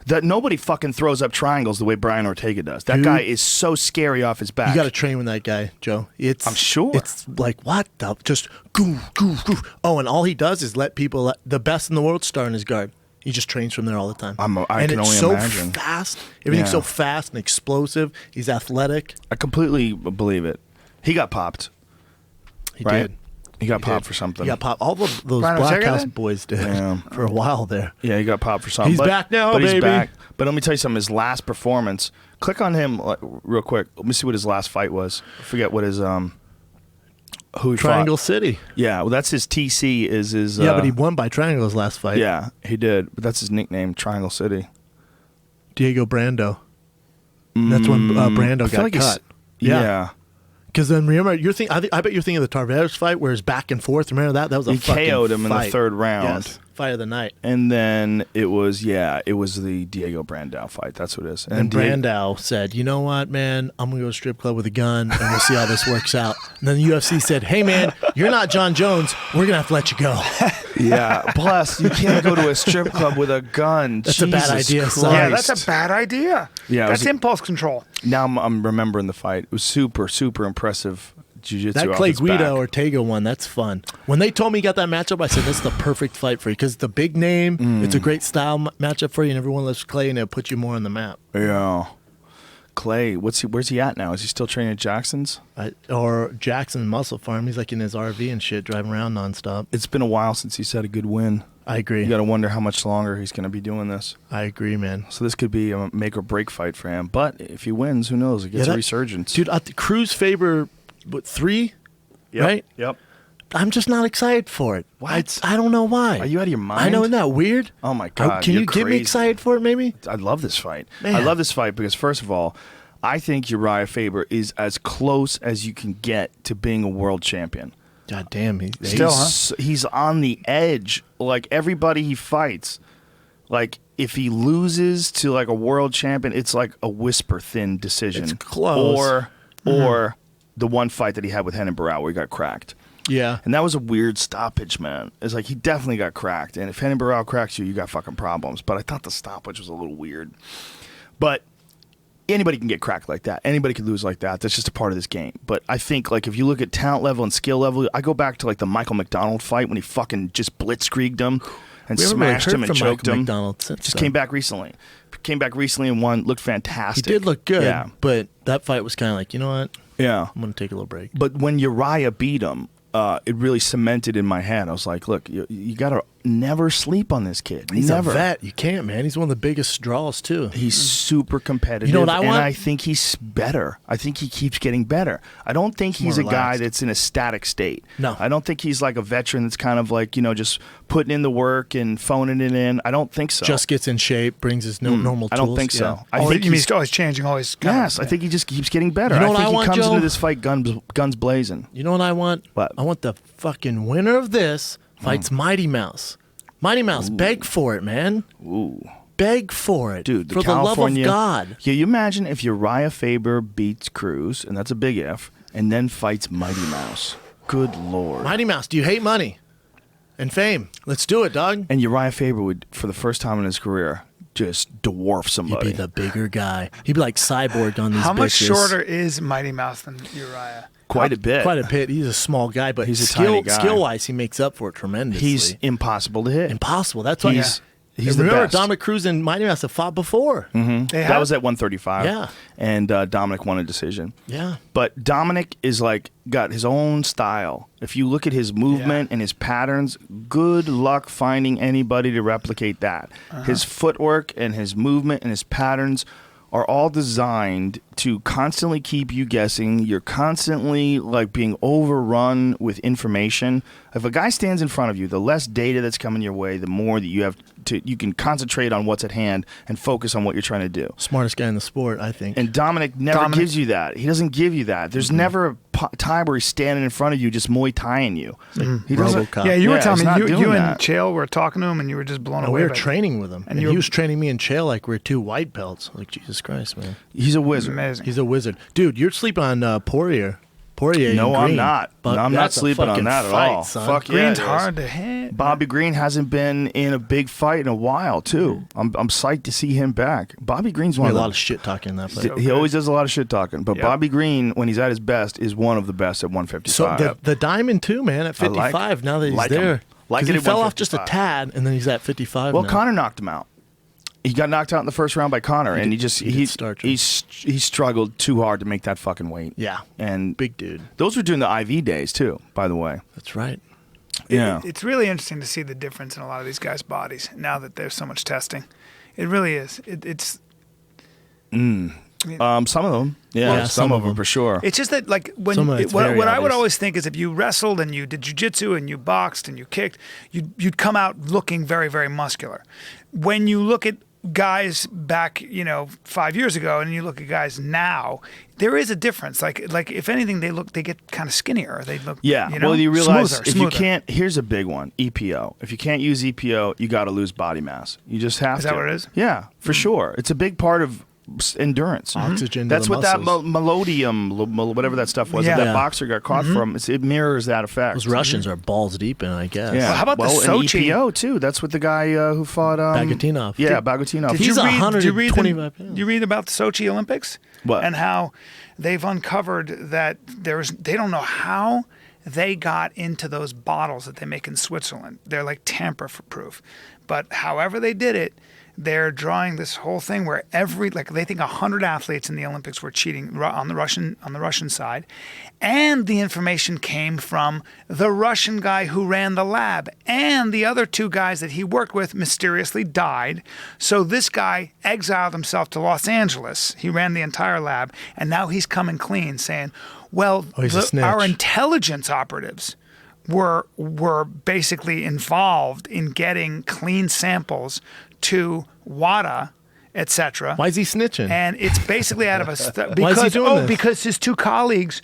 That nobody fucking throws up triangles the way Brian Ortega does. That guy is so scary off his back. You got to train with that guy, Joe. I'm sure. It's like, what the? Just goof, goof, goof. Oh, and all he does is let people, the best in the world, start in his guard. He just trains from there all the time. I can only imagine. So fast. Everything's so fast and explosive. He's athletic. I completely believe it. He got popped. He right? did. He got popped for something. He got popped. All those Brian Black Ortega House did? boys did Yeah. for a while there. Yeah, he got popped for something. He's back now, but baby. He's back. But let me tell you something. His last performance. Click on him real quick. Let me see what his last fight was. I forget what his who he Triangle fought. City. Yeah, well, that's his TC. Is his Yeah, but he won by Triangle's last fight. Yeah, he did. But that's his nickname, Triangle City. Diego Brando. That's when Brando got cut. Yeah. Because then remember, I bet you're thinking of the Tarveras fight where it's back and forth. Remember that? That was a He fucking KO'd him fight. in the third round. Yes. Fight of the night. And then it was the Diego Brandao fight. That's what it is. And Brandao said, you know what, man? I'm going to go to a strip club with a gun, and we'll see how this works out. And then the UFC said, hey, man, you're not John Jones. We're going to have to let you go. Yeah. Plus, you can't go to a strip club with a gun. That's a bad Jesus idea, Christ. son. Yeah, that's a bad idea. Yeah, That's impulse control. Now I'm remembering the fight. It was super, super impressive jiu-jitsu. That off Clay his Guida back. Ortega one, that's fun. When they told me he got that matchup, I said, that's the perfect fight for you. Because the big name, it's a great style matchup for you, and everyone loves Clay, and it'll put you more on the map. Yeah. Clay, where's he at now? Is he still training at Jackson's? Or Jackson Muscle Farm. He's like in his RV and shit, driving around nonstop. It's been a while since he's had a good win. I agree. You got to wonder how much longer he's going to be doing this. I agree, man. So this could be a make or break fight for him. But if he wins, who knows? It gets a resurgence. Dude, Cruz favor, 3? Yep. Right? Yep. I'm just not excited for it. What? I don't know why. Are you out of your mind? I know, isn't that weird? Oh, my God. Can you're you get me crazy. excited for it, maybe? I love this fight. Man. I love this fight because, first of all, I think Uriah Faber is as close as you can get to being a world champion. God damn. He's on the edge. Like, everybody he fights, like, if he loses to, like, a world champion, it's like a whisper-thin decision. It's close. Or the one fight that he had with Renan Barão where he got cracked. Yeah. And that was a weird stoppage, man. It's like he definitely got cracked. And if Renan Barão cracks you, you got fucking problems. But I thought the stoppage was a little weird. But anybody can get cracked like that. Anybody can lose like that. That's just a part of this game. But I think, like, if you look at talent level and skill level, I go back to, like, the Michael McDonald fight when he fucking just blitzkrieged him and smashed him and choked him. Just came back recently. And won. Looked fantastic. He did look good, yeah. but that fight was kind of like, you know what? Yeah. I'm going to take a little break. But when Uriah beat him, it really cemented in my head. I was like, look, you got to never sleep on this kid. He's never. a vet. You can't, man. He's one of the biggest draws, too. He's super competitive. You know what I want? And I think he's better. I think he keeps getting better. I don't think he's a guy that's in a static state. No. I don't think he's like a veteran that's kind of like, just putting in the work and phoning it in. I don't think so. Just gets in shape, brings his normal tools. I don't think so. Yeah. I think he's always changing, always. Yes, I think he just keeps getting better. You know I what think I want, he comes Joe? into this fight guns blazing. You know what I want? What? I want the fucking winner of this fights Mighty Mouse. Mighty Mouse, beg for it, man. Ooh. Beg for it. Dude, for the love of God. Can you imagine if Uriah Faber beats Cruz, and that's a big if, and then fights Mighty Mouse? Good Lord. Mighty Mouse, do you hate money and fame? Let's do it, dog. And Uriah Faber would, for the first time in his career, just dwarf He'd somebody. be the bigger guy. He'd be like Cyborg on these How much bitches. shorter is Mighty Mouse than Uriah? Quite a bit. Quite a bit. He's a small guy, but He's a tiny guy. skill-wise, he makes up for it tremendously. He's impossible to hit. impossible. That's why He's the remember best. Dominic Cruz and Mighty Mouse have fought before. Mm-hmm. That was at 135. Yeah. And Dominic won a decision. Yeah. But Dominic is like got his own style. If you look at his movement and his patterns, good luck finding anybody to replicate that. His footwork and his movement and his patterns are all designed to constantly keep you guessing. You're constantly like being overrun with information. If a guy stands in front of you, the less data that's coming your way, the more that you can concentrate on what's at hand and focus on what you're trying to do. Smartest guy in the sport, I think. And Dominic never gives you that. He doesn't give you that. There's never a time where he's standing in front of you just Muay Thai-ing you. He doesn't. RoboCop. Yeah, you were telling he's me not you doing and that. Chael were talking to him, and you were just blown And away. we were by training with him. And he was training me and Chael like we were two white belts. Like, Jesus Christ, man. He's a It's wizard. amazing. He's a wizard. Dude, you're sleeping on Poirier. Poirier No, and I'm Green. not. But No, I'm not that's a sleeping on fucking that at fight, all. son. Fuck yeah, Green's it is. hard to hit. Bobby Green hasn't been in a big fight in a while, too. I'm psyched to see him back. Bobby Green's one A of the lot of shit talking in that fight. He always does a lot of shit talking, but Yep. Bobby Green, when he's at his best, is one of the best at 155. So the diamond too, man, at 55. Now that he's like him. there, Like 'Cause it he at fell off just a 155. tad, and then he's at 55. Well, now. Connor knocked him out. He got knocked out in the first round by Connor, and did starch him. he struggled too hard to make that fucking weight. Yeah, And big dude. those were during the IV days too, by the way. That's right. Yeah. It's really interesting to see the difference in a lot of these guys' bodies now that there's so much testing. It really is. It's. Some of them. Yeah, some of them for sure. It's just that, like, when Some of it's what very I would obvious. always think is if you wrestled and you did jiu-jitsu and you boxed and you kicked, you'd come out looking very, very muscular. When you look at guys back, 5 years ago, and you look at guys now, there is a difference. Like if anything, they get kind of skinnier. They look, Well, you realize smoother, if you can't, here's a big one, EPO. If you can't use EPO, you got to lose body mass. You just have to. Is that what it is? Yeah, for sure. It's a big part of endurance. Oxygen to That's the what that muscles. melodium, whatever that stuff was, Yeah. that Yeah. boxer got caught from. It mirrors that effect. Those Russians are balls deep in, I guess. Yeah. Well, how about the and Sochi? EPO too? That's what the guy who fought Bagatinov. Yeah, Bagatinov. Did He's you read, 125 pounds. you read about the Sochi Olympics? What? And how they've uncovered that they don't know how they got into those bottles that they make in Switzerland. They're like tamper-proof. But however they did it, they're drawing this whole thing where they think 100 athletes in the Olympics were cheating on the Russian side, and the information came from the Russian guy who ran the lab, and the other two guys that he worked with mysteriously died. So this guy exiled himself to Los Angeles. He ran the entire lab, and now he's coming clean, saying, "Well, he's a snitch. our intelligence operatives were basically involved in getting clean samples to WADA, etc." Why is he snitching? And it's basically out of a Why is he doing this? because his two colleagues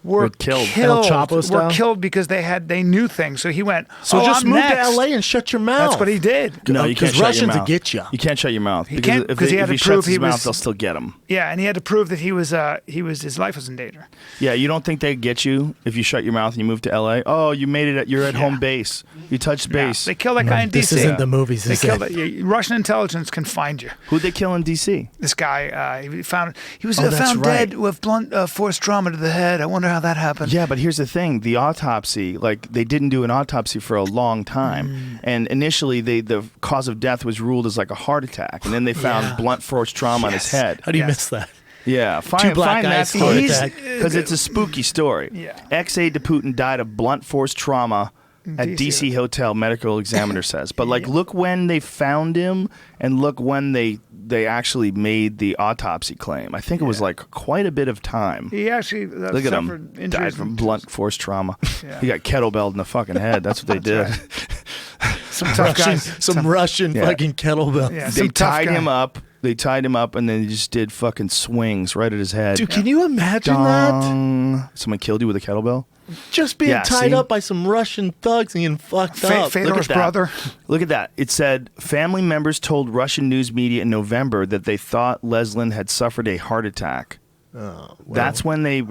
were killed. El Chapo Were style? killed because they knew things. So he went. So just I'm move next. to L.A. and shut your mouth. That's what he did. No, you can't because shut Russians your will mouth. get you. You can't shut your mouth He can't, if 'cause he had he to prove shuts his he mouth, was- they'll still get him. Yeah, and he had to prove that his life was in danger. Yeah, you don't think they'd get you if you shut your mouth and you move to LA? Oh, you made it. You're at home base. You touched base. Yeah. They killed that guy in This D.C. isn't the movies. They This killed is it. Russian intelligence can find you. Who'd they kill in DC? This guy, he was found that's found right. dead with blunt force trauma to the head. I wonder how that happened. Yeah, but here's the thing: the autopsy, like they didn't do an autopsy for a long time, and initially the cause of death was ruled as like a heart attack, and then they found blunt force trauma on his head. How do you Yes. miss that? Yeah, Two black find that guys, story heart attack. because it's a spooky story. Yeah. Ex-aide to Putin died of blunt force trauma at DC hotel. Medical examiner says, but like, look when they found him, and look when they actually made the autopsy claim. I think it was like quite a bit of time. He actually Look at him, suffered died injuries from blunt force trauma. Yeah. He got kettlebelled in the fucking head. That's what they did. Some tough Russian, guys. some Russian Yeah. fucking kettlebell. Yeah. They Some tough tied guy. him up. They tied him up, and then they just did fucking swings right at his head. Dude, can you imagine that? Dong. Someone killed you with a kettlebell? Just being Yeah, tied see? up by some Russian thugs and getting fucked up. Fedor's that. brother. Look at that. It said family members told Russian news media in November that they thought Leslin had suffered a heart attack. That's when they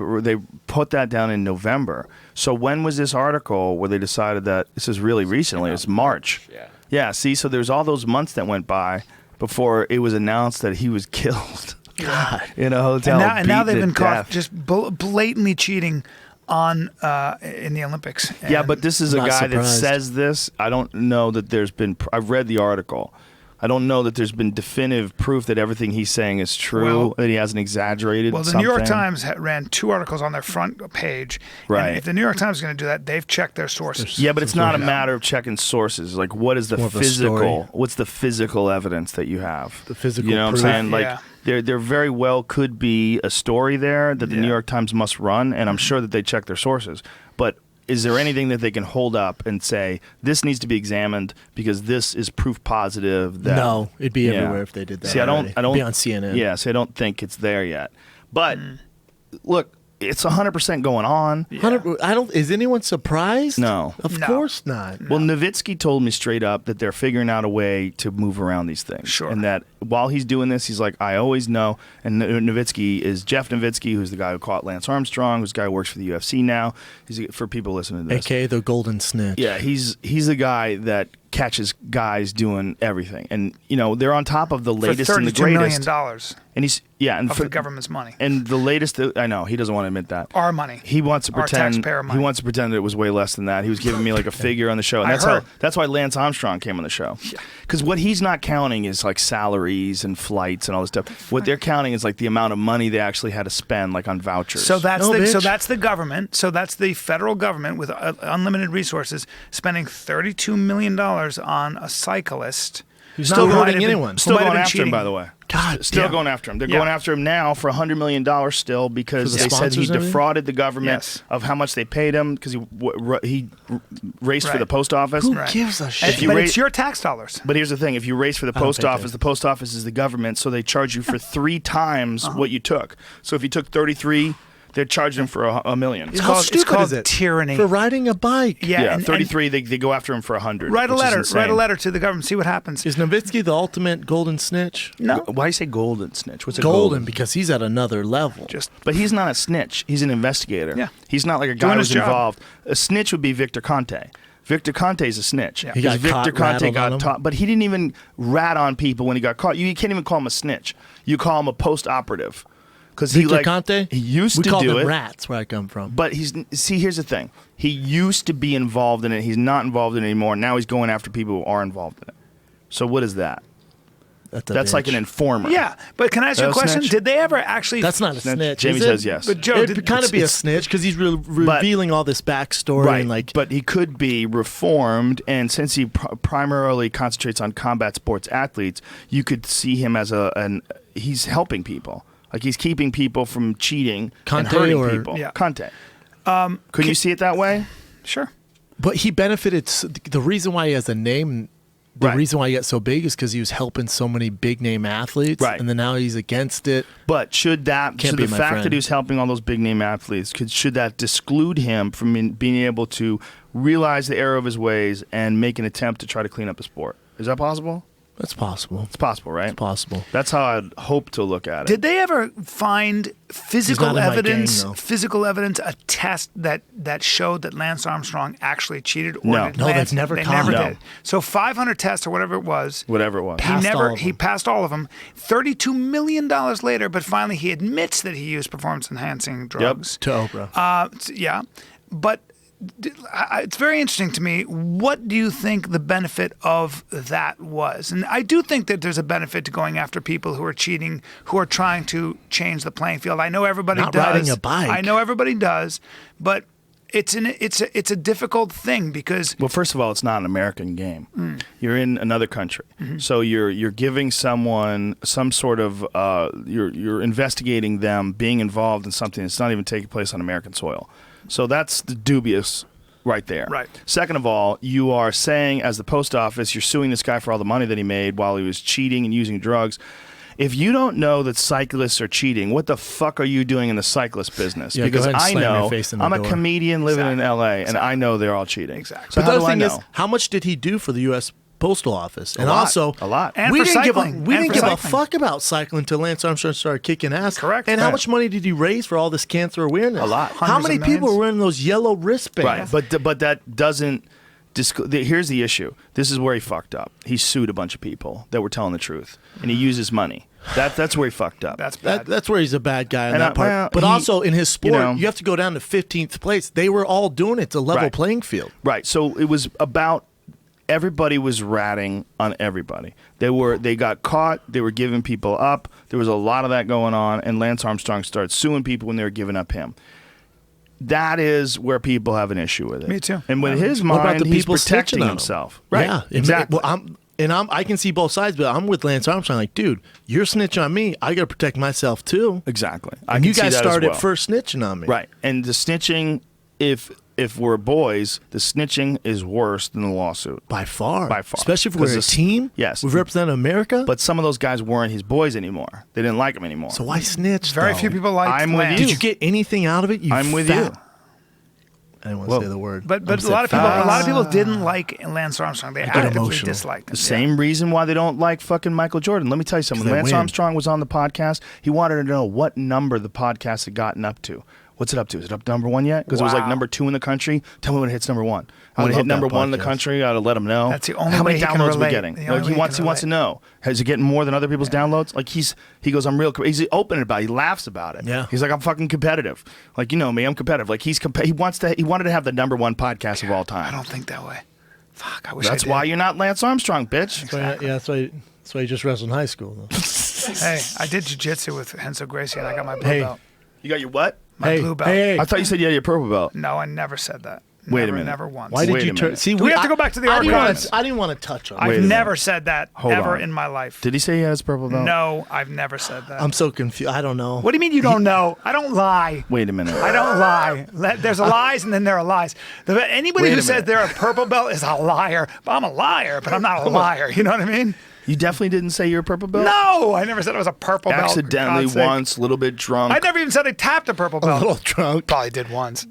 put that down in November. So when was this article where they decided that this is really recently? It's March. Yeah. See, so there's all those months that went by before it was announced that he was killed. God. In a hotel. And now they've beaten been to caught death. just blatantly cheating in the Olympics. Yeah, And but this is a Not guy that surprised. says this. I don't know that there's been. I've read the article. I don't know that there's been definitive proof that everything he's saying is true. Well- That he hasn't exaggerated. Well, the something. New York Times ran 2 articles on their front page. Right. And if the New York Times is going to do that, they've checked their sources. Yeah, but it's not a matter of checking sources. Like, what is the more of a physical? story. What's the physical evidence that you have? The physical You know what proof. I'm saying? Like, Yeah. there very well could be a story there that the New Yeah. York Times must run, and I'm sure that they check their sources. But is there anything that they can hold up and say this needs to be examined because this is proof positive that No, it'd be Yeah. everywhere if they did that. See, I don't It'd be on CNN. Yeah, see, I don't think it's there yet. But look, it's 100% going on. 100 I don't. Is anyone surprised? No. of No. course not. Well, Nowitzki told me straight up that they're figuring out a way to move around these things. Sure. And that while he's doing this, he's like, I always know. And Nowitzki is Jeff Nowitzki, who's the guy who caught Lance Armstrong, who's the guy who works for the UFC now. He's for people listening to this. AKA the Golden Snitch. Yeah, he's the guy that catches guys doing everything. And, you know, they're on top of the For latest and the $32 greatest. million And he's, yeah. And of for, the government's money. and the latest, I know, he doesn't want to admit that. Our money. He wants to Our pretend. taxpayer money. He wants to pretend that it was way less than that. He was giving me like a figure on the show, and I that's heard. that's why Lance Armstrong came on the show. Because what he's not counting is like salaries and flights and all this stuff. What they're counting is like the amount of money they actually had to spend, like on vouchers. So that's No, so bitch. that's the government. So that's the federal government with unlimited resources spending $32 million on a cyclist Who's who not might hurting have been- anyone. who still might have going been after him, cheating. by the way. God, Still damn. going after him. They're Yeah. going after him now for $100 million still because For the they said he sponsors and everything? defrauded the government Yes. of how much they paid him because he raced for Right. the post office. Who Right. gives a And- shit? you but rate- it's your tax dollars. But here's the thing: if you race for the don't post pay office, tax. the post office is the government, so they charge you for 3 times what you took. So if you took 33, they're charging him for a million. How It's stupid called is it? tyranny. For riding a bike. Yeah, and 33. They go after him for 100. write a which is letter. insane. Write a letter to the government. See what happens. Is Nowitzki the ultimate golden snitch? No, Why do you say golden snitch? What's a Golden because he's at another level. just But he's not a snitch. He's an investigator. Yeah. He's not like a guy Doing who's his job. involved. A snitch would be Victor Conte. Victor Conte is a snitch. Yeah. He got Because caught, Victor Conte rattled on him. got but he didn't even rat on people when he got caught. You can't even call him a snitch. You call him a post-operative. Because he Victor like Conte? he used we to call do them it. rats where I come from. But here's the thing. He used to be involved in it. He's not involved in it anymore. Now he's going after people who are involved in it. So what is that? That's like an informer. yeah. But can I ask you a That a question? snitch? Did they ever actually? That's not a Snitch. snitch. Jamie is it? says yes. But Joe, It'd kind of be a it's- snitch because he's revealing all this backstory Right, and like. but he could be reformed, and since he primarily concentrates on combat sports athletes, you could see him as he's helping people. Like he's keeping people from cheating Conte and hurting or- people. Yeah. Conte. Could you see it that way? Sure. But he benefited. The reason why he has a name the Right. reason why he got so big is because he was helping so many big name athletes. Right. And then now he's against it. But should the be my fact friend. that he was helping all those big name athletes, should that disclude him from being able to realize the error of his ways and make an attempt to try to clean up the sport? Is that possible? That's possible. It's possible, right? It's possible. That's how I'd hope to look at it. Did they ever find physical not in my gang, evidence? though. Physical evidence, a test that showed that Lance Armstrong actually cheated? Or No. did No, they've Lance, never they caught never him. did. So 500 tests or whatever it was. Whatever it was. Passed all of He them. passed all of them. $32 million later, but finally he admits that he used performance-enhancing drugs. To Oprah. Yeah, but it's very interesting to me. What do you think the benefit of that was? And I do think that there's a benefit to going after people who are cheating, who are trying to change the playing field. I know everybody Not does. riding a bike. I know everybody does, but it's a difficult thing because Well, first of all, it's not an American game. Mm. You're in another country, Mm-hmm. so you're giving someone some sort of you're investigating them being involved in something that's not even taking place on American soil. So that's the dubious right there. Right. Second of all, you are saying as the post office, you're suing this guy for all the money that he made while he was cheating and using drugs. If you don't know that cyclists are cheating, what the fuck are you doing in the cyclist business? Yeah, go because ahead and I slam your know face in the I'm a door. comedian living in Exactly. LA, and I know they're all cheating. Exactly. So But how the do other I thing know? is, how much did he do for the U.S. Postal Office? And lot. also, A lot. And we for didn't cycling. we And didn't for give a cycling. fuck about cycling until Lance Armstrong started kicking ass. Correct. And how Right. much money did he raise for all this cancer awareness? A lot. How Hundreds many of people millions. were wearing those yellow wristbands? Right, but that doesn't. Here's the issue. This is where he fucked up. He sued a bunch of people that were telling the truth, and he used his money. That's where he fucked up. that's bad. That's where he's a bad guy in And that part. well, but he- also in his sport, you know- you have to go down to 15th place. They were all doing it. It's a level Right. playing field. Right. So it was about everybody was ratting on everybody. They got caught. They were giving people up. There was a lot of that going on, and Lance Armstrong started suing people when they were giving up him. That is where people have an issue with it. Me too. And with his What about mind, the he's people protecting snitching on him? himself. Right. Yeah, Exactly. I can see both sides, but I'm with Lance Armstrong. Like, dude, you're snitching on me. I got to protect myself too. Exactly. And can you see guys that as started well. first snitching on me. Right. And the snitching, if we're boys, the snitching is worse than the lawsuit. By far. By far. Especially if 'Cause we're a this- team. yes. We represent America. But some of those guys weren't his boys anymore. They didn't like him anymore. so why snitch? Very though? few people like. I'm with Lance. you. Did you get anything out of it? I'm with you. I didn't want Whoa. to say the word. But I a said lot of people fat. didn't like Lance Armstrong. They get actively emotional. disliked him. The same reason why they don't like fucking Michael Jordan. Let me tell you something. 'Cause they Lance win. Armstrong was on the podcast. He wanted to know what number the podcast had gotten up to. What's it up to? Is it up to number one yet? Because it was like Wow. number 2 in the country. Tell me when it hits number 1. When it love hit number that 1 in the podcast. country, I ought to let him know. That's the only How way many he can downloads are we relate. getting? The Like, only he way he wants can to relate. know. Is he getting more than other people's downloads? Like he goes, I'm real. He's open about it. He laughs about it. Yeah. He's like, I'm fucking competitive. Like, you know me, I'm competitive. Like he wanted to have the number 1 podcast of all I time. don't think that way. Fuck, I wish That's I did. why you're not Lance Armstrong, bitch. That's why you just wrestled in high school. Though. Hey, I did jiu-jitsu with Henso Gracie, and I got my blue Hey. belt. You got your what? My blue belt. Hey, I thought you said you had your purple belt. No, I never said that. Wait a Never, minute. Never once. why did Wait you a turn? minute. See, we have to go back to the I didn't wanna- archives. I didn't want to touch on. I've Wait a it. minute. never said that Hold ever on. in my life. Did he say he had his purple belt? No, I've never said that. I'm so confused. I don't know. What do you mean you don't know? I don't lie. Wait a minute. I don't lie. There's lies and then there are lies. Anybody Wait who a says minute. they're a purple belt is a liar. But I'm a liar, but I'm not a liar. You know what I mean? You definitely didn't say you're a purple belt? No, I never said I was a purple belt. for Accidentally God's sake. once, a little bit drunk. I never even said I tapped a purple A belt. little drunk. Probably did once.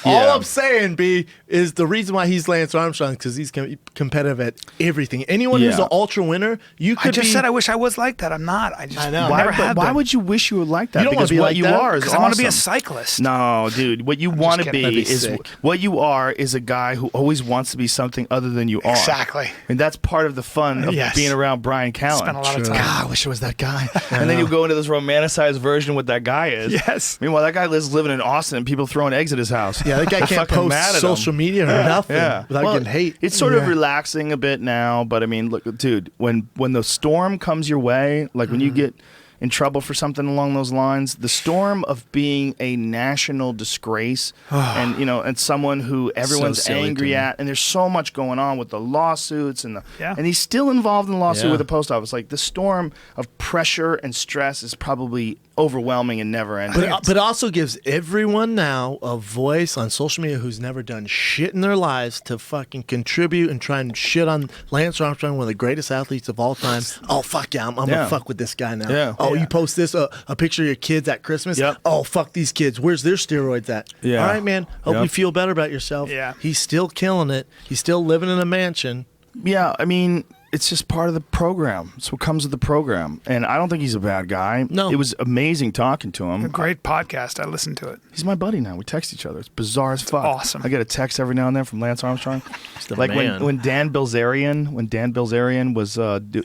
All Yeah. I'm saying, B, is the reason why he's Lance Armstrong because he's competitive at everything. Anyone who's Yeah. an ultra winner, you could I just be. said I wish I was like that. I'm not. I just I know. never Why, have why been. would you wish you were like that? You don't wanna Because be what like you that? are is Because awesome. I want to be a cyclist. No, dude. What you want to kidding. be That'd be is sick. what you are is a guy who always wants to be something other than you are. Exactly. And that's part of the fun of Yes. being around Bryan Callen. Spent a lot of time. God, I wish I was that guy. And then you go into this romanticized version of what that guy is. Yes. Meanwhile, that guy lives living in Austin and people throwing eggs at his house. Yeah, that guy They're can't fucking post mad at social him. media or nothing Yeah. without Well, getting hate. It's sort of Yeah. relaxing a bit now, but I mean, look, dude, when the storm comes your way, like when you get in trouble for something along those lines. The storm of being a national disgrace, and and someone who everyone's silly angry to me. at, and there's so much going on with the lawsuits and Yeah. and he's still involved in the lawsuit Yeah. with the post office. Like the storm of pressure and stress is probably overwhelming and never ending. But it also gives everyone now a voice on social media who's never done shit in their lives to fucking contribute and try and shit on Lance Armstrong, one of the greatest athletes of all time. Oh, fuck yeah, I'm gonna fuck with this guy now. Yeah. Oh, Yeah. you post this, a picture of your kids at Christmas? Yep. Oh, fuck these kids. Where's their steroids at? Yeah. All right, man. Hope Yep. you feel better about yourself. Yeah. He's still killing it. He's still living in a mansion. Yeah, I mean, it's just part of the program. It's what comes with the program. And I don't think he's a bad guy. No. It was amazing talking to him. A great podcast. I listened to it. He's my buddy now. We text each other. It's bizarre as fuck. awesome. I get a text every now and then from Lance Armstrong. the Like man. when Dan Bilzerian was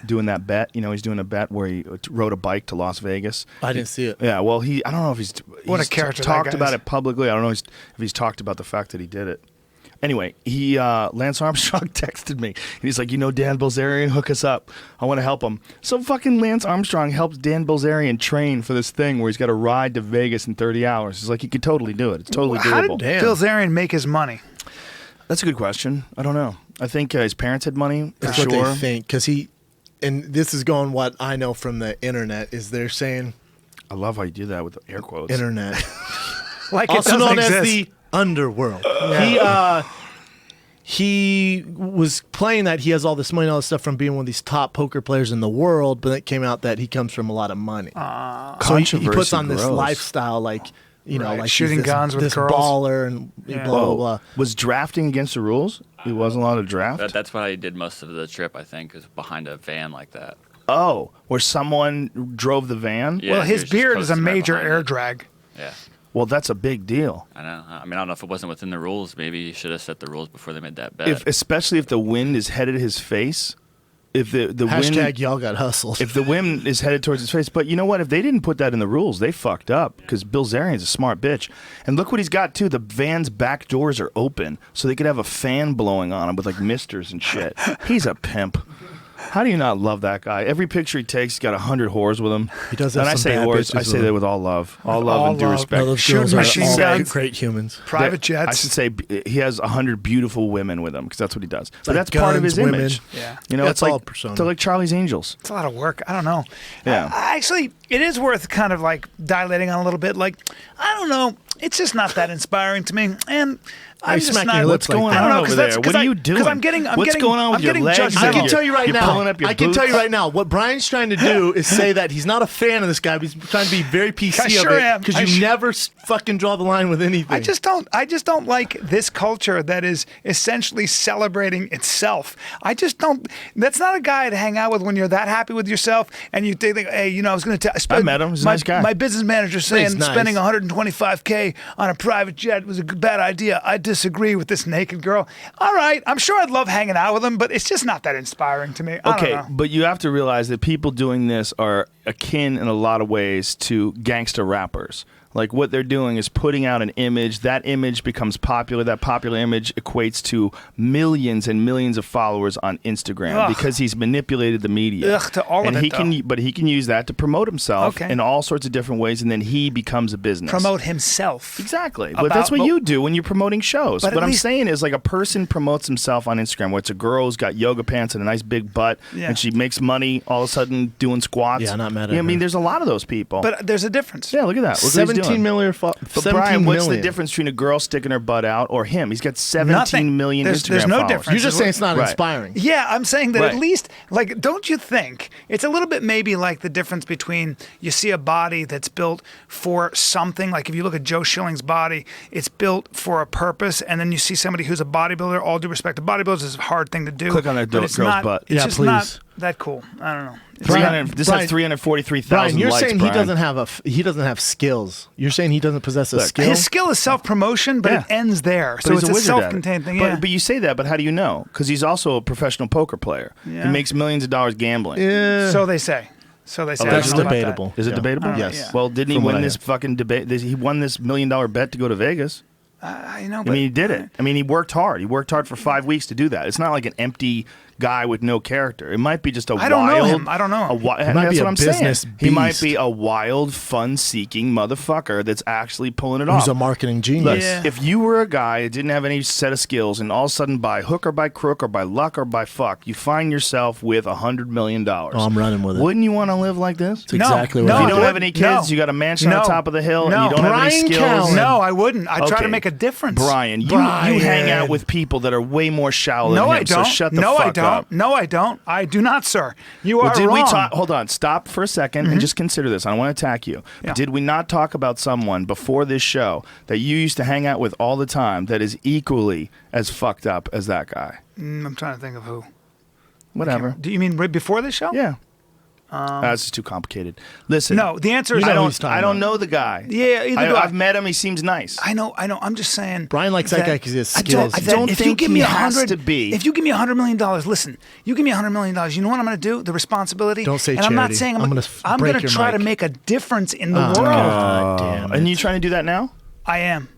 doing that bet. He's doing a bet where he rode a bike to Las Vegas. I didn't see it. Yeah, well, I don't know if he's What a he's character that talked guy about is. it publicly. I don't know if he's talked about the fact that he did it. Anyway, Lance Armstrong texted me, and he's like, Dan Bilzerian, hook us up. I want to help him. So fucking Lance Armstrong helps Dan Bilzerian train for this thing where he's got to ride to Vegas in 30 hours. He's like, he could totally do it. It's totally How doable. did Bilzerian make his money? That's a good question. I don't know. I think his parents had money, for That's sure. what they think. Because and this is going what I know from the internet, is they're saying I love how you do that with the air quotes. internet. Like it also doesn't known exist. as the underworld. He was playing that he has all this money and all this stuff from being one of these top poker players in the world, but it came out that he comes from a lot of money. So he puts on this Gross. lifestyle like, Right, like shooting he's this, guns with this girls. baller and Yeah. blah, blah, Whoa. blah. Was drafting against the rules? He wasn't allowed to draft? That's why he did most of the trip, I think, is behind a van like that. Oh, where someone drove the van? Yeah, Well, he his was just beard is a coasting right major behind air it. drag. Yeah, Well, that's a big deal. I know. I don't know if it wasn't within the rules. Maybe you should have set the rules before they made that bet. Especially if the wind is headed his face. If the Hashtag wind, y'all got hustled. if the wind is headed towards his face. But you know what? If they didn't put that in the rules, they fucked up because Bilzerian's a smart bitch. And look what he's got too. The van's back doors are open, so they could have a fan blowing on him with like misters and shit. He's a pimp. How do you not love that guy? Every picture he takes, he's got 100 whores with him. He does have And I some say bad whores, I bitches say with that him. with all love, and due love. respect. No, those Shooting girls are machine all guns. great humans. Private I jets. should say he has 100 beautiful women with him because that's what he does. But like that's part of his guns, women. image. Yeah. You know, That's it's all like persona. they're like Charlie's Angels. It's a lot of work. I don't know. Yeah. Actually, it is worth kind of like dilating on a little bit. Like, I don't know. It's just not that inspiring to me. And I'm just smacking not. your lips What's going like I on don't know, over 'cause there? that's- What 'cause are I- you doing? 'cause I'm getting What's going on with I'm your getting legs? judgmental. I can tell you right You're now. pulling up your I can tell boots? you right now. What Brian's trying to do is say that he's not a fan of this guy. But he's trying to be very PC I sure of it am. because I you sure- never fucking draw the line with anything. I just don't like this culture that is essentially celebrating itself. I just don't. That's not a guy to hang out with when you're that happy with yourself and you think, hey, I was going to tell. I met him. He's a nice guy. My business manager saying He's nice. spending 125K on a private jet was a bad idea. I disagree with this naked girl. All right, I'm sure I'd love hanging out with him, but it's just not that inspiring to me. I Okay, don't know. but you have to realize that people doing this are akin in a lot of ways to gangster rappers. Like what they're doing is putting out an image. That image becomes popular. That popular image equates to millions and millions of followers on Instagram Ugh. because he's manipulated the media. Ugh, to all and of he it, can, though. but he can use that to promote himself Okay. in all sorts of different ways, and then he becomes a business. Promote himself. Exactly. But that's what but- you do when you're promoting shows. But What at I'm least- saying is like a person promotes himself on Instagram where it's a girl who's got yoga pants and a nice big butt Yeah. and she makes money all of a sudden doing squats. Yeah, not mad at You know what I mean, her. there's a lot of those people. But there's a difference. yeah, look at that. Look what he's 17 doing. million. But Brian, what's the difference between a girl sticking her butt out or him? He's got 17 Nothing. million There's Instagram no followers. difference. You're just saying it's not Right. inspiring. Yeah, I'm saying that Right. at least, like, don't you think it's a little bit maybe like the difference between you see a body that's built for something, like if you look at Joe Schilling's body, it's built for a purpose, and then you see somebody who's a bodybuilder, all due respect to bodybuilders, is a hard thing to do. Click on that but it's girl's not, butt. It's Yeah, just please. not that cool. I don't know. It's Brian, not- 300 this Brian- has 343,000 Brian, you're likes, saying Brian. he doesn't have he doesn't have skills. You're saying he doesn't possess a Look, skill. His skill is self-promotion, but Yeah. it ends there. But So he's it's a wizard at it. self-contained thing. But, Yeah. but you say that, but how do you know? Because he's also a professional poker player. Yeah. He makes millions of dollars gambling. yeah. So they say. So they say. I That's don't know about that. debatable. Is it Yeah. debatable? Yes. Yeah. Well, didn't he From what win I this have. fucking debate? He won this $1 million bet to go to Vegas. I know, I but mean, he did it. I mean, he worked hard. He worked hard for 5 weeks to do that. It's not like an empty guy with no character. It might be just a I don't wild. know him. I don't know him. And might that's be what a I'm saying. business He might beast. be a wild, fun-seeking motherfucker that's actually pulling it Who's off. a marketing Look, genius. Yeah. if you were a guy that didn't have any set of skills, and all of a sudden by hook or by crook or by luck or by fuck, you find yourself with $100 million. Oh, I'm running with it. Wouldn't you want to live like this? That's exactly what no, If I you I don't wouldn't. have any kids, No. you got a mansion on No. the top of the hill, No. and you don't have any Bryan skills. Callen. No, I wouldn't. I try Okay. to make a difference. Brian, you Brian. hang out with people that are way more shallow No, than him, I don't. so shut the no, fuck I don't. up. No, I don't. I do not, sir. You Well, are did wrong. we talk? Hold on, stop for a 2nd and just consider this. I don't want to attack you. Yeah. But did we not talk about someone before this show that you used to hang out with all the time that is equally as fucked up as that guy? I'm trying to think of who. Whatever. Do you mean right before the show? Yeah. That's just too complicated. Listen. No, the answer is You know I who don't. he's talking I don't about. know the guy. Yeah, either do I. I've met him. He seems nice. I know. I'm just saying. Brian likes that guy 'cause he has I skills. don't, I don't if you think give he me has 100, to be. If you give me $100 million, listen. You give me $100 million. You know what I'm going to do? The responsibility. Don't say and I'm not charity. saying I'm gonna I'm break going to your try to mic. make a difference in the world. God damn it. And you trying to do that now? I am.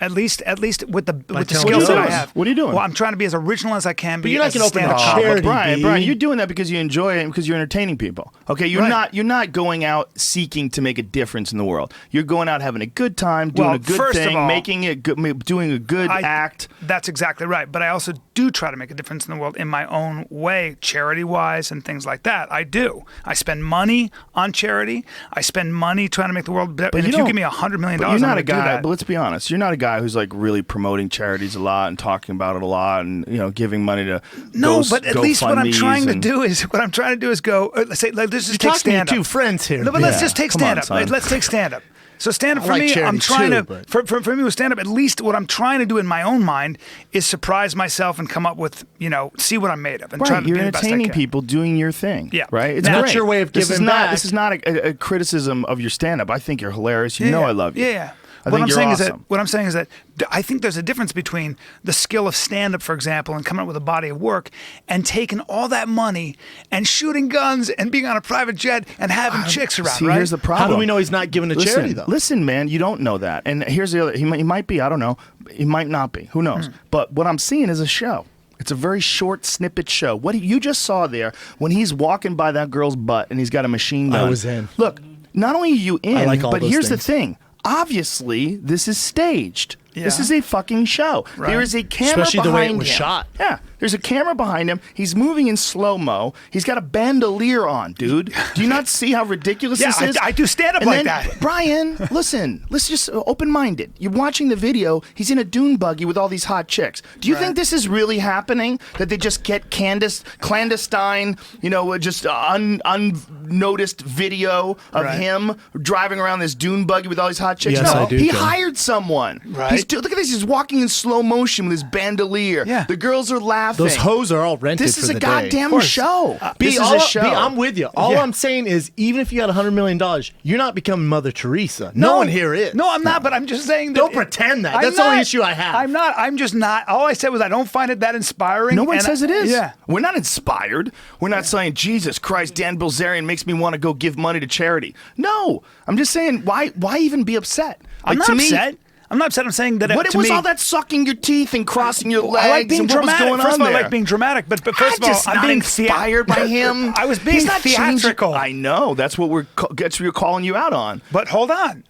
At least with the telling skills you that I this. have. What are you doing? Well, I'm trying to be as original as I can be. you're not as a gonna open a stand-up charity. comic. But B. Brian, you're doing that because you enjoy it and because you're entertaining people. Okay, you're Right. not going out seeking to make a difference in the world. You're going out having a good time, doing Well, a good first of thing, all, making it good, doing a good act. That's exactly right. But I also do try to make a difference in the world in my own way, charity-wise and things like that. I do. I spend money on charity. I spend money trying to make the world better. And if you don't- give me $100 million, But you're I'm not gonna a do guy. that. But let's be honest, you're not a guy who's like really promoting charities a lot and talking about it a lot and giving money to No, go, but at least what I'm GoFundMes trying to and- do is go. Let's say let's just You're take talking to your stand up. two friends here. No, but let's Yeah. just take Come on, stand up. son. Let's take stand up. So stand up I for like me. charity I'm trying too, to but- for me with stand up. At least what I'm trying to do in my own mind is surprise myself and come up with see what I'm made of and try Right, to you're be the best I entertaining can. people doing your thing. Yeah. Right? It's Now- great. That's your way of This is giving not, back. This is not a criticism of your stand-up. I think you're hilarious. You know I love you. Yeah. I What think I'm you're saying awesome. is that I think there's a difference between the skill of stand up, for example, and coming up with a body of work and taking all that money and shooting guns and being on a private jet and having chicks around, See, right? here's the problem. How do we know he's not giving to charity, though? Listen, man, you don't know that. And here's the other. He might be. I don't know. He might not be. Who knows? But what I'm seeing is a show. It's a very short snippet show. What you just saw there when he's walking by that girl's butt and he's got a machine gun. I was in. Look, not only are you in, I like all but those here's things. the thing. Obviously, this is staged. This Yeah. is a fucking show. Right. There is a camera Especially the behind way it was him. shot. Yeah, there's a camera behind him. He's moving in slow mo. He's got a bandolier on, dude. Do you not see how ridiculous Yeah, this is? I do stand up And like then, that. Brian, listen. Let's just open minded. You're watching the video. He's in a dune buggy with all these hot chicks. Do you think this is really happening? That they just get clandestine, just unnoticed video of Right. him driving around this dune buggy with all these hot chicks? Yes, no, I do, he Ken. hired someone. Right. Look at this. He's walking in slow motion with his bandolier. Yeah. The girls are laughing. Those hoes are all rented This for is the a day. goddamn Of course. show. B, This is all- a show. B, I'm with you. All Yeah. I'm saying is, even if you had $100 million, you're not becoming Mother Teresa. No one here is. No, I'm not, but I'm just saying that. Don't pretend that. I'm That's the only not. issue I have. I'm not. I'm just not. All I said was I don't find it that inspiring. No one and says it is. Yeah. We're not inspired. We're not saying, Jesus Christ, Dan Bilzerian makes me want to go give money to charity. No. I'm just saying, why even be upset? I'm Like, not to me, upset. I'm not upset. I'm saying that What to was me, all that sucking your teeth and crossing your legs? I like being and what dramatic. Was going First on of all, I there? like being dramatic, but first of all, just I'm not being inspired by him. I was being He's not changing- theatrical. I know. That's what we're calling you out on. But hold on.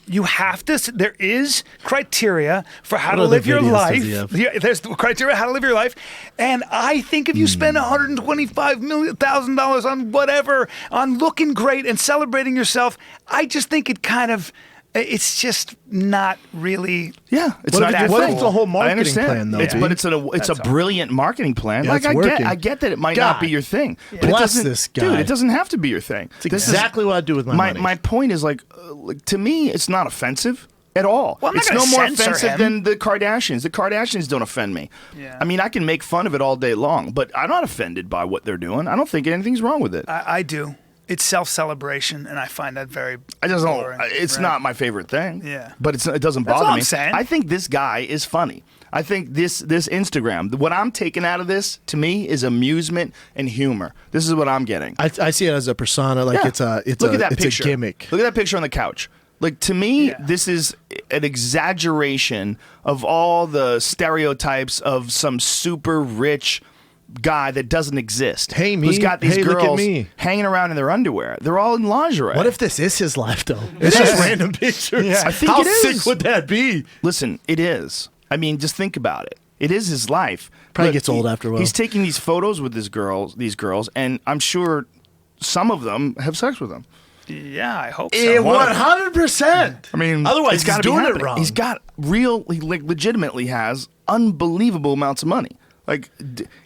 You have to. There is criteria for how What to other live your videos does life. he have? Yeah, there's the criteria how to live your life, and I think if you spend $125,000 on whatever, on looking great and celebrating yourself, I just think it kind of. It's just not really. Yeah, it's What not if- your what if thing. the whole I marketing understand. plan, though, It's, B? but it's a brilliant marketing plan. Yeah, like it's working. I get that it might not be God. your thing. But it Bless doesn't- this guy. dude. It doesn't have to be your thing. It's exactly what I do with my money. My point is like to me, it's not offensive at all. Well, I'm not it's gonna no more censor offensive him. than the Kardashians. The Kardashians don't offend me. Yeah. I mean, I can make fun of it all day long, but I'm not offended by what they're doing. I don't think anything's wrong with it. I do. It's self-celebration, and I find that very. I just don't. boring, It's right? not my favorite thing. Yeah. but it doesn't That's bother all I'm me. saying. I think this guy is funny. I think this Instagram. What I'm taking out of this to me is amusement and humor. This is what I'm getting. I see it as a persona, like Yeah. it's a Look at that picture. a gimmick. Look at that picture on the couch. Like to me, Yeah. this is an exaggeration of all the stereotypes of some super rich guy that doesn't exist. Hey, me. Who's got these Hey, look at girls me. hanging around in their underwear. They're all in lingerie. What if this is his life, though? It's just random pictures. Yeah. I think How it is. sick would that be? Listen, it is. I mean, just think about it. It is his life. Probably Look, gets old after a while. He's taking these photos with these girls, and I'm sure some of them have sex with him. Yeah, I hope so. 100%. I mean, otherwise it's he's gotta be doing it happening. wrong. He's got he legitimately has unbelievable amounts of money. Like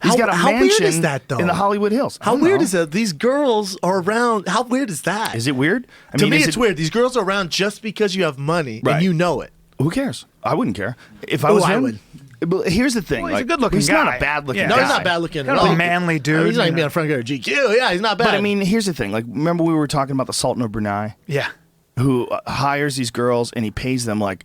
he's got a how weird mansion is that, though? in the Hollywood Hills. I How don't weird know. is that? These girls are around. How weird is that? Is it weird? I to mean, me, is it's it- weird. These girls are around just because you have money Right. and you know it. Who cares? I wouldn't care if I Oh, was I him. would. But here's the thing. Well, he's a like, good-looking He's guy. not a bad looking Yeah. guy. No, he's not bad looking at Kind all. of a manly dude. He's not you even know. being a front guard GQ. Yeah, he's not bad. But I mean, here's the thing. Like, remember we were talking about the Sultan of Brunei, Yeah. who hires these girls and he pays them like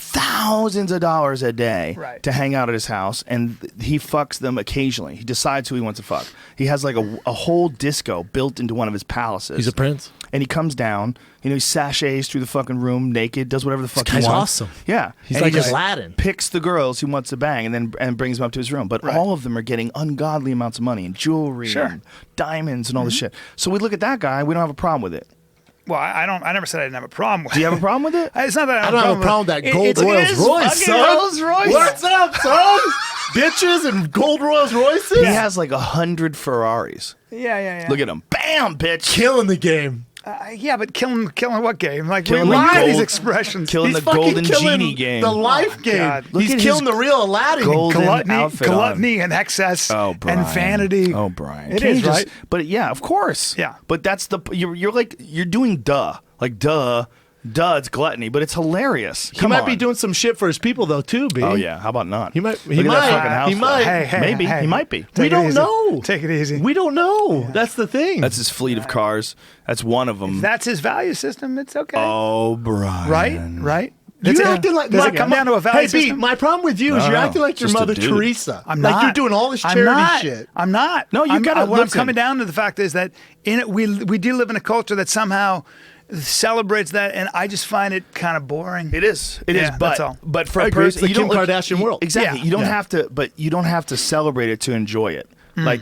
thousands of dollars a day Right. to hang out at his house, and he fucks them occasionally. He decides who he wants to fuck. He has like a whole disco built into one of his palaces. he's a prince. And he comes down, he sachets through the fucking room naked, does whatever the fuck he guy's wants. awesome. Yeah. He's And like he just Aladdin. Picks the girls he wants to bang and brings them up to his room. But Right. all of them are getting ungodly amounts of money and jewelry Sure. and diamonds and all this shit. So we look at that guy, we don't have a problem with it. Well, I never said I didn't have a problem with Do you have a problem with it? It's not that I don't have a problem with that it. gold It's- Rolls it is Royce, fucking son. Rolls Royce. What's up, son? Bitches and gold Rolls Royces? He has like 100 Ferraris. Yeah. Look at him. Bam, bitch. Killing the game. Yeah, but killing what game? Like, Killing why the are these gold- expressions? killing He's the fucking golden killing genie game. The life game. God. Look He's at killing his the real Aladdin. golden gluttony, outfit on. gluttony and excess Oh, Brian. and vanity. Oh, Brian. It Can't is, you just- right? But yeah, of course. Yeah. But that's the you're doing duh. Like duh, it's gluttony, but it's hilarious. He Come might on. be doing some shit for his people though too, B. Oh yeah, how about not? He might. He Look at that might. fucking house, He though. might. Hey, Maybe hey. he might be. We Take it don't easy. know. Take it easy. We don't know. That's the thing. That's his fleet of cars. That's one of them. That's his value system. It's okay. Oh, Brian. Right? You're Does it- acting like. does my- it come down to a value Hey, B, system? my problem with you is No, you're no, acting like your just a Mother dude. Teresa. I'm like not. you're doing all this I'm charity not. shit. I'm not. No, you gotta What I'm listen. coming down to the fact is that in it, we do live in a culture that somehow celebrates that, and I just find it kind of boring. It is. It is. Yeah, But that's all. but for I a agree. It's person, the you don't Kim Kardashian world. Exactly. Yeah. You don't Yeah. have to. But you don't have to celebrate it to enjoy it.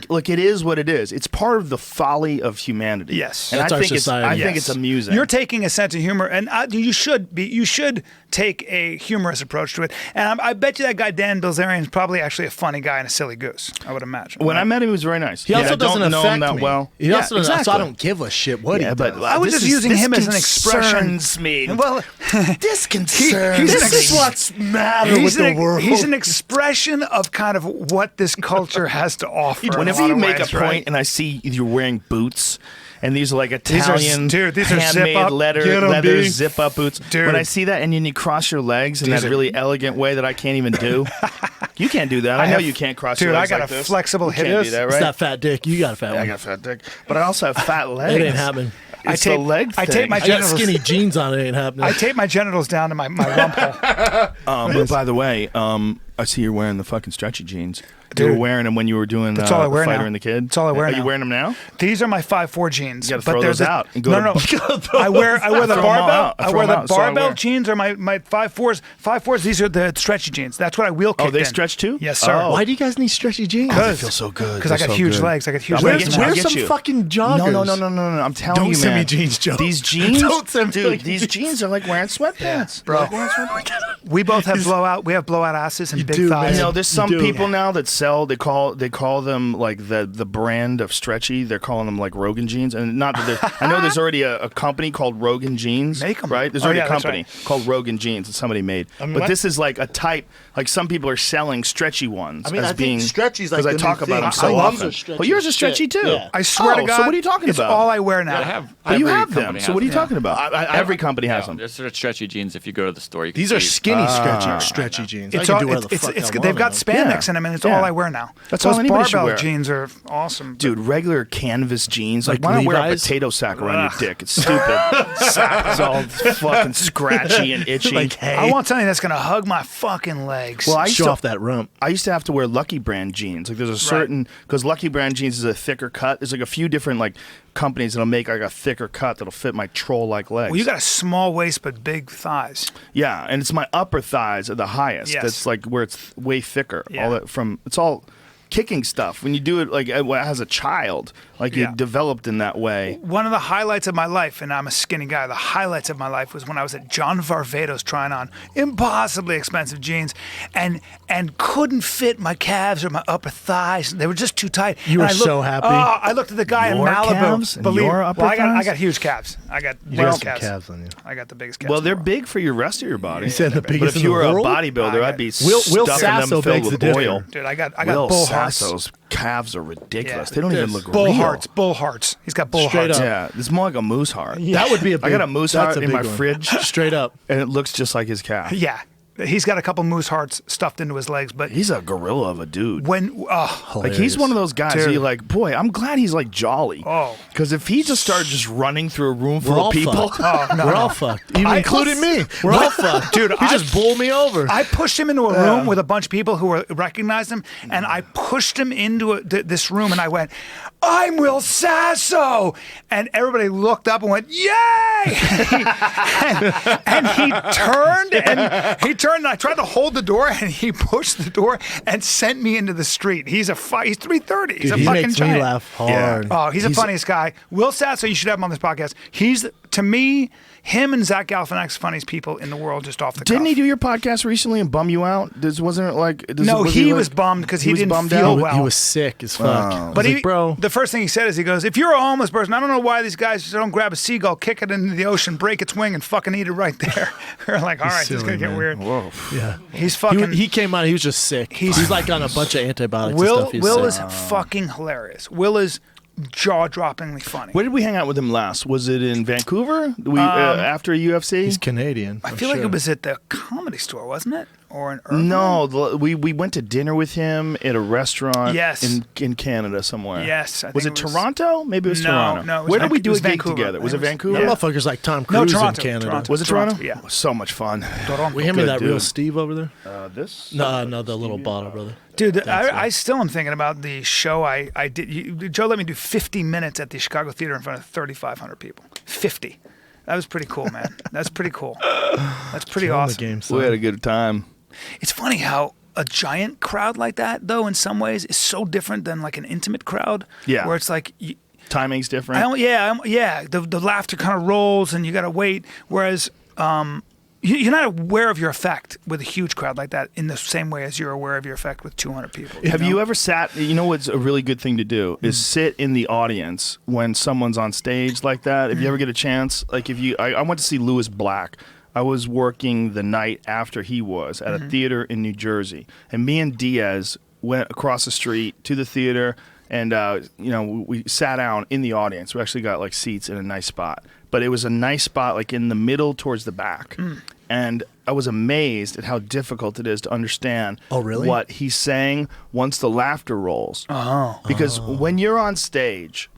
Like it is what it is. It's part of the folly of humanity. Yes. and That's I our think society. I think Yes. it's amusing. You're taking a sense of humor, and you should be. You should take a humorous approach to it. And I bet you that guy Dan Bilzerian is probably actually a funny guy and a silly goose. I would imagine. when I met him, he was very nice. He also I doesn't don't know affect him that me. well. He also doesn't. So I exactly. don't give a shit what Yeah, he but does. I was this just using this him as an expression. concerns me. Well, This concerns he's an This is ex- what's matter with he's the an, world. he's an expression of kind of what this culture has to offer. in a Whenever lot you of make ways, a point right? and I see you're wearing boots, and these are like These are- Italian, dude, these are handmade zip-up. leather Get 'em, leather B. zip-up boots. Dude. When I see that and then you cross your legs in These that are- really elegant way that I can't even do, you can't do that. I know have- you can't cross dude, your I legs got like a this. flexible You can't hip. do that, It's right? that fat dick. You got a fat I one. got a fat dick, but I also have fat legs. It ain't happening. It's tape- the leg I tape thing. my I got genitals. skinny jeans on. It ain't happening. I tape my genitals down to my rump hole. But by the way, I see you're wearing the fucking stretchy jeans. You Dude. were wearing them when you were doing That's all I wear the Fighter now. and the Kid. That's all I wear Are now. you wearing them now? These are my 5'4" jeans. You gotta but throw they're those the- out and go no, to- no. I wear the throw 'em all barbell. out. I I throw wear 'em the out. That's all I barbell wear. jeans are my 5'4s. 5'4s. These are the stretchy jeans. That's what I wheel kicked they in. stretch too? Yes, sir. Oh. Why do you guys need stretchy jeans? They feel so good. Because I They're got so huge good. legs. I got huge I'm gonna legs. get you. I'll Wear get some you. fucking joggers. No. I'm telling Don't you, send man. me jeans, Joe. These jeans, Don't send me dude. fucking These jeans. jeans are like wearing sweatpants, bro. Like wearing sweatpants. We both have blowout. We have blowout asses and big do, thighs. man. You know, there's some do. people now that sell. They call them like the brand of stretchy. They're calling them like Rogan jeans, and not that I know there's already a company called Rogan Jeans. Make 'em. Right? There's Oh, already yeah, a that's company right. called Rogan Jeans that somebody made. mean, but what- this is like a type. Like some people are selling stretchy ones. I mean, as I think being stretchy's like because I the talk new about thing. them so My lungs often. are stretchy. Well, yours is stretchy Shit, too. yeah. I swear to God. So what are you talking it's about? all I wear now. I have. But you every have them. company So what are you has them. talking about? Every company has them. There's sort of stretchy jeans. If you go to the store, you can These are see- skinny, stretchy jeans. I It's can all, do whatever the it's, fuck it's, I they've want got in them. spandex in them, and it's Yeah. all I wear now. That's Those all anybody should barbell wear. jeans are awesome. Dude, regular canvas jeans. Like, Like why not wear a Levi's? potato sack around your dick? It's stupid. It's all fucking scratchy and itchy. Like, hey. I want something that's going to hug my fucking legs. Well, I used Show to, off that rump. I used to have to wear Lucky Brand jeans. Like, there's a certain because Lucky Brand jeans is a thicker cut. There's like a few different like companies that'll make like a thicker cut that'll fit my troll-like legs. Well, you got a small waist but big thighs. Yeah, and it's my upper thighs are the highest. Yes. That's like where it's way thicker. Yeah. All that from it's all kicking stuff when you do it like as a child, like you developed in that way. One of the highlights of my life, and I'm a skinny guy, the highlights of my life was when I was at John Varvatos trying on impossibly expensive jeans and couldn't fit my calves or my upper thighs. They were just too tight. You And were so happy. Oh, I looked at the guy in Your Malibu. calves and Believe your well, upper I thighs? got huge calves. I got You big got some calves. calves on you. I got the biggest calves. Well, in they're the world. big for your rest of your body. You said the But biggest if in you the were a world? bodybuilder, I'd be Will stuffing Sasso them filled begs with the difference. oil. Dude, I got Will bull hearts. Sasso's calves are ridiculous. Yeah. They don't even Dude, look Bull real. hearts. Bull hearts. He's got bull Straight hearts. up. Yeah, it's more like a moose heart. That would be a big, I got a moose that's heart a in my big one. fridge, Straight up. and it looks just like his calf. Yeah. He's got a couple moose hearts stuffed into his legs, but He's a gorilla of a dude. when Like he's one of those guys where Dude. you're like, boy, I'm glad he's like jolly. Oh. Because if he just started just running through a room We're full all of people, fucked. no, We're no. all fucked. Even I- including me. We're all fucked. Dude, he just bowled me over. I pushed him into a room with a bunch of people who recognized him, and I pushed him into this room, and I went, "I'm Will Sasso," and everybody looked up and went, "Yay!" and he turned, and I tried to hold the door, and he pushed the door and sent me into the street. He's 330. He's Dude, a he fucking makes giant. me laugh hard. Oh, he's the funniest guy. Will Sasso, you should have him on this podcast. He's, to me, him and Zach Galifianakis, funniest people in the world, just off the didn't cuff. he do your podcast recently and bum you out? Wasn't it like? No, he was bummed because he didn't bummed feel out? well. He was sick as fuck. I But was like, bro, the first thing he said is, he goes, "If you're a homeless person, I don't know why these guys just don't grab a seagull, kick it into the ocean, break its wing, and fucking eat it right there." We're like, all right, this is silly, gonna get man. weird. Whoa. yeah. He's fucking. He came out. He was just sick. He's like on a bunch of antibiotics. Will and stuff. He's Will sick. is fucking hilarious. Will is jaw-droppingly funny. Where did we hang out with him last? Was it in Vancouver? After UFC? He's Canadian. I feel like it was at the Comedy Store, wasn't it? Or in Irvine? No, we went to dinner with him at a restaurant Yes. in Canada somewhere. Yes, I think Was it it was- Toronto? Maybe it was No, Toronto. no, it was Where did we it do was a gig Vancouver. together? Was it I think it Vancouver? That Yeah. motherfucker's like Tom No, Cruise Toronto, in Canada. Toronto. Was it Toronto? Yeah. So much fun. We hand me Good that real dude. Steve over there. This? No, the little bottle, brother. Dude, I still am thinking about the show I did. Joe let me do 50 minutes at the Chicago Theater in front of 3,500 people. 50. That was pretty cool, man. That's pretty cool. That's pretty Killing awesome. The game, son. We had a good time. It's funny how a giant crowd like that, though, in some ways, is so different than like an intimate crowd. Yeah. Where it's like, Timing's different. the laughter kind of rolls and you got to wait. Whereas you're not aware of your effect with a huge crowd like that in the same way as you're aware of your effect with 200 people. Have know? you ever sat? You know what's a really good thing to do is sit in the audience when someone's on stage like that. If you ever get a chance, like if you, I went to see Lewis Black. I was working the night after he was at a theater in New Jersey, and me and Diaz went across the street to the theater, and we sat down in the audience. We actually got like seats in a nice spot, but it was a nice spot like in the middle towards the back. And I was amazed at how difficult it is to understand what he's saying once the laughter rolls. Because when you're on stage,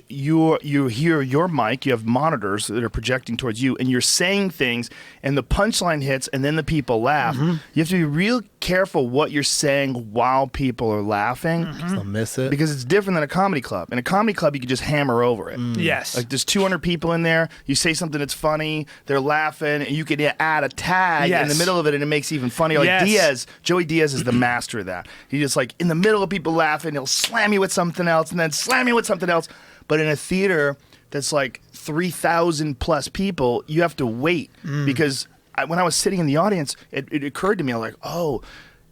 you hear your mic, you have monitors that are projecting towards you, and you're saying things, and the punchline hits, and then the people laugh. You have to be real careful what you're saying while people are laughing. I'll miss it. Because it's different than a comedy club. In a comedy club, you can just hammer over it. Yes. Like there's 200 people in there. You say something that's funny, they're laughing, and you can add a tag in the Yes. middle of it, and it makes it even funnier. Like Yes. Joey Diaz is the master of that. He just like in the middle of people laughing, he'll slam you with something else, and then slam you with something else. But in a theater that's like 3,000 plus people, you have to wait because when I was sitting in the audience, it occurred to me, I'm like, oh.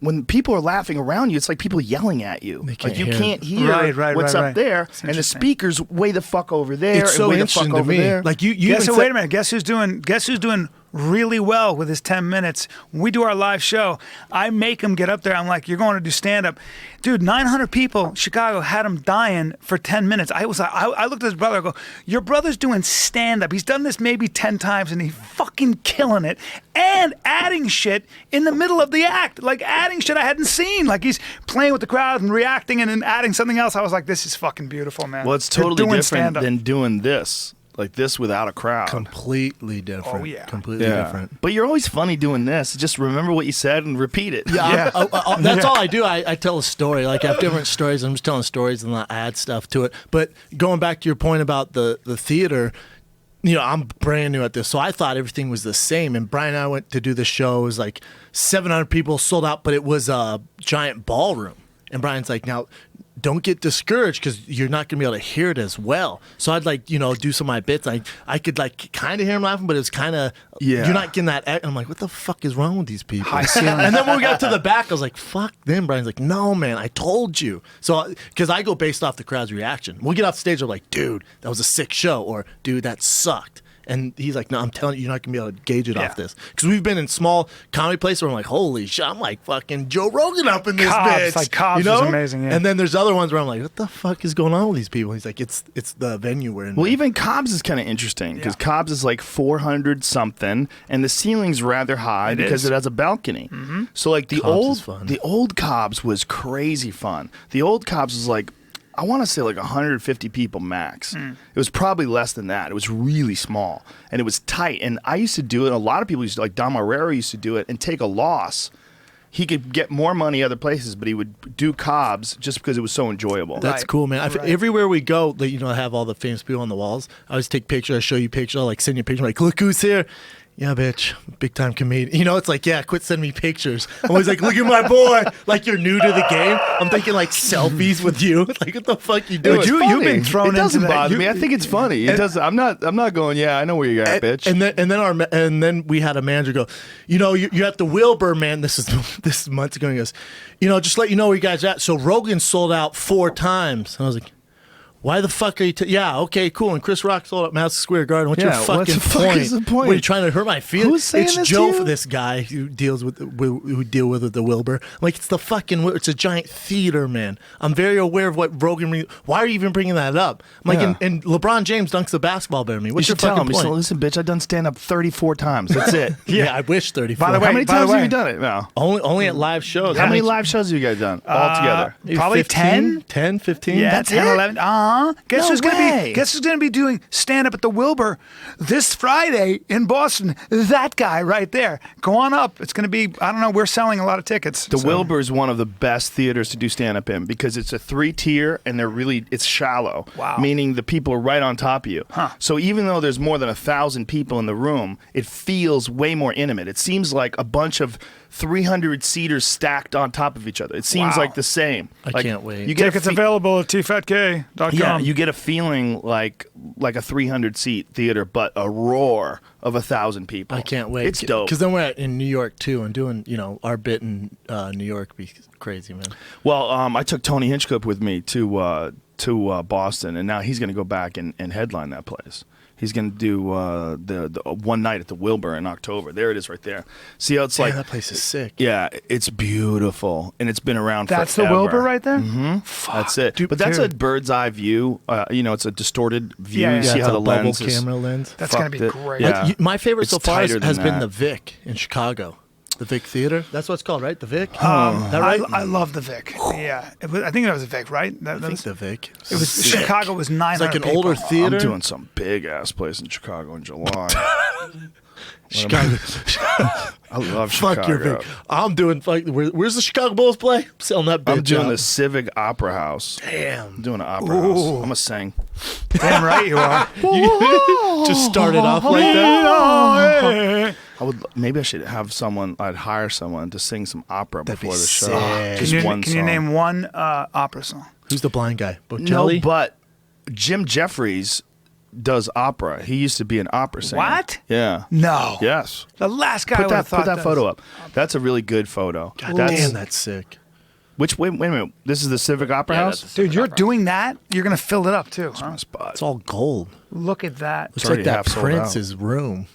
When people are laughing around you, it's like people yelling at you. They can't Like you hear. can't hear what's up there, It's and the interesting. speaker's way the fuck over there. It's so and way the interesting fuck to over me. there. Like you Guess even who, wait said- a minute. Guess who's doing really well with his 10 minutes? When we do our live show, I make him get up there. I'm like, you're going to do stand-up. Dude, 900 people, Chicago, had him dying for 10 minutes. I looked at his brother, I go, your brother's doing stand-up. He's done this maybe 10 times, and he's fucking killing it. And adding shit in the middle of the act. Like adding shit I hadn't seen. Like he's playing with the crowd and reacting and then adding something else. I was like, this is fucking beautiful, man. Well, it's They're totally doing different stand-up. than doing this. Like this without a crowd. completely different. Oh, yeah. Completely different. But you're always funny doing this. Just remember what you said and repeat it. Yeah, that's all I do. I tell a story. Like I have different stories. I'm just telling stories and I add stuff to it. But going back to your point about the theater, I'm brand new at this, so I thought everything was the same. And Brian and I went to do the show. It was like 700 people sold out, but it was a giant ballroom. And Brian's like, now, don't get discouraged because you're not going to be able to hear it as well. So I'd like, do some of my bits. I could like kind of hear him laughing, but it's kind of, you're not getting that. And I'm like, what the fuck is wrong with these people? High ceiling. And then when we got to the back, I was like, fuck them. Brian's like, no, man, I told you. So, because I go based off the crowd's reaction. We'll get off stage, I'm like, dude, that was a sick show. Or, dude, that sucked. And he's like, no, I'm telling you, you're not going to be able to gauge it off this. Because we've been in small comedy places where I'm like, holy shit, I'm like fucking Joe Rogan up in this bitch. Like Cobb's was amazing, yeah. And then there's other ones where I'm like, what the fuck is going on with these people? He's like, it's the venue we're in. Well, even Cobb's is kind of interesting because Cobb's is like 400 something, and the ceiling's rather high because it has a balcony. Mm-hmm. So like the Cobb's old Cobb's was crazy fun. The old Cobb's was like, I want to say like 150 people max. It was probably less than that. It was really small and it was tight. And I used to do it. A lot of people used to, like Don Marrero used to do it and take a loss. He could get more money other places, but he would do Cobb's just because it was so enjoyable. That's cool, man. Everywhere we go, I have all the famous people on the walls. I always take pictures. I show you pictures. I'll like send you a picture. Like, look who's here. Yeah, bitch. Big time comedian. It's like, yeah, quit sending me pictures. I'm always like, look at my boy. Like you're new to the game. I'm thinking like selfies with you. Like, what the fuck you doing? You've been thrown into that. It doesn't bother me. I think it's funny. It doesn't. I'm not going. Yeah, I know where you're at, bitch. And then we had a manager go, you're at the Wilbur, man. This is months ago. And he goes, just let you know where you guys are at. So Rogan sold out 4 times. And I was like, why the fuck are you? Yeah, okay, cool. And Chris Rock sold out Madison Square Garden. What's your fucking point? Is the point? What, are you trying to hurt my feelings? Who's saying it's this Joe, to you? for this guy who deals with the Wilbur. I'm like, it's the fucking. It's a giant theater, man. I'm very aware of what Rogan. Why are you even bringing that up? I'm like, and LeBron James dunks the basketball better than me. What's You your should tell fucking him. point? Listen, bitch, I've done stand up 34 times. That's it. Yeah, I wish 34. By the way, How many times have you done it? No. only at live shows. How many live shows have you guys done altogether? Probably 10, 15. Yeah, That's 10, it? 11. Guess No who's gonna way. Guess who's gonna be doing stand up at the Wilbur this Friday in Boston? That guy right there. Go on up. It's gonna be. I don't know. We're selling a lot of tickets. The Wilbur is one of the best theaters to do stand up in because it's a 3-tier and it's shallow. Wow. Meaning the people are right on top of you. Huh. So even though there's more than 1,000 people in the room, it feels way more intimate. It seems like a bunch of 300 seaters stacked on top of each other. It seems Wow. like the same. I can't wait. You get Tickets available at tfatk.com. Yeah, you get a feeling like a 300 seat theater, but a roar of 1,000 people. I can't wait. It's dope. Because then we're in New York too, and doing our bit in New York would be crazy, man. Well, I took Tony Hinchcliffe with me to Boston, and now he's going to go back and headline that place. He's going to do the one night at the Wilbur in October. There it is right there. See how it's like... that place is sick. Yeah, it's beautiful, and it's been around That's forever. the Wilbur right there. Mm-hmm. That's it. But that's a bird's eye view. It's a distorted view. Yeah, You yeah. see it's how a the bubble lens is... camera lens. That's gonna be fucked it. great. Yeah. My favorite It's so far tighter has than been that. the Vic in Chicago. The Vic Theater. That's what it's called, right? The Vic. Is that right? I love the Vic. Yeah, I think that was a Vic, right? I think the Vic. It was Chicago was 900. It's like an people. older theater. I'm doing some big ass place in Chicago in July. Chicago. I love Fuck Chicago. your Vic. I'm doing. Where's the Chicago Bulls play? I'm selling that bitch I'm doing out. the Civic Opera House. Damn. I'm doing an opera house. I'm gonna sing. Damn right you are. Just started off like that. Maybe I should have someone. I'd hire someone to sing some opera That'd be before the show. sick. Just one Can song. you name one opera song? Who's the blind guy? No, Bocelli? but Jim Jeffries does opera. He used to be an opera singer. What? Yeah. No. Yes. The last guy I Put would that have thought photo up. That's a really good photo. God damn, that's sick. Wait a minute. This is the Civic Opera Yeah, House? that's Dude, you're doing that? You're going to fill it up, too, huh? My spot. It's all gold. Look at that. It's already like that half sold Prince's room.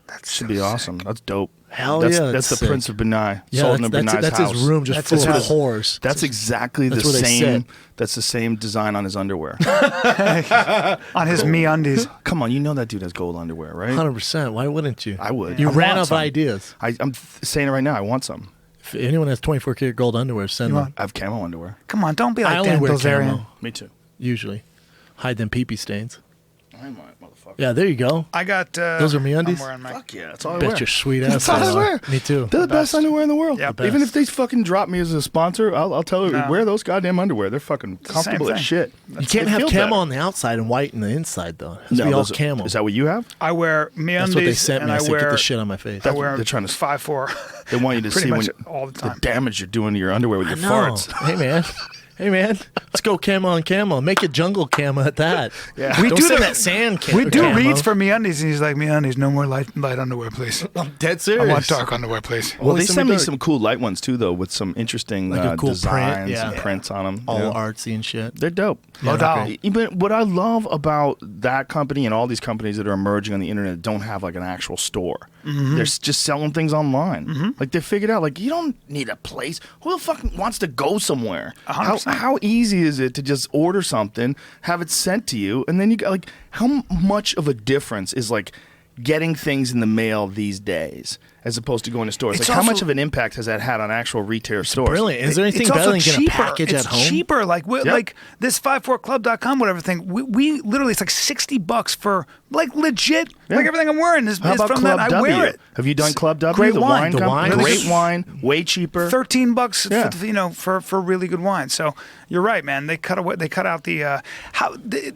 That Should be awesome. That's dope. Hell that's, yeah, That's the sick. Prince of Benai. Yeah, Sold in that's Benai's house. his room, just That's full of his house. whores. That's exactly That's the what they same. said. That's the same design on his underwear. On his MeUndies. Come on, you know that dude has gold underwear, right? 100%. Why wouldn't you? I would. You I ran want out of some. ideas. I'm saying it right now. I want some. If anyone has 24 karat gold underwear, send You them. want- I have camo underwear. Come on, don't be I like only Dan wear Bilzerian. camo, Me too. usually. Hide them pee-pee stains. I might, motherfucker. Yeah, there you go. I got... Those are MeUndies? I'm wearing my... Fuck yeah, that's all I Bet wear. your sweet ass. That's all I are. wear. Me too. They're the best underwear in the world. Yeah, Even best. if they fucking drop me as a sponsor, I'll tell you, No. wear those goddamn underwear. They're fucking the same comfortable as thing. shit. You can't They have feel camo better. on the outside and white in the inside, though. It has to be all those are- camo. Is that what you have? I wear MeUndies That's what they sent and me. I I said, wear... get the shit on my face. I wear They're trying to- 5'4". They want you to Pretty see much when all the time. damage you're doing to your underwear with your No. farts. Hey man, let's go camo on camo. Make a jungle camo at that. Yeah. We Don't do send the- that sand camo. We do reads for MeUndies, and he's like, MeUndies, no more light underwear, please. I'm dead I serious. want dark underwear, please. Well, Only they some send me dark. some cool light ones too, though, with some interesting Like a cool designs print, yeah. and prints on them. All artsy and shit. They're dope. Modal. Even what I love about that company and all these companies that are emerging on the internet that don't have like an actual store. They're just selling things online. Like they figured out, like you don't need a place. Who the fuck wants to go somewhere? 100%. How easy is it to just order something, have it sent to you, and then you like how much of a difference is like getting things in the mail these days as opposed to going to stores? It's Like how much also- of an impact has that had on actual retail stores? Brilliant. Is there anything It's better also than getting a cheaper. package It's at home? cheaper. Like Yep. like this 54club.com, whatever thing. We literally, it's like $60 for like legit. Yeah. Like everything I'm wearing is How about from Club that. I W? wear it. Have you done Club W? Great the wine. The company? wine. Great wine, way cheaper. $13 Yeah. for really good wine. So you're right, man. They cut out the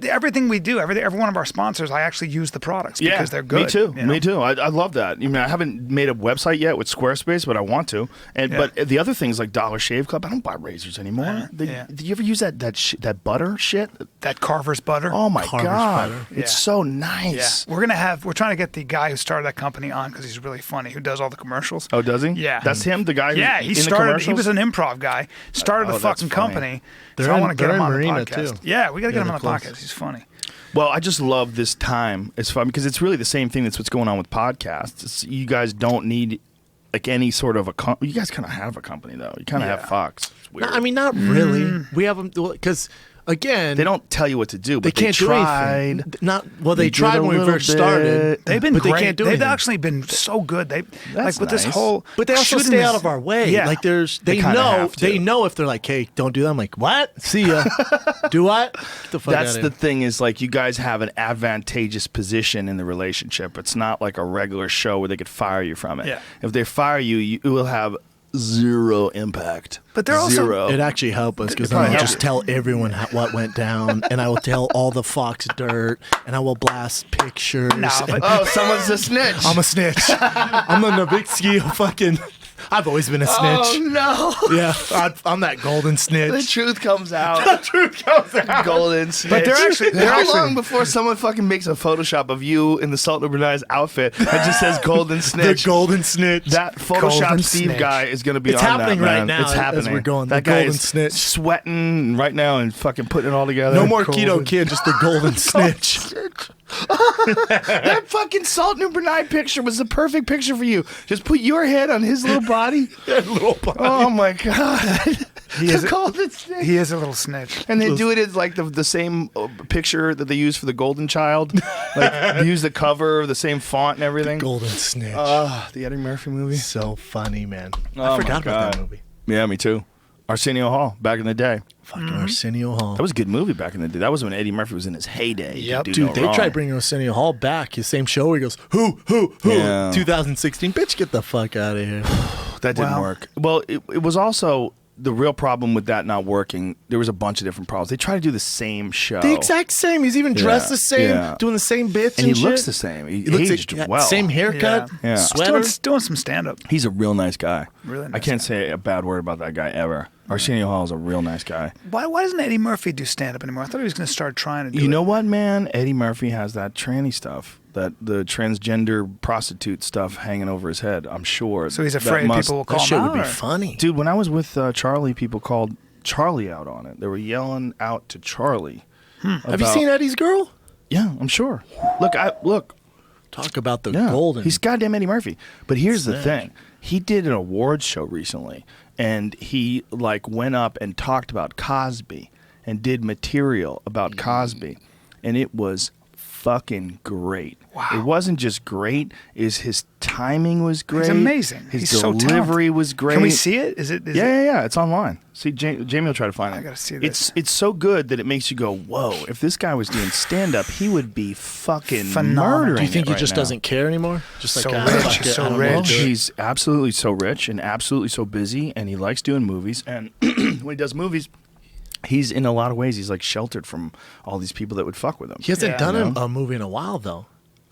everything we do. Every one of our sponsors, I actually use the products because they're good. Me too. you know? Me too. I love that. I mean, I haven't made a website yet with Squarespace, but I want to. And Yeah. but the other things like Dollar Shave Club, I don't buy razors anymore. Yeah. Did you ever use that butter shit? That Carver's butter. Oh my Carver's god, butter. it's Yeah. so Yeah, nice. we're trying to get the guy who started that company on because he's really funny. Who does all the commercials? Oh, does he? Yeah. that's him. The guy. Yeah, who, he in started. The He commercials? was an improv guy. Started Oh, a that's fucking funny. company. They're So I in- want to get they're him in on the Marina, podcast. too. Yeah, we got to get Yeah, him on they're the close. podcast. He's funny. Well, I just love this time. It's fun because it's really the same thing that's what's going on with podcasts. You guys don't need like any sort of you guys kind of have a company though. You kind of Yeah. have Fox. It's weird. No, I mean, not really. We have them because again, they don't tell you what to do. They But can't do tried. anything. Not well. They They tried did a when we little first started. bit. They've been but great. They can't do They've anything. actually been so good. They That's like with this nice. whole. But they also shooting stay this- out of our way. Yeah. Like they kinda know have to. they know if they're like, hey, don't do that. I'm like, what? See ya. Do what? Get the fuck That's outta the here. thing is like you guys have an advantageous position in the relationship. It's not like a regular show where they could fire you from it. Yeah. If they fire you, you will have zero impact. But they're also- zero. It actually helped us because It then I'll probably just tell everyone what went down, and I will tell all the Fox dirt, and I will blast pictures. No, and- but- Oh, someone's a snitch. I'm a snitch. I'm a Nowitzki of fucking. I've always been a snitch. Oh no! Yeah, I'm that golden The snitch. truth comes out. The truth comes out. Golden snitch. But they're How actually- long before someone fucking makes a Photoshop of you in the Salt Number 9's outfit that just says Golden The Snitch? golden snitch. That Photoshop Golden Steve snitch. guy is going to be It's on happening that, man. right now It's as happening. we're going. That The guy Golden is Snitch. sweating right now and fucking putting it all together. No more Golden- keto kid, just the golden snitch. That fucking Salt Number 9 picture was the perfect picture for you. Just put your head on his little body. Little body. Oh my god. He is The a- Golden Snitch. He is a little snitch. And they do it as like the same picture that they use for the Golden Child. Like they use the cover, the same font and everything. Golden snitch. The Eddie Murphy movie. So funny, man. Oh I my forgot about that God. movie. Yeah, me too. Arsenio Hall back in the day. Fucking Arsenio Hall. That was a good movie back in the day. That was when Eddie Murphy was in his heyday. You Yep. could do Dude, no they wrong. tried bringing Arsenio Hall back. His same show where he goes, who? Yeah. 2016. Bitch, get the fuck out of here. That didn't Wow. work. Well, it was also the real problem with that not working. There was a bunch of different problems. They tried to do the same show. The exact same. He's even dressed Yeah, the same, yeah. doing the same bits and he shit. looks the same. He looks aged like, well. Same haircut, Yeah. sweater. Doing some stand up. He's a real nice guy. Really I nice can't guy. say a bad word about that guy ever. Arsenio Hall is a real nice guy. Why doesn't Eddie Murphy do stand up anymore? I thought he was going to start trying to do You it. know what, man? Eddie Murphy has that tranny stuff, that the transgender prostitute stuff hanging over his head. I'm sure. So he's That afraid must- people will call That him shit out. would be or- funny. Dude, when I was with Charlie, people called Charlie out on it. They were yelling out to Charlie. Have you about- seen Eddie's Girl? Yeah, I'm sure. Look. Talk about the Yeah, golden. he's goddamn Eddie Murphy. But here's the Snitch. thing: he did an awards show recently, and he like went up and talked about Cosby and did material about Cosby, and it was fucking great. Wow. It wasn't just great; his timing was great. He's amazing. His He's so delivery talented. was great. Can we see it? Is it? Yeah. It's online. See, Jamie will try to find it. I gotta see this. It's so good that it makes you go, whoa! If this guy was doing stand up, he would be fucking Phenomenal. murdering. Do you think it he right just now. doesn't care anymore? Just like So ah, rich, fuck he's it, so I don't rich. know. Well, he's absolutely so rich and absolutely so busy, and he likes doing movies. And when he does movies, he's in a lot of ways he's like sheltered from all these people that would fuck with him. He hasn't Yeah. done You know? a movie in a while though.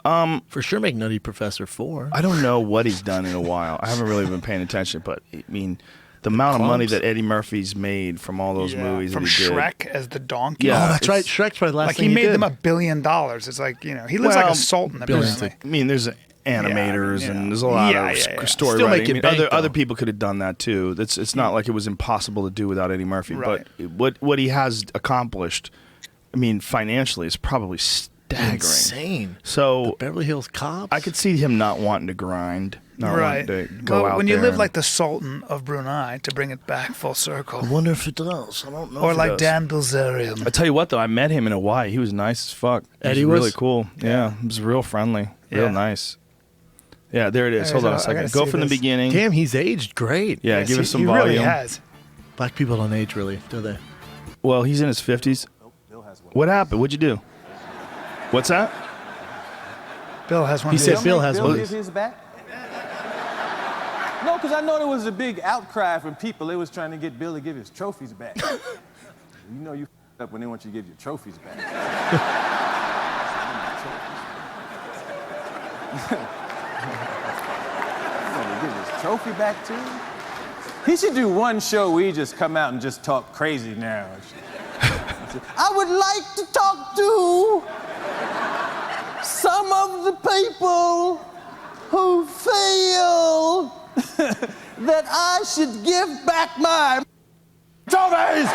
For sure, make Nutty Professor 4. I don't know what he's done in a while. I haven't really been paying attention, but I mean, the amount of money that Eddie Murphy's made from all those movies from that he did. Shrek as the donkey. Yeah. Oh, that's right. Shrek's probably the last Like thing he made did. them $1 billion. It's like, he lives like a sultan. billions. Apparently. I mean, there's animators yeah. and there's a lot Yeah, of yeah, yeah. story Still writing. making I mean, bank, other though. people could have done that too. It's not like it was impossible to do without Eddie Murphy. Right. But what he has accomplished, I mean, financially, is probably staggering. Insane. So Beverly Hills Cops. I could see him not wanting to grind, not Right. wanting to go out when you there live and- like the Sultan of Brunei, to bring it back full circle. wonder if it does. I don't know. Or if it like does. Dan Bilzerian. I tell you what, though, I met him in Hawaii. He was nice as fuck. Eddie was was? really cool. Yeah, he was real friendly, real Yeah. nice. Yeah, there it is. There Hold it on a is. I gotta second. Go see from the this. beginning. Damn, he's aged great. Yeah, Yes, give he- us some he volume. really has. Black people don't age really, do they? Well, he's in his 50s. What happened? What'd you do? What's that? Bill has one. He of said these. Bill has Bill one. give his back? No, because I know there was a big outcry from people. They was trying to get Bill to give his trophies back. You know you f***ed up when they want you to give your trophies back. You want to give his trophy back to him? He should do one show where he just come out and just talk crazy now. I would like to talk to some of the people who feel that I should give back my trophies.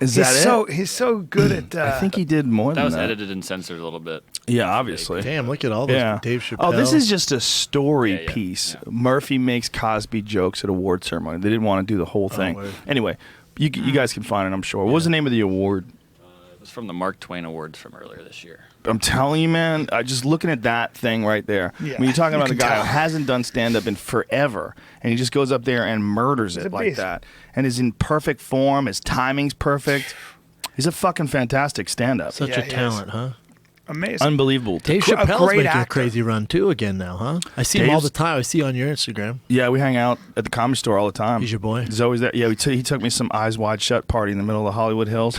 Is that He's so good at. I think he did more That than was that. edited and censored a little bit. Yeah, obviously. Damn, look at all those. Yeah. Dave Chappelle. Oh, this is just a story Yeah, yeah, piece. yeah. Murphy makes Cosby jokes at award ceremony. They didn't want to do the whole thing. word. Anyway, you guys can find it, I'm sure. What was the name of the award? It was from the Mark Twain Awards from earlier this year. I'm telling you, man, just looking at that thing right there. Yeah, When you're talking you about a can guy tell. who hasn't done stand-up in forever, and he just goes up there and murders He's it a like beast. that, and is in perfect form, his timing's perfect. He's a fucking fantastic stand-up. such Yeah, a he talent, huh? amazing. Unbelievable. Dave a Chappelle's great making a actor. crazy run too again now, huh? I see him all Dave's- the time. I see on your Instagram. Yeah, we hang out at the Comedy Store all the time. He's your boy? He's always there. Yeah, he took me some Eyes Wide Shut party in the middle of the Hollywood Hills.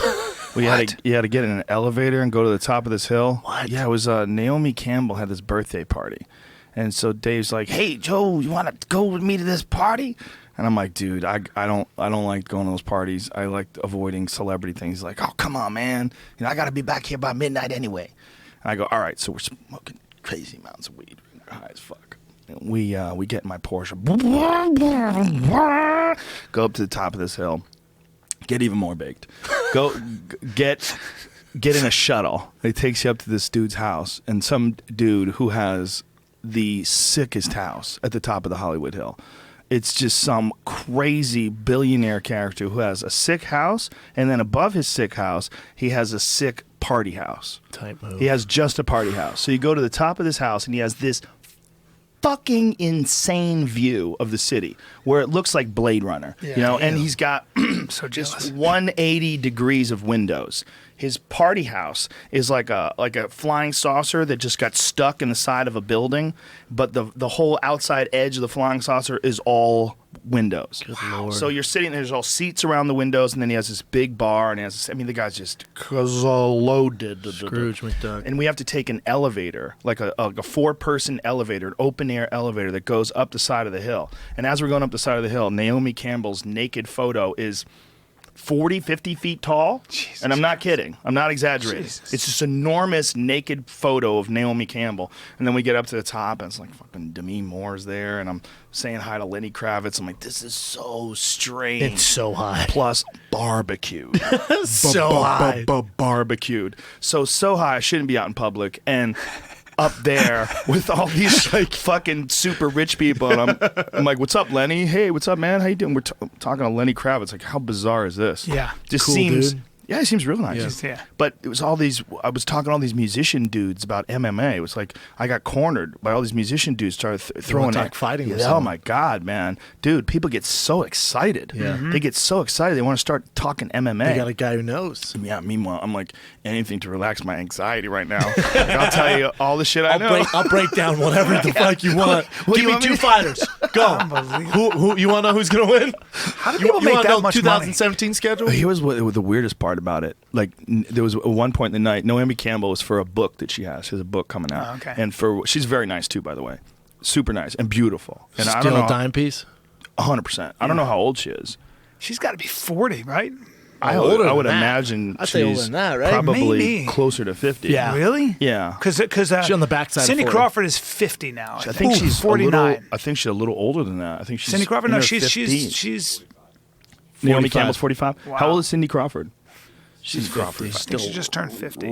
We had to get in an elevator and go to the top of this hill. What? Yeah, it was Naomi Campbell had this birthday party. And so Dave's like, "Hey, Joe, you want to go with me to this party?" And I'm like, "Dude, I don't like going to those parties. I like avoiding celebrity things." He's like, "Oh, come on, man. You know, I got to be back here by midnight anyway." And I go, "All right." So we're smoking crazy amounts of weed, high as fuck. And we get in my Porsche, go up to the top of this hill, get even more baked. Get in a shuttle. It takes you up to this dude's house, and some dude who has the sickest house at the top of the Hollywood Hill. It's just some crazy billionaire character who has a sick house, and then above his sick house, he has a sick party house. Type move. He has just a party house. So you go to the top of this house, and he has this fucking insane view of the city where it looks like Blade Runner, Yeah, and he's got So jealous. 180 degrees of windows. His party house is like a flying saucer that just got stuck in the side of a building, but the whole outside edge of the flying saucer is all windows. Good Lord. So you're sitting there's all seats around the windows, and then he has this big bar, and he has the guy's just loaded. Scrooge McDuck. And we have to take an elevator, like a 4-person elevator, an open-air elevator that goes up the side of the hill. And as we're going up the side of the hill, Naomi Campbell's naked photo is 40, 50 feet tall. Jesus And I'm not kidding. I'm not exaggerating. Jesus. It's this enormous naked photo of Naomi Campbell. And then we get up to the top, and it's like fucking Demi Moore's there. And I'm saying hi to Lenny Kravitz. I'm like, this is so strange. It's so high. Plus barbecued. So high. Barbecued. So high I shouldn't be out in public. And up there with all these like fucking super rich people, and I'm like, "What's up, Lenny? Hey, what's up, man? How you doing?" We're talking to Lenny Kravitz. Like, how bizarre is this? Yeah. just Cool seems. dude. Yeah, he seems real nice. Yeah. But it was all these. I was talking to all these musician dudes about MMA. It was like I got cornered by all these musician dudes. Started throwing wanna at talk fighting with Yeah, oh someone. my god, man, dude! People get so excited. Yeah. They get so excited. They want to start talking MMA. They got a guy who knows. Yeah, meanwhile, I'm like, anything to relax my anxiety right now. Like, I'll tell you all the shit I know. I'll break down whatever the fuck you want. What do Give you me want me 2 to- fighters. Go. Unbelievable. Who you want to know who's gonna win? How do people make wanna that know much 2017 schedule? Here's what the weirdest part about it. Like, there was one point in the night, Naomi Campbell was for a book that she has. She has a book coming out. Oh, okay. And she's very nice too, by the way. Super nice and beautiful. And I Still don't know, a dime piece. 100%. I don't know how old she is. She's got to be 40, right? I older would than that. imagine I'd say older she's than that, right? probably Maybe. closer to 50. Yeah. Really? Yeah. Because She's on the backside of Cindy 40. Crawford is 50 now. I think she's 49. I think she's a little older than that. I think she's Cindy Crawford? in No, her she's 50s. Naomi 45. Campbell's 45. Wow. How old is Cindy Crawford? She's 50. I think she just turned 50.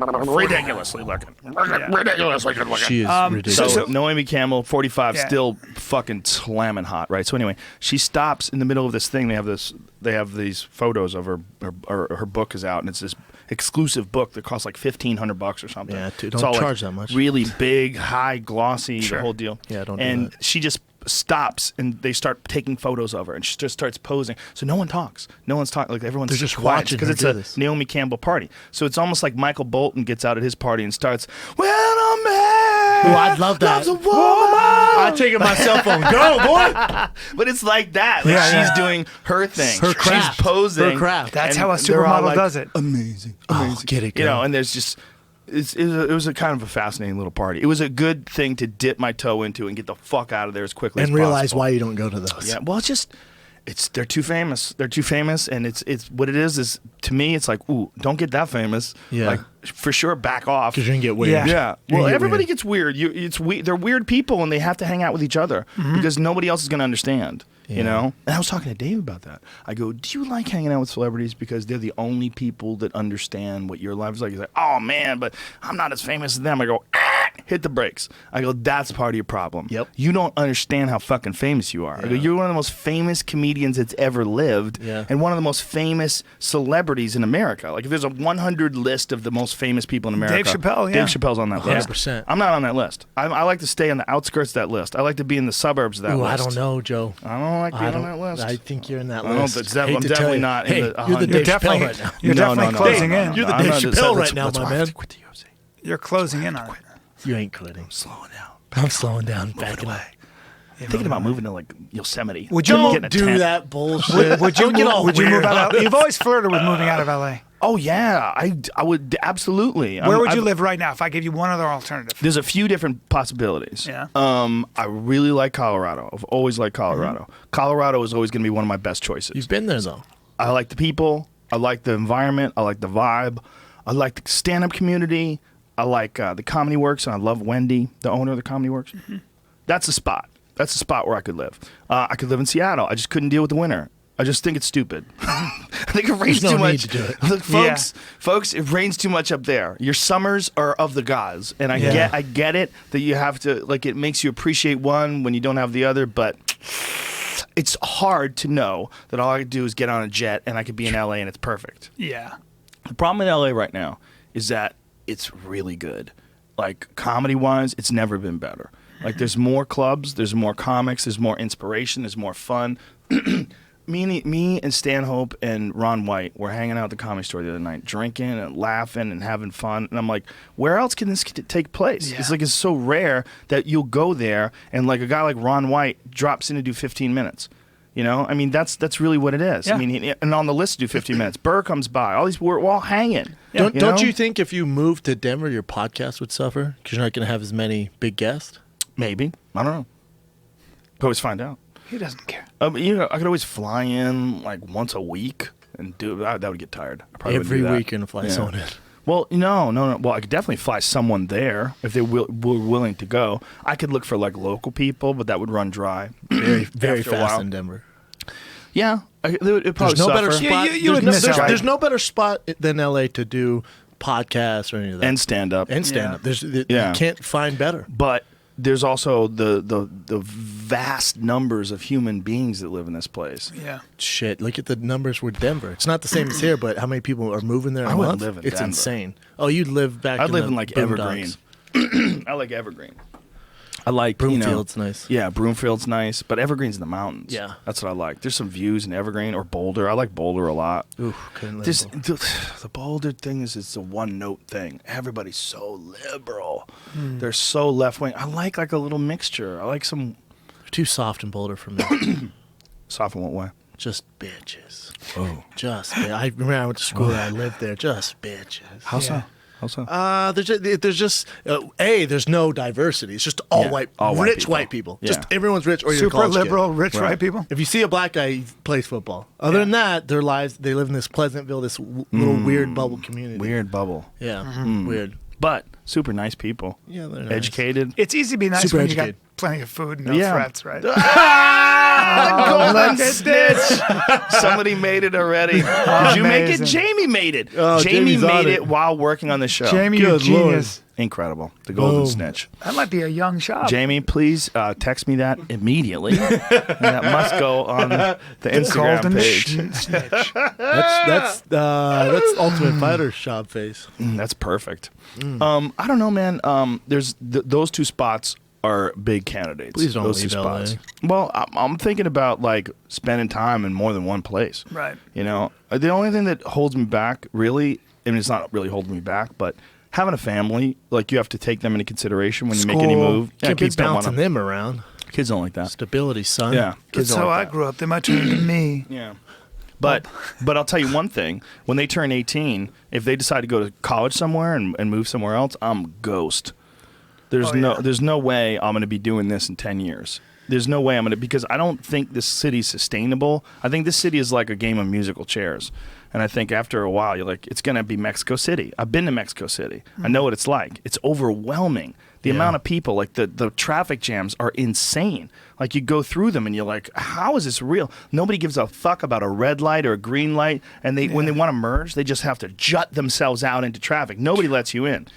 Ridiculously looking. Ridiculously good looking. She is ridiculous. So, Naomi Campbell, 45, Yeah. still fucking slamming hot, right? So anyway, she stops in the middle of this thing. They have these photos of her book is out, and it's this exclusive book that costs like $1,500 or something. Yeah, dude, It's don't all, charge that much. Really big, high, glossy, Sure. the whole deal. Yeah, don't do And that. she just stops, and they start taking photos of her, and she just starts posing. So no one talks. No one's talking. Like, everyone's They're just quiet watching because her it's do a this. Naomi Campbell party. So it's almost like Michael Bolton gets out at his party and starts, "When a man Ooh, I'd love that. loves a woman." I take it my cell phone. Go, boy. But it's like that. Like, Yeah, she's yeah. doing her thing. Her craft. She's posing. Her craft. That's and how a they're all supermodel like, does it. Amazing. Oh, get it, You know, girl. and there's just. It was a kind of a fascinating little party. It was a good thing to dip my toe into and get the fuck out of there as quickly as And possible. realize why you don't go to those. Yeah, well, they're too famous. They're too famous, and it's what it is to me. It's like, ooh, don't get that famous. Yeah. Like, for sure, back off. Because you're gonna get weird. Yeah. Yeah. You're Well, gonna get everybody weird. gets weird. They're weird people, and they have to hang out with each other because nobody else is going to understand. Yeah. You know. And I was talking to Dave about that. I go, "Do you like hanging out with celebrities because they're the only people that understand what your life is like?" He's like, "Oh man, but I'm not as famous as them." I go, hit the brakes. I go, "That's part of your problem. Yep. You don't understand how fucking famous you are." I go, Yeah. "You're one of the most famous comedians that's ever lived, Yeah. and one of the most famous celebrities in America. Like, if there's a 100 list of the most famous people in America, Dave Chappelle, yeah. Dave Chappelle's on that list. 100%. I'm not on that list. I like to stay on the outskirts of that list. I like to be in the suburbs of that Ooh, list. I don't know, Joe. I don't like being I on don't- that list. I think you're in that I don't- list. it's def- Hate I'm to tell definitely you. not in Hey, the you're the 100. Dave You're Chappelle definitely, right now. you're definitely closing in. You're the I'm Dave not- Chappelle that's right now, why my I have man. to quit the UFC. You're closing in on it. You ain't quitting. Slowing down. I'm slowing down. Backing away. up. Thinking about moving to like Yosemite. Would you Don't Getting a do tent. that bullshit. Would you Don't get all would you weird move out on of it. You've always flirted with moving out of LA. Oh yeah, I would absolutely. Where would you I've- live right now if I gave you one other alternative? There's a few different possibilities. Yeah. I really like Colorado. I've always liked Colorado. Colorado is always going to be one of my best choices. You've been there, though. I like the people. I like the environment. I like the vibe. I like the stand-up community. I like the Comedy Works, and I love Wendy, the owner of the Comedy Works. That's a spot. That's a spot where I could live. I could live in Seattle. I just couldn't deal with the winter. I just think it's stupid. I think it rains There's too no need much. to do it. Look, folks, it rains too much up there. Your summers are of the gods, and I Yeah. get it that you have to, like, it makes you appreciate one when you don't have the other, but it's hard to know that all I could do is get on a jet and I could be in LA and it's perfect. Yeah. The problem in LA right now is that it's really good. Like, comedy-wise, it's never been better. Like, there's more clubs, there's more comics, there's more inspiration, there's more fun. Me and Stanhope and Ron White were hanging out at the Comedy Store the other night, drinking and laughing and having fun. And I'm like, where else can this take place? Yeah. It's like, it's so rare that you'll go there and, like, a guy like Ron White drops in to do 15 minutes. You know, I mean, that's really what it is. Yeah. I mean, and on the list to do 15 minutes. Burr comes by. All these, we're all hanging. Don't know? you think if you moved to Denver, your podcast would suffer because you're not going to have as many big guests? Maybe. I don't know. Could always find out. He doesn't care. You know, I could always fly in like once a week and do that. That would get tired. I probably wouldn't Every do that. week you're going to fly Yeah. someone in. Well, no. Well, I could definitely fly someone there if they were willing to go. I could look for like local people, but that would run dry. Very After a fast while. in Denver. Yeah, it'd probably There's no better suffer. spot. You would miss out. There's no better spot than LA to do podcasts or any of that. And stand up. And stand up. Yeah. Yeah. You can't find better. But there's also the vast numbers of human beings that live in this place. Yeah. Shit, look at the numbers with Denver. It's not the same as here, but how many people are moving there a I wouldn't month? live in It's Denver. insane. Oh, you'd live back I'd live the in like boondocks. Evergreen. I like Evergreen. I like Broomfield's nice. Yeah, Broomfield's nice, but Evergreen's in the mountains. Yeah. That's what I like. There's some views in Evergreen or Boulder. I like Boulder a lot. Ooh, couldn't live This, in Boulder. the Boulder thing is it's a one-note thing. Everybody's so liberal. They're so left-wing. I like a little mixture. I like some Too soft in Boulder for me. Soft in what way? Just bitches. Oh. I remember I went to school there. I lived there. Just bitches. How so? How so? There's no diversity. It's just all Yeah, rich people. white people. Yeah. Just everyone's rich or you're a Super college kid. liberal, rich Right. white people. If you see a black guy, he plays football. Other than that, they live in this Pleasantville, this little weird bubble community. Weird bubble. Yeah, weird. But super nice people. Yeah, they're nice. Educated. It's easy to be nice Super when educated. you got plenty of food and no Yeah. threats, right? Golden look at this. Somebody made it already. Did you make it? Amazing. Jamie made it. Oh, Jamie Jamie's on made it. it while working on the show. Jamie, you're a Good Lord. genius. Incredible. The golden Boom. snitch. That might be a young shop. Jamie, please text me that immediately. That must go on the Instagram Golden page. snitch. That's Ultimate Fighter shop face. That's perfect. I don't know, man. There's those two spots are big candidates. Please don't those leave two LA. spots. Well, I'm thinking about like spending time in more than one place. Right. You know, the only thing that holds me back, really, I mean, it's not really holding me back, but having a family, like you have to take them into consideration when you make any School. move. Yeah, Can't be kids don't want bouncing them around. Kids don't like that. Stability, son. Yeah, kids That's don't how like I that. grew up. They might turn into me. Yeah. But I'll tell you one thing. When they turn 18, if they decide to go to college somewhere and move somewhere else, I'm ghost. There's there's no way I'm going to be doing this in 10 years. There's no way I'm going to, because I don't think this city's sustainable. I think this city is like a game of musical chairs. And I think after a while, you're like, it's going to be Mexico City. I've been to Mexico City. I know what it's like. It's overwhelming. The amount of people, like the traffic jams are insane. Like you go through them and you're like, how is this real? Nobody gives a fuck about a red light or a green light. And when they want to merge, they just have to jut themselves out into traffic. Nobody lets you in.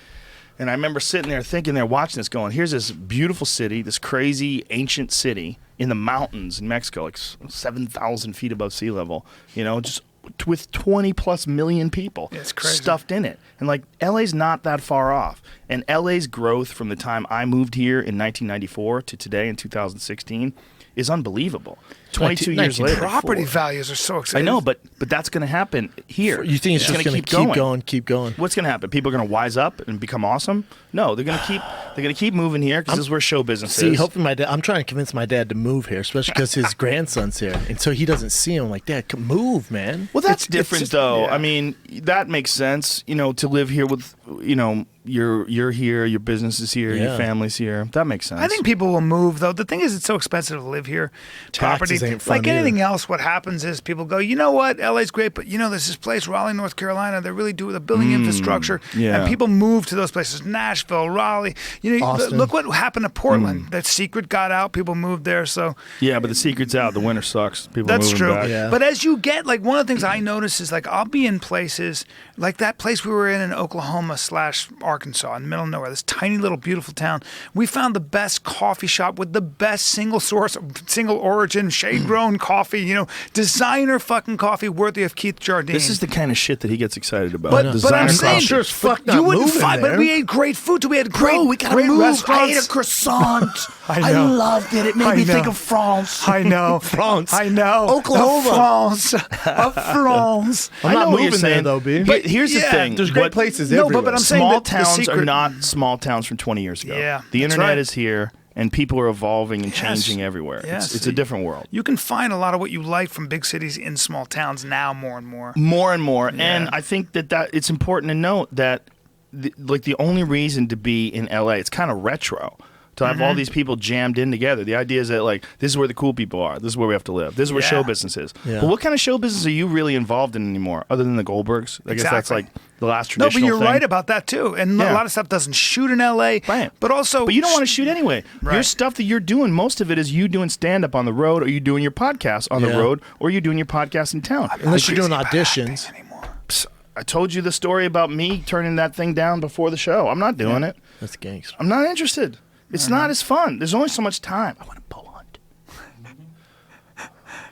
And I remember sitting there thinking, they're watching this going, here's this beautiful city, this crazy ancient city in the mountains in Mexico, like 7,000 feet above sea level, you know, just with 20 plus million people It's crazy. stuffed in it. And like LA's not that far off. And LA's growth from the time I moved here in 1994 to today in 2016 is unbelievable. 22 years 19 later. Property values are so I exciting. know, but that's going to happen here. You think it's just gonna going to keep going? What's going to happen? People are going to wise up and become awesome? No, they're going to keep moving here because this is where show business See, is. hopefully I'm trying to convince my dad to move here, especially because his grandson's here, and so he doesn't see him. I'm like, Dad, come move, man. Well, that's It's different, just- though. yeah. I mean, that makes sense. You know, to live here with, you know, you're here, your business is here, your Yeah. family's here. That makes sense. I think people will move, though. The thing is, it's so expensive to live here. Taxes ain't fun like anything either. else, what happens is people go, you know what, LA's great, but you know, there's this place, Raleigh, North Carolina. They're building infrastructure, yeah. and people move to those places. Nashville, Raleigh. You know, Austin. look what happened to Portland. That secret got out. People moved there. So Yeah, but the secret's out. The winter sucks. People are that's moving true. back. Yeah. But as you get, like, one of the things I notice is, like, I'll be in places like that place we were in Oklahoma / Arkansas, in the middle of nowhere, this tiny little beautiful town. We found the best coffee shop with the best single source, single origin, shade grown coffee. You know, designer fucking coffee worthy of Keith Jardine. This is the kind of shit that he gets excited about. But I'm Designer saying, coffee. sure as fuck not you wouldn't moving find. there. But we ate great food too. We had great, we gotta great move. restaurants. I ate a croissant. I know. loved it. It made I me think know. of France. I know. France. I know. Oklahoma. Of France. Of France. I'm I not know what you're moving there, saying. though, B. But here's the Yeah, thing. There's great What- places No, everywhere. but I'm saying Small that the towns are secret- not small towns from 20 years ago. Yeah, the that's internet right. is here, and people are evolving and Yes. changing everywhere. Yes. It's a different world. You can find a lot of what you like from big cities in small towns now more and more. More and more, and I think that it's important to note that the only reason to be in LA, it's kind of retro. To have Mm-hmm. all these people jammed in together. The idea is that, like, this is where the cool people are. This is where we have to live. This is where Yeah. show business is. Yeah. But what kind of show business are you really involved in anymore, other than the Goldbergs? I guess that's Exactly. like the last No, traditional but you're thing. right about that too. And Yeah. a lot of stuff doesn't shoot in LA. Right. But also, But you don't want to shoot anyway. Your Right. stuff that you're doing, most of it is you doing stand-up on the road, or you doing your podcast on the Yeah. road, or you doing your podcast in town. Unless you're doing crazy about acting auditions. anymore. I told you the story about me turning that thing down before the show. I'm not doing it. That's gangster. I'm not interested. It's not as fun. There's only so much time. I want to bow hunt. I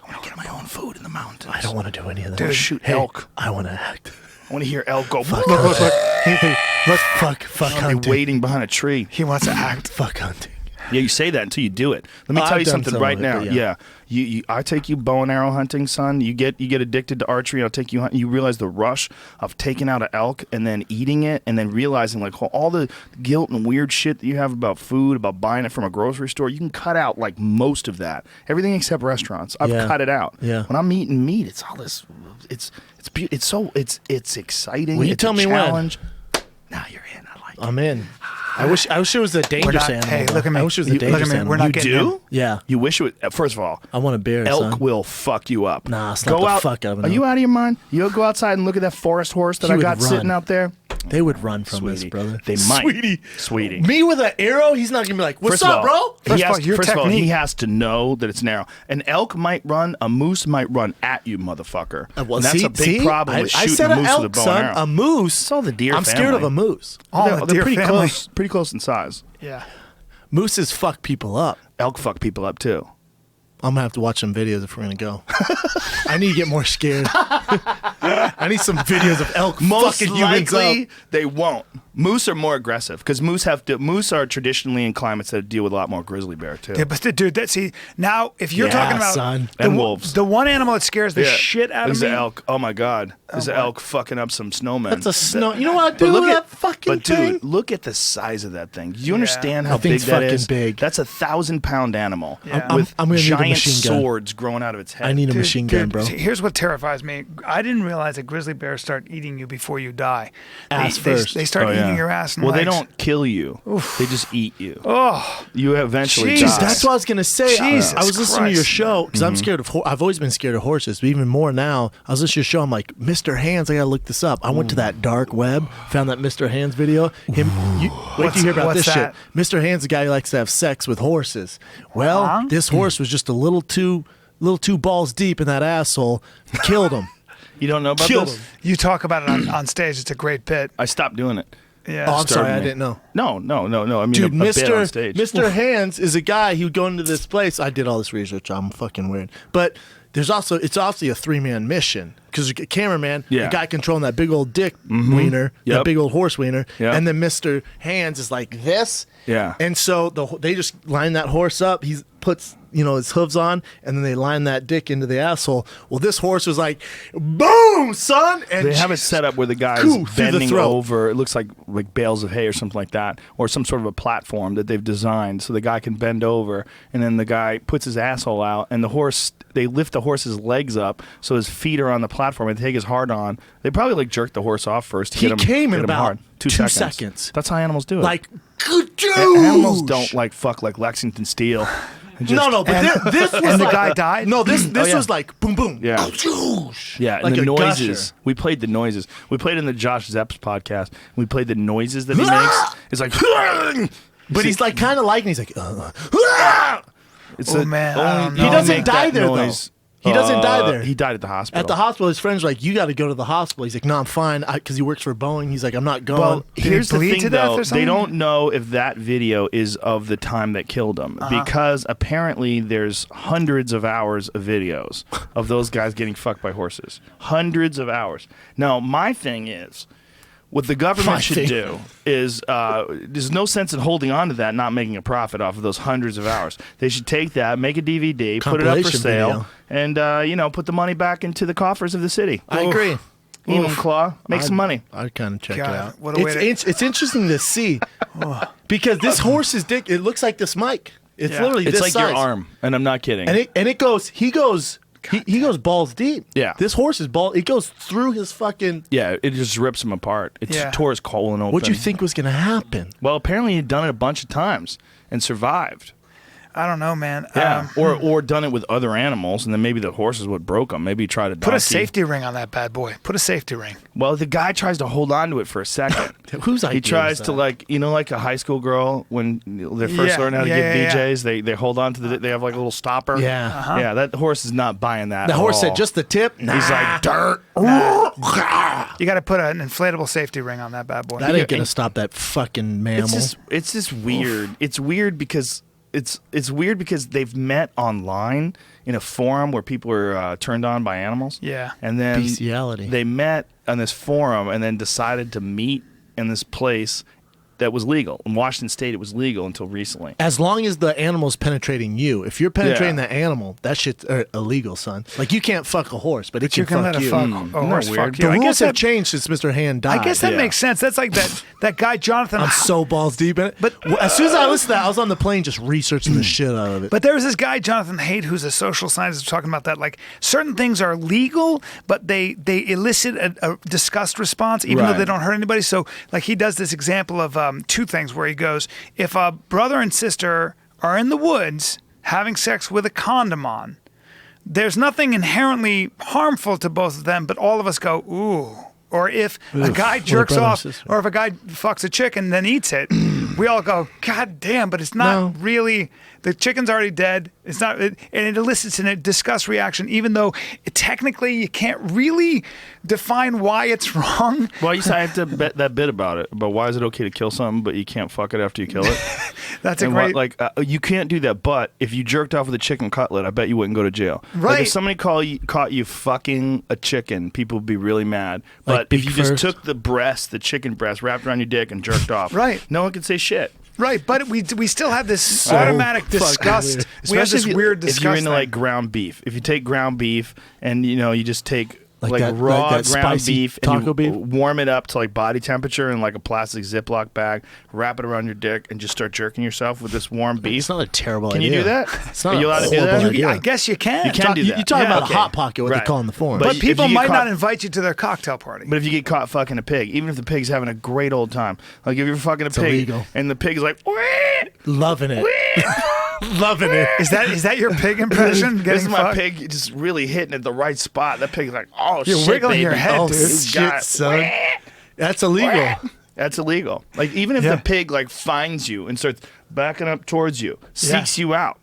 want to get my own food in the mountains. I don't want to do any of that. Dude, shoot elk. I want to act. I want to hear elk go. Fuck hunting. Fuck I'll be hunting. waiting behind a tree. He wants to act. Fuck hunting. Yeah, you say that until you do it. Let me tell I've you done something some right of it, now. but yeah. I take you bow and arrow hunting, son. You get addicted to archery. I'll take you hunting. You realize the rush of taking out an elk and then eating it, and then realizing like all the guilt and weird shit that you have about food, about buying it from a grocery store. You can cut out like most of that. Everything except restaurants. I've cut it out. Yeah. When I'm eating meat, it's all this. It's exciting. Will you it's tell a me when? challenge. Now you're in. I like it. I'm in. I wish it was a dangerous animal. Hey, look at me. I wish it was a Look at dangerous me. animal. We're not You getting do? in. Yeah. You wish it would. First of all, I want a bear, elk son. will fuck you up. Nah, slap go the out. fuck out of an Are you elk. out of your mind? You go outside and look at that forest horse that He I would got run. sitting out there. They would run from us, Sweetie. brother. They might. Sweetie. Me with an arrow, he's not going to be like, what's First of up, all, bro? First of all, your first of all, he technique- has to know that it's narrow. An elk might run. A moose might run at you, motherfucker. Well, and that's a big problem with I shooting said a an moose elk, with a bow son. and arrow. A moose. It's all the deer I'm scared of family. a moose. All they're the deer pretty family. pretty close in size. Yeah. Mooses fuck people up. Elk fuck people up too. I'm gonna have to watch some videos if we're gonna go. I need to get more scared. I need some videos of elk Most fucking humans likely, up. they won't. Moose are more aggressive because moose are traditionally in climates that deal with a lot more grizzly bear too. Yeah, but dude, now if you're Yeah, talking about son. the, And wolves. the one animal that scares the shit out of There's me. an elk. Oh my god, there's an elk fucking up some snowmen. That's a snow. You know what I do But with look that at fucking But thing? dude, look at the size of that thing. Do you understand how That big thing's that fucking is? big. That's a 1,000-pound animal Yeah. with I'm gonna need a giant machine gun. swords growing out of its head. I need a Dude, machine gun, bro. see, here's what terrifies me. I didn't realize that grizzly bears start eating you before you die. Ass they, first. They start Oh, yeah. eating your ass and Well, they legs. don't kill you. They just eat you. Oh, You eventually Jesus. die. That's what I was gonna say. Jesus I was listening to your Christ. show because I'm scared of. I've always been scared of horses, but even more now. I was listening to your show. I'm like, Mr. Hands. I gotta look this up. I went to that dark web, found that Mr. Hands video. Wait till you hear about what's this that? shit. Mr. Hands, the guy who likes to have sex with horses. Well, this horse was just a little too balls deep in that asshole. Killed him. You don't know about Killed this? him. you talk about it on stage. It's a great bit. I stopped doing it. Yeah. Oh, I'm sorry, Disturbed I me. didn't know. No. I mean, Dude, a bit on stage. Mr. Hands is a guy who would go into this place. I did all this research. I'm fucking weird. But it's obviously a 3-man mission because a cameraman, Yeah. the guy controlling that big old dick wiener, that Yep. big old horse wiener, Yep. and then Mr. Hands is like this. Yeah. And so they just line that horse up. He puts his hooves on, and then they line that dick into the asshole. Well, this horse was like, boom, son. And They have it set up where the guy's Through the bending throat. over. It looks like bales of hay or something like that, or some sort of a platform that they've designed so the guy can bend over, and then the guy puts his asshole out, and they lift the horse's legs up so his feet are on the platform and take his hard on. They probably jerk the horse off first. To He get him, came in get him about hard. 2 2 seconds. That's how animals do it. like, good Animals don't fuck like Lexington Steel. No, but this was and the like- guy died? No, this yeah. was like boom, boom. Yeah. Yeah, and Like the a noises. gusher. We played the noises. We played in the Josh Zepp's podcast. We played the noises that he makes. It's like, But he's like kind of like, and he's like, it's Oh, a- man, I only don't you know. He doesn't make die that there, though. noise. He doesn't die there. He died at the hospital. at the hospital. His friends were like, you got to go to the hospital. He's like, no, I'm fine, because he works for Boeing. He's like, I'm not going. Well, Did he here's the bleed thing, to death though. or They something? don't know if that video is of the time that killed him because apparently there's hundreds of hours of videos of those guys getting fucked by horses. Hundreds of hours. Now, my thing is, what the government My should thing. do is there's no sense in holding on to that, not making a profit off of those hundreds of hours. They should take that, make a DVD, put it up for Compilation sale, video. and put the money back into the coffers of the city. I agree. Eat 'em, Claw. Make some money. I'd kind of check God, it out. what a way It's interesting to see because this horse's dick, it looks like this mic. It's Yeah. literally It's this like size. your arm, and I'm not kidding. And he goes balls deep. Yeah. This horse is it goes through his fucking. Yeah, it just rips him apart. It Yeah. tore his colon open. What'd you think was gonna happen? Well, apparently he'd done it a bunch of times and survived. I don't know, man. Or done it with other animals, and then maybe the horse is what broke him. Maybe he tried to Put a donkey. safety ring on that bad boy. Put a safety ring. Well, the guy tries to hold on to it for a second. Whose idea He tries is to that? like a high school girl when they first Yeah, learn how to yeah, give yeah, BJs. They hold on to they have like a little stopper. Yeah. Yeah. That horse is not buying that. The at horse all. said just the tip. Nah. He's like dirt. You got to put an inflatable safety ring on that bad boy. That ain't gonna stop that fucking mammal. It's just weird. It's weird because it's weird because they've met online in a forum where people are turned on by animals. Yeah. And then Bestiality. they met on this forum and then decided to meet in this place that was legal. In Washington State, it was legal until recently. As long as the animal's penetrating you. If you're penetrating Yeah. that animal, that shit's illegal, son. Like, you can't fuck a horse, but it You can can let fuck a you. horse weird? fuck you. The I rules guess have that, changed since Mr. Hand died. I guess that Yeah. makes sense. That's like that guy Jonathan. I'm so balls deep in it. But as soon as I listened to that, I was on the plane just researching the shit out of it. But there was this guy, Jonathan Haidt, who's a social scientist, talking about that. Like, certain things are legal, but they elicit a disgust response, even though Right. they don't hurt anybody. So, like, he does this example of two things where he goes, if a brother and sister are in the woods having sex with a condom on, there's nothing inherently harmful to both of them, but all of us go, ooh. Or if a guy jerks brother and off, sister. or if a guy fucks a chick and then eats it, we all go, God damn, but it's not No. really, the chicken's already dead. It's not, and it elicits a disgust reaction, even though technically you can't really define why it's wrong. Well, I have to bet that bit about it. But why is it okay to kill something, but you can't fuck it after you kill it? That's a And great, you can't do that. But if you jerked off with a chicken cutlet, I bet you wouldn't go to jail. Like Right. if somebody caught you fucking a chicken, people would be really mad. But Like if you beak just first? took the chicken breast, wrapped around your dick, and jerked off, Right. no one could say shit. right, but we still have this automatic fucking disgust. weird. We have Especially this if you- weird disgust. If you're into thing. like ground beef, if you take ground beef and you just take Like like that- raw like that ground spicy beef and taco you beef? warm it up to like body temperature in like a plastic Ziploc bag, wrap it around your dick, and just start jerking yourself with this warm beef. It's not a terrible Can idea. you do that? It's not Are you a allowed to do horrible that? idea. I guess you can. You can do that. You're talking Yeah, about okay. a hot pocket, what Right. they call in the forums. But if people you get might caught- not invite you to their cocktail party. But if you get caught fucking a pig, even if the pig's having a great old time, like if you're fucking a pig illegal. and the pig's like, "Wah!" Loving it. Loving it. Is that your pig impression? This Getting is my fucked? pig just really hitting at the right spot. That pig's like, oh, You're shit, wiggling baby. your head, Oh, dude. You shit, got it. son. That's illegal. That's illegal. Like even if Yeah. the pig like finds you and starts backing up towards you, seeks you out.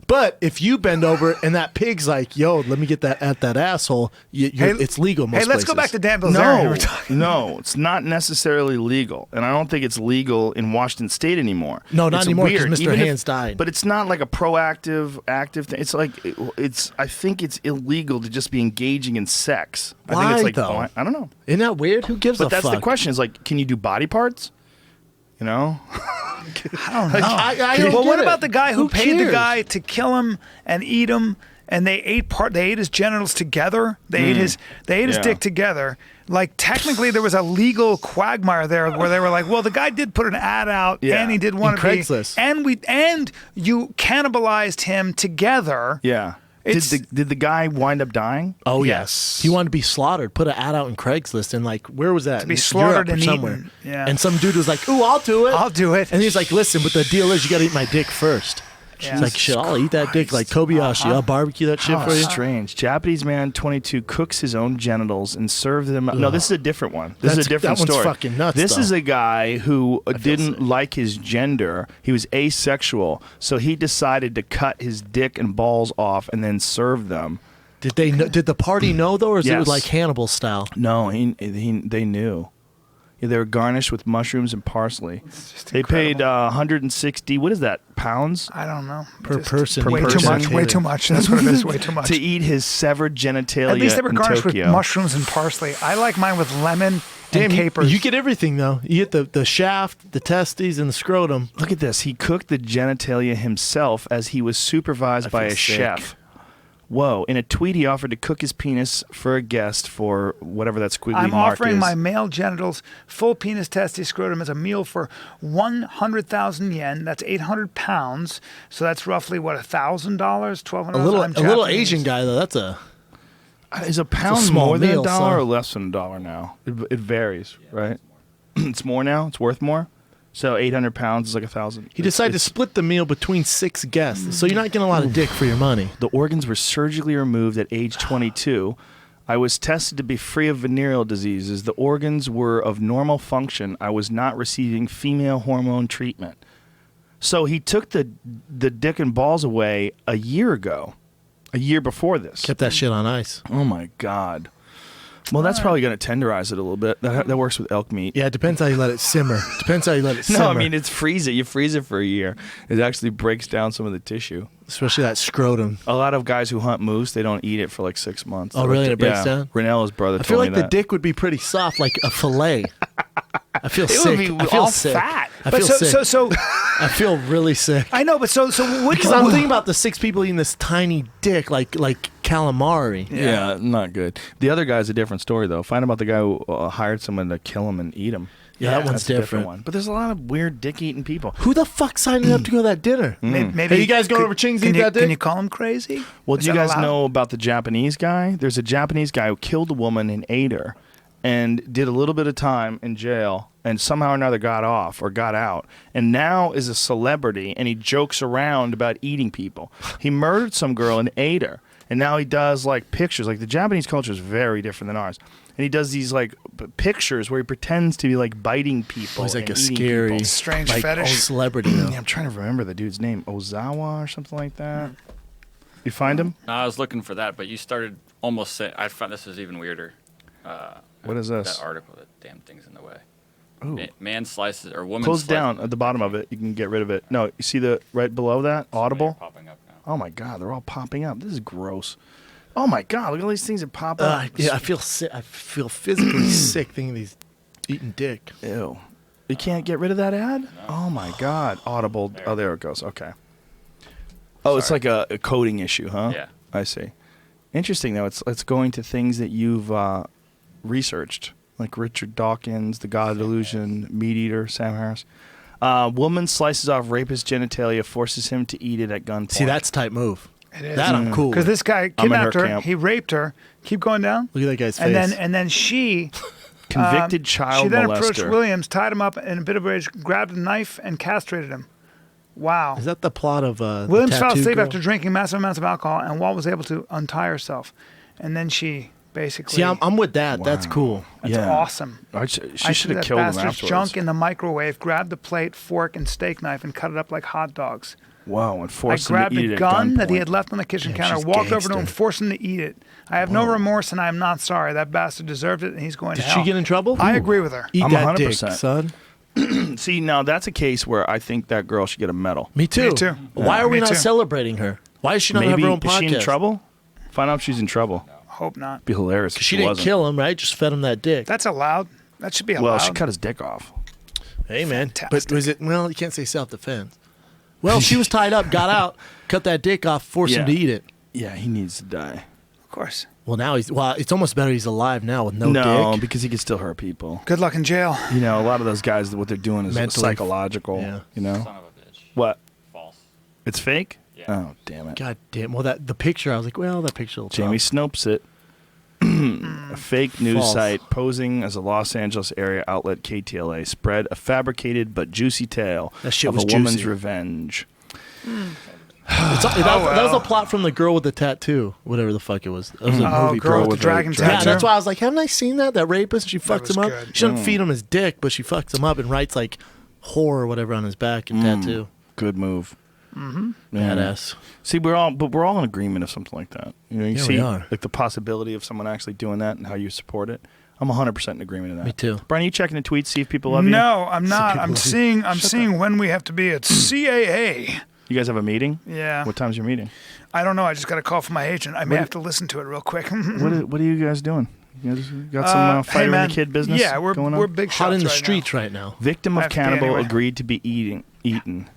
But if you bend over and that pig's like, yo, let me get that at that asshole, it's legal most Hey, let's go back places. to Dan Bilzerian. No, We're talking- no, it's not necessarily legal, and I don't think it's legal in Washington State anymore. No, not It's anymore, 'cause weird. Mr. Even if- Hands died. But it's not like a proactive, active thing. It's like it's. I think it's illegal to just be engaging in sex. I think Why, it's like though? I don't know. Isn't that weird? Who gives But a that's fuck? the question. Is like, can you do body parts? You know. I don't know. I don't well, what get about it. the guy who Who paid the cares? guy to kill him and eat him, and they ate his genitals together? They ate his Yeah. dick together. Like technically, there was a legal quagmire there where they were like, "Well, the guy did put an ad out, Yeah. and he did want to be, Craigslist. and you cannibalized him together." Yeah. It's- Did the guy wind up dying? Oh, Yes. yes. He wanted to be slaughtered. Put an ad out in Craigslist and like, where was that? To be slaughtered and somewhere. eaten. Yeah. And some dude was like, ooh, I'll do it. I'll do it. And he's like, listen, but the deal is you got to eat my dick first. Yeah. He's like, shit, I'll eat that dick like Kobayashi. I'll barbecue that shit How for you. strange. Japanese man 22 cooks his own genitals and serves them. No, this is a different one. This is a different that one's story. fucking nuts, This though. is a guy who didn't sick. like his gender. He was asexual, so he decided to cut his dick and balls off and then serve them. Did they? Did the party know though, or is Yes. it like Hannibal style? No, they knew. Yeah, they were garnished with mushrooms and parsley. just They paid incredible. 160. What is that? Pounds I don't know. Per Just person. Way Per too much. person. Way too much. That's what it is. Way too much. to eat his severed genitalia At least they were in garnished Tokyo. with mushrooms and parsley. I like mine with lemon and You, capers. you get everything though. You get the shaft, the testes, and the scrotum. Look at this. He cooked the genitalia himself as he was supervised by a feel sick. chef. Whoa. In a tweet, he offered to cook his penis for a guest for whatever that squiggly I'm mark offering is. my male genitals, full penis, testes, scrotum as a meal for 100,000 yen. That's 800 pounds. So that's roughly what, $1,000, $1,200. A little I'm Asian Japanese. guy though. That's a Is a pound small more than meal, $1 son. or less than $1 now? It varies, right? It's more now? It's worth more? So 800 pounds is like 1,000. He decided to split the meal between 6 guests, so you're not getting a lot of dick for your money. The organs were surgically removed at age 22. I was tested to be free of venereal diseases. The organs were of normal function. I was not receiving female hormone treatment. So he took the dick and balls away a year ago, a year before this. Kept that shit on ice. Oh my God. Well, that's probably going to tenderize it a little bit. That works with elk meat. Yeah, it depends how you let it simmer. Depends how you let it simmer. No, I mean, it's freeze it. You freeze it for a year. It actually breaks down some of the tissue. especially that scrotum. A lot of guys who hunt moose, they don't eat it for like 6 months. Oh, really? It breaks down? Renella's brother I feel told like me the dick would be pretty soft, like a fillet. I feel It sick. would be I feel all sick. fat. I But feel so, sick. so I feel really sick. I know, but so what? Because I'm thinking about the 6 people eating this tiny dick like calamari. Yeah, not good. The other guy's a different story, though. Find about the guy who hired someone to kill him and eat him. Yeah, that one's That's a different. one. But there's a lot of weird dick-eating people. Who the fuck signed up to go to that dinner? Maybe Hey, you guys going over Ching's to eat that dick? Can you call him crazy? Well, Is do you that guys allowed? know about the Japanese guy? There's a Japanese guy who killed a woman and ate her and did a little bit of time in jail and somehow or another got off or got out and now is a celebrity and he jokes around about eating people. He murdered some girl and ate her and now he does like pictures. Like the Japanese culture is very different than ours. And he does these like pictures where he pretends to be like biting people. He's like and a eating scary, people. Strange like, fetish. celebrity. Though. Yeah, I'm trying to remember the dude's name. Ozawa or something like that. You find him? No, I was looking for that, but you started almost saying. I found this was even weirder. What is this? That article, that damn thing's in the way. Ooh. Man slices or woman. Close slices. down at the bottom of it. You can get rid of it. No, you see the right below that? Audible? Popping up now. Oh my God, they're all popping up. This is gross. Oh my God, look at all these things that pop up. Yeah, I feel sick. I feel physically sick thinking of these eating dick. Ew. You can't get rid of that ad? Oh my God. Audible. Oh, there it goes. Okay. Oh, it's Sorry. like a coding issue, huh? Yeah. I see. Interesting though. It's going to things that you've researched, like Richard Dawkins, The God Delusion, Meat Eater, Sam Harris. Woman slices off rapist genitalia, forces him to eat it at gunpoint. See, that's type move. It is. That I'm cool. Because with. this guy I'm in her kidnapped her, camp. he raped her. Keep going down. Look at that guy's face. And then she Convicted child she then approached molester. Williams, tied him up in a bit of rage, grabbed a knife and castrated him. Wow. Is that the plot of Williams the fell tattoo asleep girl? after drinking massive amounts of alcohol, and Walt was able to untie herself. And then she basically. See, I'm with that. That's Wow. cool. That's Yeah. awesome. She I should threw have that killed him bastard's afterwards. junk in the microwave, grabbed the plate, fork, and steak knife, and cut it up like hot dogs. Wow, and I forced him to grabbed eat a it gun at that he gunpoint. had left on the kitchen Damn, counter, she's walked over to him, gangster. forced him to eat it. I have no remorse, and I am not sorry. That bastard deserved it, and he's going Did to hell. she get in trouble? I Ooh. agree with her. Eat I'm that dick, 100%. son. See, now that's a case where I think that girl should get a medal. Me too. Me too. Why are we Me not too. celebrating her? Why does she not have Maybe her own is podcast? she in trouble? Find out if she's in trouble. Hope not. Be hilarious. If She didn't wasn't. kill him, right? Just fed him that dick. That's allowed. That should be allowed. Well, she cut his dick off. Hey, man. But Fantastic. was it? Well, you can't say self-defense. Well, she was tied up, got out, cut that dick off, forced him to Yeah. eat it. Yeah, he needs to die. Of course. Well, now he's. Well, it's almost better he's alive now with no No, dick. because he can still hurt people. Good luck in jail. You know, a lot of those guys, what they're doing is Mentally. psychological. Yeah. You know Son of a bitch. what? False. It's fake. Yeah. Oh, damn it. God damn. Well, the picture, I was like, well, that picture will Jamie Snopes it. A fake news False. site posing as a Los Angeles area outlet, KTLA, spread a fabricated but juicy tale That shit of was a woman's juicy. revenge. That was the plot from the girl with the tattoo, whatever the fuck it was. That was a Oh, movie. girl with the with a dragon dragon. Yeah, tattoo. that's why I was like, haven't I seen that? That rapist, she fucks was him up. good. She doesn't feed him his dick, but she fucks him up and writes like whore or whatever on his back and tattoo. Good move. Mm-hmm. Badass. See, we're all in agreement of something like that. You know, you Yeah, see we are. like the possibility of someone actually doing that and how you support it. I'm 100% in agreement with that. Me too. Brian, you checking the tweets, see if people love you? No, I'm not. people I'm who- seeing when we have to be at CAA. You guys have a meeting? Yeah. What time's your meeting? I don't know. I just got a call from my agent. I may have to listen to it real quick. What are you guys doing? You guys got some Hey, fighter man. and the kid business Yeah, we're going on? we're big Hot shots in the right streets right now. Victim I of have to be cannibal anyway. agreed to be eaten.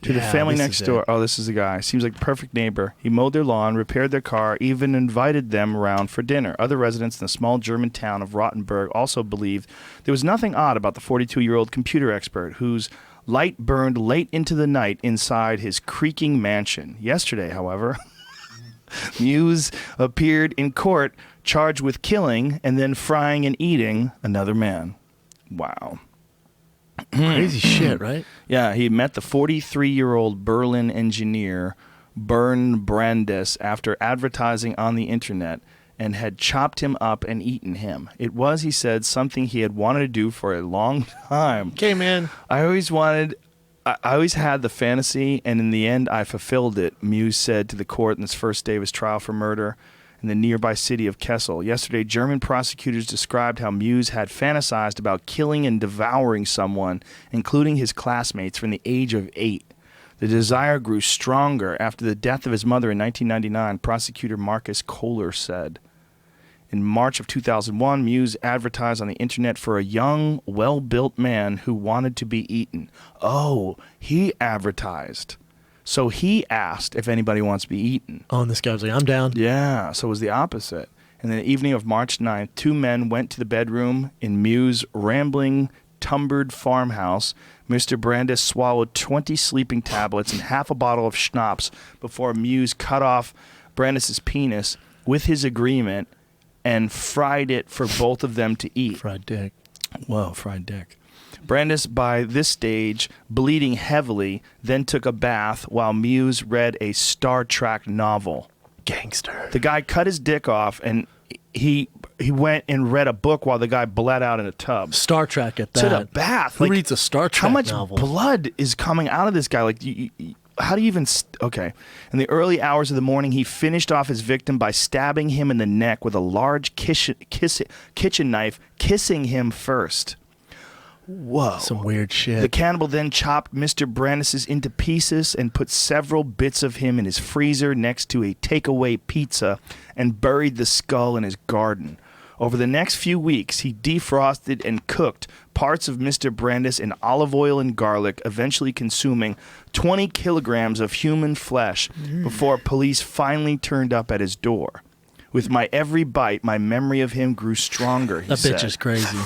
To the Yeah, family this next is door. it. Oh, this is the guy. Seems like the perfect neighbor. He mowed their lawn, repaired their car, even invited them around for dinner. Other residents in the small German town of Rottenburg also believed there was nothing odd about the 42-year-old computer expert whose light burned late into the night inside his creaking mansion. Yesterday, however, Muse appeared in court charged with killing and then frying and eating another man. Wow. Crazy shit, right? Yeah, he met the 43-year-old Berlin engineer Bern Brandes after advertising on the internet and had chopped him up and eaten him. It was, he said, something he had wanted to do for a long time. Okay, man. I always had the fantasy, and in the end, I fulfilled it, Muse said to the court in his first day of his trial for murder in the nearby city of Kessel. Yesterday, German prosecutors described how Muse had fantasized about killing and devouring someone, including his classmates, from the age of 8. The desire grew stronger after the death of his mother in 1999, prosecutor Marcus Kohler said. In March of 2001, Muse advertised on the internet for a young, well-built man who wanted to be eaten. Oh, he advertised. So he asked if anybody wants to be eaten. Oh, and this guy was like, I'm down. Yeah, so it was the opposite. And then the evening of March 9th, two men went to the bedroom in Muse's rambling, tumbered farmhouse. Mr. Brandis swallowed 20 sleeping tablets and half a bottle of schnapps before Muse cut off Brandis's penis with his agreement and fried it for both of them to eat. Fried dick. Whoa, fried dick. Brandis, by this stage, bleeding heavily, then took a bath while Muse read a Star Trek novel. Gangster. The guy cut his dick off, and he went and read a book while the guy bled out in a tub. Star Trek at that. To the bath. Who reads a Star Trek How much novel? blood is coming out of this guy? Like, how do you even... Okay. In the early hours of the morning, he finished off his victim by stabbing him in the neck with a large kitchen knife, kissing him first. Whoa. Some weird shit. The cannibal then chopped Mr. Brandis into pieces and put several bits of him in his freezer next to a takeaway pizza and buried the skull in his garden. Over the next few weeks, he defrosted and cooked parts of Mr. Brandis in olive oil and garlic, eventually consuming 20 kilograms of human flesh before police finally turned up at his door. With my every bite, my memory of him grew stronger, he that said. bitch is crazy.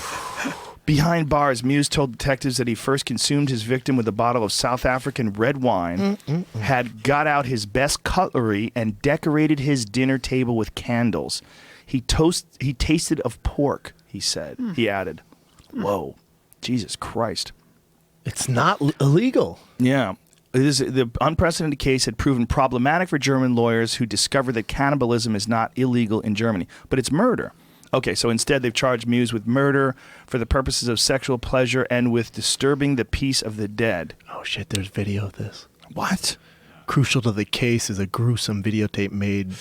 Behind bars, Muse told detectives that he first consumed his victim with a bottle of South African red wine, had got out his best cutlery, and decorated his dinner table with candles. He tasted of pork, he said. He added, whoa, Jesus Christ. It's not illegal. Yeah. The unprecedented case had proven problematic for German lawyers who discovered that cannibalism is not illegal in Germany, but it's murder. Okay, so instead they've charged Muse with murder for the purposes of sexual pleasure and with disturbing the peace of the dead. Oh, shit, there's video of this. What? Crucial to the case is a gruesome videotape made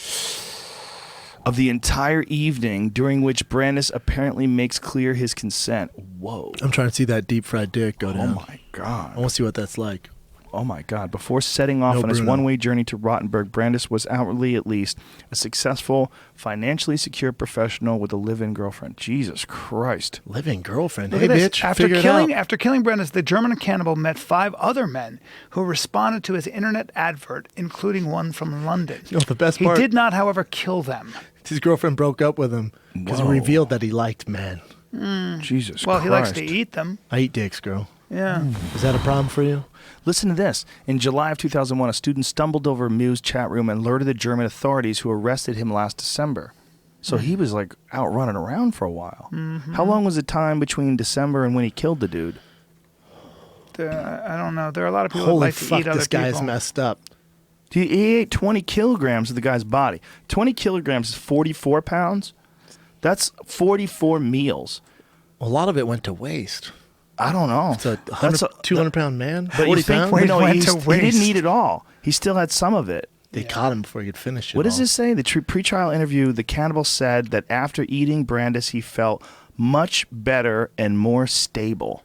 Of the entire evening during which Brandis apparently makes clear his consent. Whoa. I'm trying to see that deep fried dick go down. Oh, my God. I want to see what that's like. Oh, my God. Before setting off on his one-way journey to Rottenburg, Brandis was outwardly, at least, a successful, financially secure professional with a live-in girlfriend. Jesus Christ. Live-in girlfriend. Look Hey, at this. bitch, figure it out. After killing Brandis, the German cannibal met 5 other men who responded to his internet advert, including one from London. You know, the best part, He did not, however, kill them. his girlfriend broke up with him because he Whoa. revealed that he liked men. Jesus Well, Christ. he likes to eat them. I eat dicks, girl. Yeah. Is that a problem for you? Listen to this. In July of 2001, a student stumbled over Muse chat room and alerted the German authorities who arrested him last December. So he was like out running around for a while. How long was the time between December and when he killed the dude? I don't know. There are a lot of people Holy that like fuck, to eat other this guy's people. messed up. He ate 20 kilograms of the guy's body. 20 kilograms is 44 pounds. That's 44 meals. A lot of it went to waste. I don't know. It's a 200-pound man. But 40 you think, pounds? well, no, went he to didn't waste. eat it all. He still had some of it. They caught him before he could finish it. What does all. this say? The pre-trial interview, the cannibal said that after eating Brandis, he felt much better and more stable.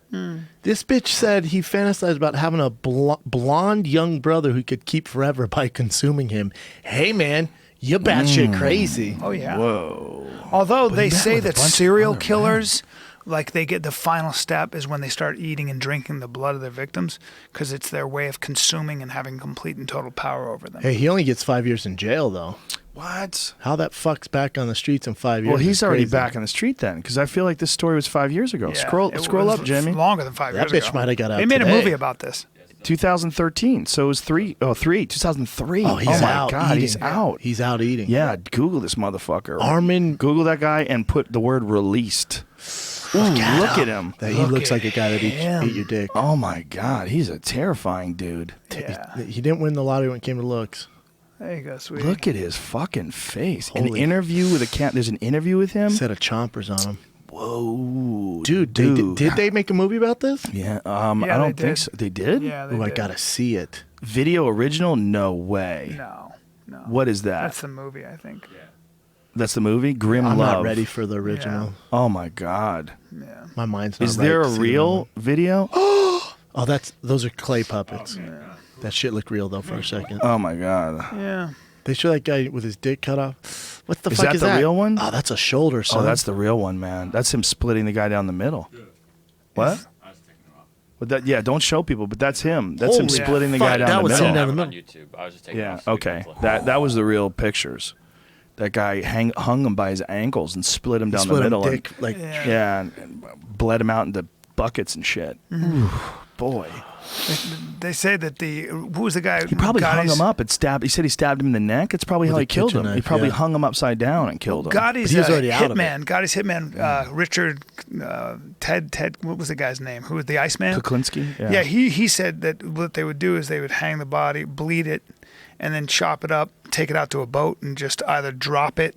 This bitch said he fantasized about having a blonde young brother who could keep forever by consuming him. Hey, man, you're batshit crazy. Oh, yeah. Whoa. Although they met say with a that bunch of serial other killers, like they get the final step is when they start eating and drinking the blood of their victims because it's their way of consuming and having complete and total power over them. Hey, he only gets 5 years in jail, though. What? How that fuck's back on the streets in 5 years? Well, he's is already crazy. back on the street then, because I feel like this story was 5 years ago. Yeah, Scroll it up, was Jimmy. Longer than 5 That years bitch ago. might have got out They made today. a movie about this. 2013. So it was 2003. Oh, he's my out God, eating. he's out. He's out eating. Yeah, Google this motherfucker. Armin. Google that guy and put the word released. Ooh, look at him. He Look looks at like a guy that him. eat your dick. Oh my God, he's a terrifying dude. Yeah. He didn't win the lottery when it came to looks. There you go, sweetie. Look at his fucking face. An Holy- interview with a cat. There's an interview with him. Set of chompers on him. Whoa, Dude, did they make a movie about this? Yeah, Yeah, I they don't think did. so. They did? Yeah, they Oh, I did. gotta see it. Video original? No way. No. What is that? That's the movie, I think. That's the movie? Grim I'm Love. not ready for the original. Oh my God. Yeah. My mind's not Is right there to a see real video? the Oh, those are clay puppets. That shit looked real though for a second. Oh my God. Yeah. They show that guy with his dick cut off. What the Is fuck that is the that? real one? Oh, that's a shoulder, son. Oh, that's the real one, man. That's him splitting the guy down the middle. What? But that, yeah, don't show people, but that's him. That's him Holy splitting the fuck, guy down that the was middle. him down the on middle. YouTube. I was just taking Yeah, off so we okay. can look. That was the real pictures. That guy hung him by his ankles and split him down Split the him middle. dick, and, like yeah, and bled him out into buckets and shit. Boy. They say that who was the guy? He probably hung Gotti's- him up and stabbed. He said he stabbed him in the neck. It's probably With how a he killed kitchen him. He knife, probably yeah. hung him upside down and killed him. Gotti's But he was already out of it. hitman. Gotti's hitman. Richard, Ted. What was the guy's name? Who was the Iceman? Kuklinski? Yeah, he said that what they would do is they would hang the body, bleed it, and then chop it up, take it out to a boat, and just either drop it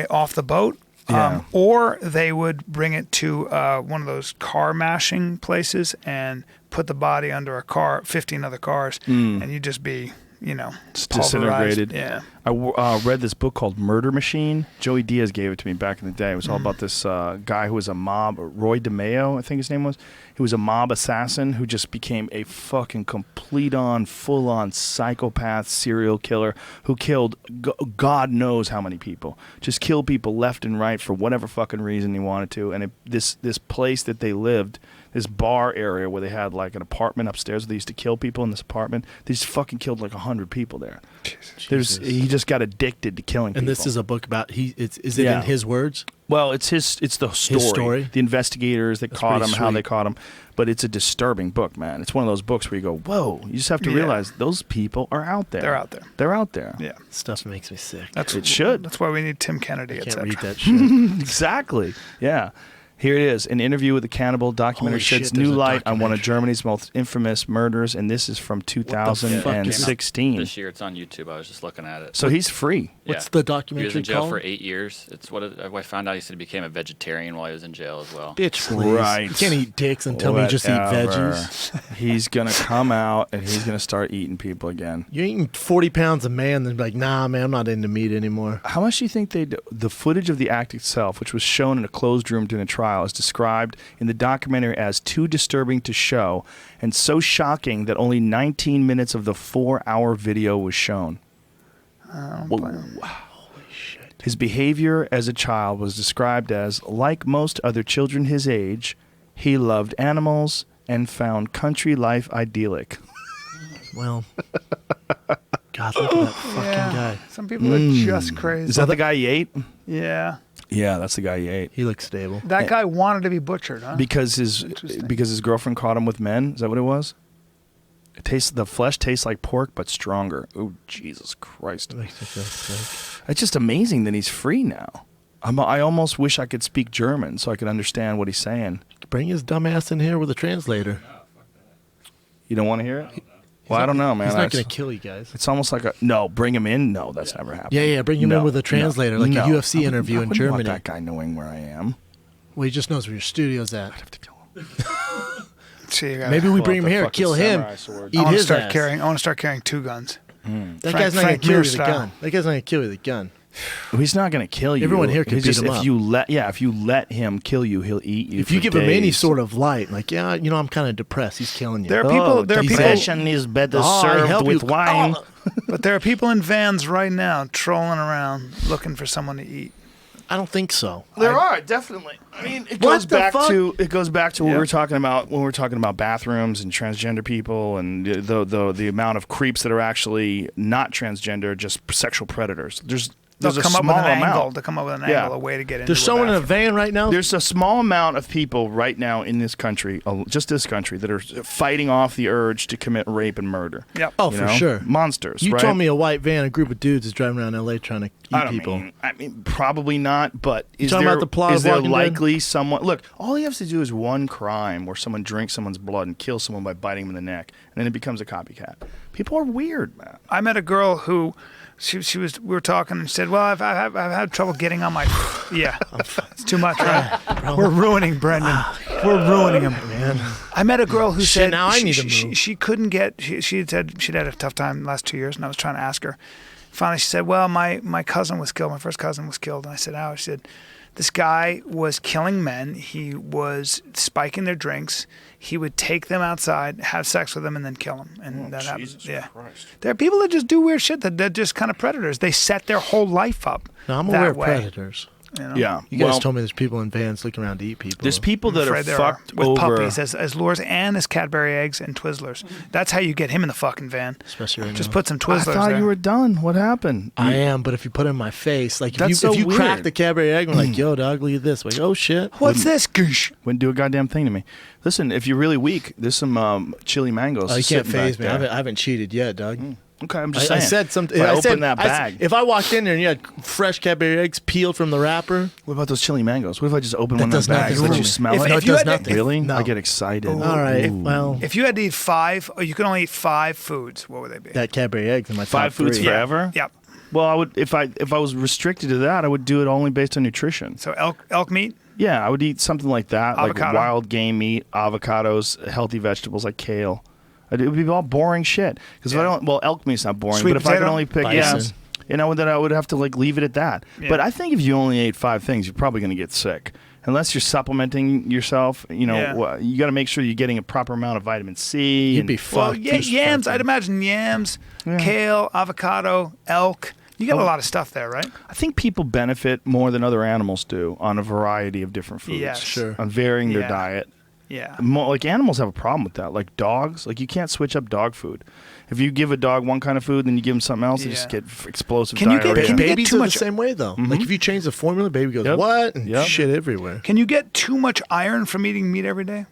off the boat, Yeah. or they would bring it to one of those car mashing places and put the body under a car, 15 other cars, and you'd just be, It's pulverized. disintegrated. Yeah. I read this book called Murder Machine. Joey Diaz gave it to me back in the day. It was all about this guy who was a mob, Roy DeMeo, I think his name was. He was a mob assassin who just became a fucking complete-on, full-on psychopath serial killer who killed God knows how many people. Just killed people left and right for whatever fucking reason he wanted to. And this place that they lived, this bar area where they had like an apartment upstairs where they used to kill people in this apartment. They just fucking killed like 100 people there. He just got addicted to killing people. And this is a book about is it Yeah. in his words? Well, it's the story. story? The investigators that caught him, pretty how they sweet. caught him. But it's a disturbing book, man. It's one of those books where you go, whoa, you just have to Yeah. realize those people are out there. They're out there. They're out there. Yeah. Stuff makes me sick. It should. That's why we need Tim Kennedy, I et can't cetera. read that shit. Exactly. Yeah. Here it is. An interview with a cannibal documentary Holy shit, sheds there's new a light on one of documentary. Germany's most infamous murders, and this is from fuck is it? 2016. This year it's on YouTube. I was just looking at it. So he's free. What's Yeah. the He was documentary in jail called? for 8 years. It's I found out he said he became a vegetarian while he was in jail as well. Bitch, please. Right. You can't eat dicks and tell me you just eat Whatever. veggies. He's going to come out, and he's going to start eating people again. You're eating 40 pounds of man, then be like, nah, man, I'm not into meat anymore. How much do you think the footage of the act itself, which was shown in a closed room during the trial, is described in the documentary as too disturbing to show and so shocking that only 19 minutes of the 4-hour video was shown? Whoa. His behavior as a child was described as, like most other children his age, he loved animals and found country life idyllic. Well, God, look at that fucking guy. Some people are just crazy. Is that the guy he ate? Yeah. Yeah, that's the guy he ate. He looks stable. That guy wanted to be butchered, huh? Because Interesting. his girlfriend caught him with men. Is that what it was? The flesh tastes like pork but stronger. Oh, Jesus Christ! It's just amazing that he's free now. I almost wish I could speak German so I could understand what he's saying. Bring his dumb ass in here with a translator. You don't want to hear it? Well, I don't know, man. He's not It's- going to kill you guys. It's almost like bring him in. No, that's never happened. Yeah, bring him in with a translator, like a no. UFC interview I in wouldn't Germany. want that guy knowing where I am. Well, he just knows where your studio's at. I'd have to kill him. See, Maybe we Pull bring out him the here, fucking kill him, samurai sword. eat I want to his start ass. carrying. I want to start carrying 2 guns. That guy's not going Frank to kill you Mir with a style. gun. That guy's not going to kill you with a gun. He's not going to kill you. Everyone here can He's beat just, him if up. you let him kill you, he'll eat you. If you for give him any days. sort of light, like, yeah, I'm kind of depressed. He's killing you. There are people. There are people. depression is better Oh, I served help with you. wine. Oh. But there are people in vans right now trolling around looking for someone to eat. I don't think so. There are definitely. I mean, it What goes the back fuck? to what we Yeah. were talking about when we were talking about bathrooms and transgender people and the amount of creeps that are actually not transgender, just sexual predators. There's They'll a come up with small an amount. angle. They'll come up with an Yeah. angle, a way to get into. There's someone in a van right now. There's a small amount of people right now in this country, just this country, that are fighting off the urge to commit rape and murder. Yep. Oh, You for know? sure. Monsters. You right? told me a white van, a group of dudes is driving around L.A. trying to eat I don't people. mean, probably not. But is talking there, about the plot is of there Walking Dead? likely someone? Look, all he has to do is one crime where someone drinks someone's blood and kills someone by biting them in the neck, and then it becomes a copycat. People are weird, man. I met a girl who, she was. We were talking and she said, "Well, I've had trouble getting on my." Yeah, it's too much, right? We're ruining Brendan. We're ruining him, man. I met a girl who Shit, said now I she, need to she, move. she couldn't get. She had said she'd had a tough time the last 2 years, and I was trying to ask her. Finally, she said, "Well, my cousin was killed. My first cousin was killed." And I said, "How?" She said, This guy was killing men. He was spiking their drinks. He would take them outside, have sex with them, and then kill them. And that happens. Jesus Yeah. Christ. There are people that just do weird shit. They're just kind of predators. They set their whole life up. No, I'm that aware of way, predators. you know? Yeah. You guys well, told me there's people in vans looking around to eat people. there's people that are Afraid there fucked with over. puppies as lures and as Cadbury eggs and Twizzlers. That's how you get him in the fucking van. especially right Just now. put some I Twizzlers thought there. you were done. What happened? I am, but if you put it in my face, like That's if so you crack weird. the Cadbury egg, I'm like, yo, dog, look at this. Like, oh shit. What's this? Goosh. Wouldn't do a goddamn thing to me. Listen, if you're really weak, there's some chili mangoes. Oh, you can't sitting phase back me. I there. haven't cheated yet, dog. Okay, I'm just I saying. said something. If I I open said that I s- bag. if I walked in there and you had fresh Cadbury eggs peeled from the wrapper, What about those chili mangoes? What if I just open That one of does those bags? nothing Let for you me. smell If- it? no, if it you does had- nothing. Really? No. I get excited. all right. Ooh. Well, If you had to eat 5, or you could only eat 5 foods, what would they be? that Cadbury eggs in my top 5 foods 3. forever? Yep. Well, I would if I was restricted to that, I would do it only based on nutrition. So elk meat. Yeah, I would eat something like that, Avocado. like wild game meat, avocados, healthy vegetables like kale. It would be all boring shit. Because if I Yeah. don't, well, elk meat's not boring. Sweet but if I could potato? only pick, Bison. then I would have to like leave it at that. Yeah. But I think if you only ate 5 things, you're probably going to get sick. Unless you're supplementing yourself, Yeah. you got to make sure you're getting a proper amount of vitamin C. You'd and- be Well, fucked. yams. I'd imagine yams, kale, avocado, elk. You get a lot of stuff there, right? I think people benefit more than other animals do on a variety of different foods. Yes. Sure. On varying their Yeah. diet. Yeah. Like animals have a problem with that. Like dogs, like you can't switch up dog food. If you give a dog one kind of food, then you give them something else, they just Yeah. get explosive Can you diarrhea. get- can you Babies too are much- the same way though. Like if you change the formula, baby goes Yep. what and Yep. shit everywhere. Can you get too much iron from eating meat every day?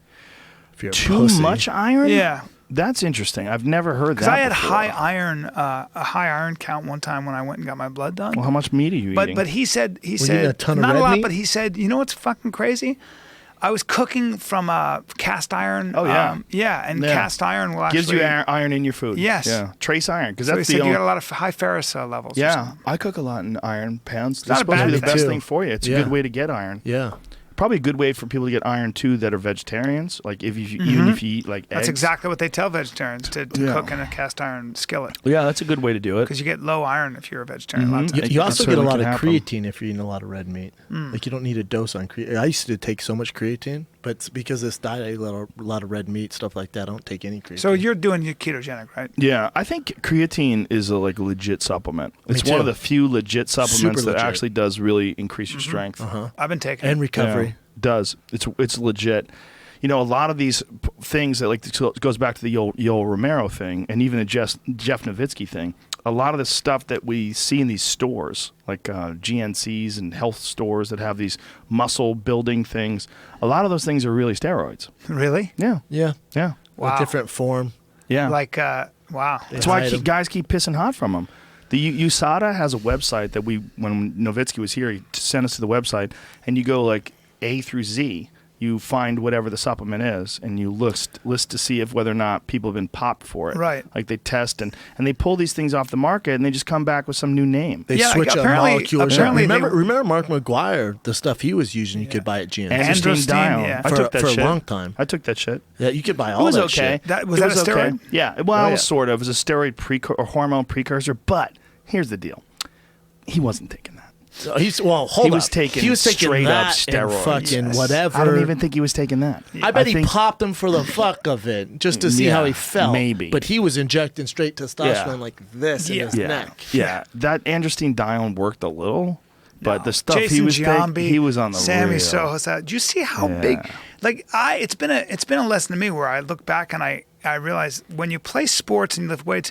If you're a Too pussy. much iron? Yeah. That's interesting. I've never heard that. Because I had before. a high iron count one time when I went and got my blood done. Well, how much meat are you eating? But he said you eating a ton of not a red lot, meat? but he said, you know what's fucking crazy? I was cooking from cast iron. Oh, yeah. And Yeah. cast iron will actually gives you iron in your food. Yes. Yeah. Trace iron, because So he that's said the you only. got a lot of high ferrous levels. or Yeah, something. I cook a lot in iron pounds. not It's a supposed to be bad the best thing. thing for you. It's a Yeah. good way to get iron. Yeah. Probably a good way for people to get iron too that are vegetarians. Like even if you eat like eggs. That's exactly what they tell vegetarians to Yeah. cook in a cast iron skillet Yeah, that's a good way to do it. because you get low iron if you're a vegetarian. Mhm. A lot of times. You It also get a certainly lot can of happen. creatine if you're eating a lot of red meat. Like you don't need a dose on creatine. I used to take so much creatine, but it's because of this diet, I eat a lot of red meat, stuff like that. I don't take any creatine. So you're doing your ketogenic, right? Yeah, I think creatine is a legit supplement. It's Me one of too. the few legit supplements that legit. actually does really increase your strength. I've been taking and it. recovery. Yeah, does. It's legit. A lot of these things that it goes back to the Yoel Romero thing, and even the Jeff Nowitzki thing. A lot of the stuff that we see in these stores, like GNCs and health stores that have these muscle building things, a lot of those things are really steroids. Really? Yeah, Yeah. yeah, Wow. A different form. yeah. Like, wow. That's why hide 'em. guys keep pissing hot from them. The USADA has a website that when Nowitzki was here, he sent us to the website, and you go like A through Z. You find whatever the supplement is, and you list to see if whether or not people have been popped for it. Right. Like they test and they pull these things off the market, and they just come back with some new name. They Yeah, switch up apparently- molecules. apparently they- remember Mark McGuire, the stuff he was using, you could buy at GNC. Androstenedione. yeah. I took that for shit a long time. I took that shit. Yeah, you could buy It all was that okay. shit. Was It that a steroid? okay. Yeah. Well, Oh, it was yeah. sort of. It was a steroid or hormone precursor. But here's the deal: he wasn't taking that. So hold He was up. taking he was taking straight up that and steroids. fucking Yes. whatever. I don't even think he was taking that. I bet he think- popped him for the fuck of it, just to see Yeah, how he felt. maybe. But he was injecting straight testosterone Yeah. like this in Yeah. his Yeah, neck. yeah. That androstenedione worked a little, but No. the stuff Jason he was Giambi, taking, he was on the Sammy real. Sosa. Do you see how Yeah. big? Like it's been a lesson to me where I look back and I realize when you play sports and you lift weights,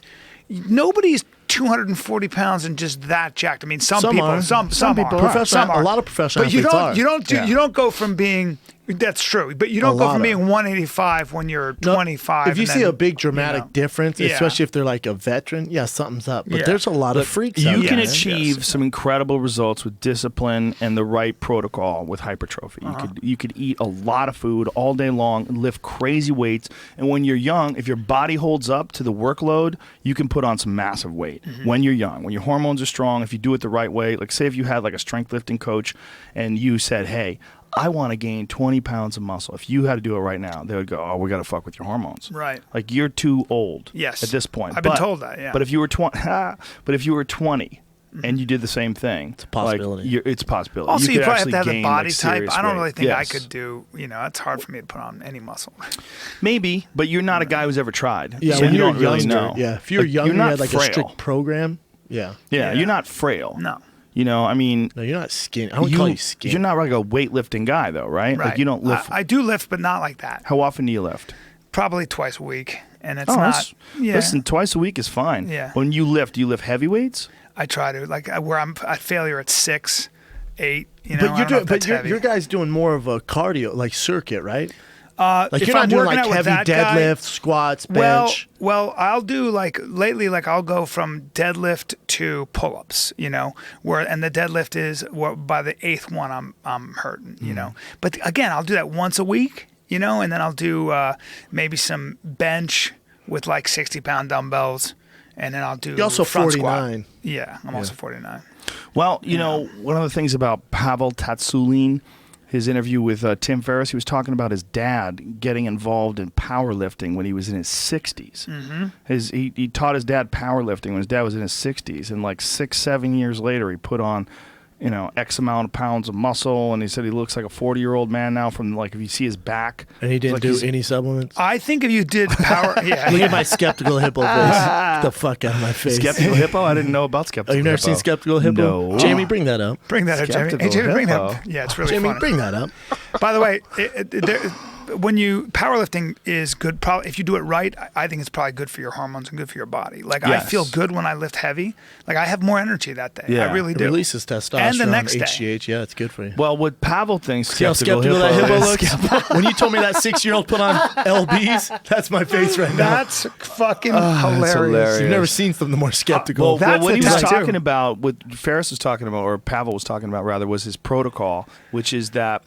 nobody's 240 pounds and just that jacked. I mean, some Some people, are. some people are. are. Some are. A lot of professional but you athletes don't, are. You don't do. Yeah. You don't go from being. That's true, but you don't go lot from are. being 185 when you're 25. If you and see then, a big dramatic you know. difference, Yeah. especially if they're like a veteran, yeah, something's up. But Yeah. there's a lot of freaks You out can there. Yes, achieve yes. some incredible results with discipline and the right protocol with hypertrophy. You could eat a lot of food all day long and lift crazy weights. And when you're young, if your body holds up to the workload, you can put on some massive weight. When you're young, when your hormones are strong, if you do it the right way, like say if you had like a strength lifting coach and you said, "Hey, I want to gain 20 pounds of muscle." If you had to do it right now, they would go, "Oh, we got to fuck with your hormones." Right. Like you're too old. Yes. At this point. I've been told that, yeah. But if you were 20, but if you were 20 and you did the same thing. It's a possibility. It's a possibility. Also, you could probably have actually to have the gain, body like, type. serious I don't weight. really think I Yes. could do. It's hard for me to put on any muscle. Maybe, but you're not a guy who's ever tried. Yeah, so when you you're don't really younger, know. yeah. If you're Like, younger, you're not you had like frail. a strict program. Yeah. Yeah, you're not frail. No. You know, I mean, No, you're not skinny. I wouldn't call you skinny. you're not like a weightlifting guy, though, right? Right. Like you don't lift. I do lift, but not like that. How often do you lift? Probably twice a week, and it's that's- not. Yeah. Listen, twice a week is fine. Yeah. When you lift, do you lift heavy weights? I try to where I'm at failure at 6, 8. You know, But I you're don't know if doing, that's heavy. your guys doing more of a cardio like circuit, right? Like if you're not I'm doing working like out with heavy that guy- deadlift, squats, bench. Well, I'll do lately, I'll go from deadlift to pull-ups, and the deadlift is by the 8th one I'm hurting, But again, I'll do that once a week, and then I'll do maybe some bench with like 60-pound dumbbells, and then I'll do You're also front 49. squat. Yeah, I'm also 49. Well, you know, one of the things about Pavel Tatsulin, his interview with Tim Ferriss, he was talking about his dad getting involved in powerlifting when he was in his 60s. Mm-hmm. He taught his dad powerlifting when his dad was in his 60s, and like 6-7 years later, he put on, X amount of pounds of muscle, and he said he looks like a 40-year-old man now from, like, if you see his back. And he didn't like do he's- any supplements. I think if you did power, Look at my skeptical hippo face. Get the fuck out of my face. Skeptical Hippo? I didn't know about Skeptical Oh, you've never Hippo. seen Skeptical Hippo? No. Jamie, bring that up. bring that up, Jamie. Hey, Skeptical Jamie, bring Hippo. that. Yeah, it's really Jamie, funny. bring that up. By the way, when you powerlifting is good. Probably if you do it right, I think it's probably good for your hormones and good for your body. Like I Yes. feel good when I lift heavy. Like I have more energy that day. Yeah. I really It do. releases testosterone, And the next day. HGH. Yeah, it's good for you. Well, what Pavel thinks See how Skeptical skeptical that Hippo hippo looks? When you told me that 6-year-old put on LBs, that's my face right now. That's fucking hilarious. hilarious. You've never seen something more skeptical. Well, That's what the he was tattoo. talking about, what Ferris was talking about, or Pavel was talking about rather, was his protocol, which is that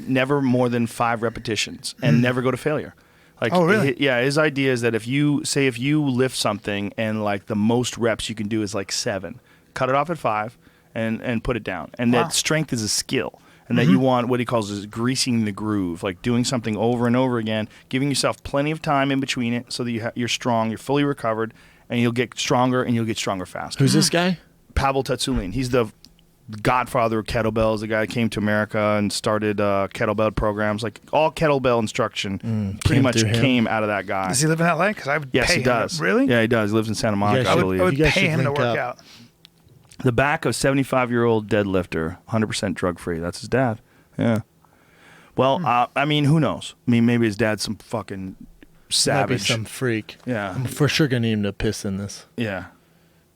never more than 5 repetitions and never go to failure. Like, Oh, really? His idea is that if you lift something and like the most reps you can do is like 7, cut it off at 5 and put it down. And Wow. that strength is a skill. And that you want what he calls is greasing the groove, like doing something over and over again, giving yourself plenty of time in between it so that you're strong, you're fully recovered, and you'll get stronger and you'll get stronger faster. Who's this guy? Pavel Tatsulin. He's the godfather of kettlebells. The guy came to America and started kettlebell programs. Like all kettlebell instruction pretty came much through him. came out of that guy. Does he live in LA? Because I would Yes, pay he him. does. Really? Yeah, he does. He lives in Santa Monica, guys I should- believe. I would You guys pay should him to link work up. out. The back of 75-year-old deadlifter, 100% drug-free. That's his dad. Yeah. Well, I mean, who knows? I mean, maybe his dad's some fucking Might be savage. some freak. Yeah. I'm for sure going to need him to piss in this. Yeah.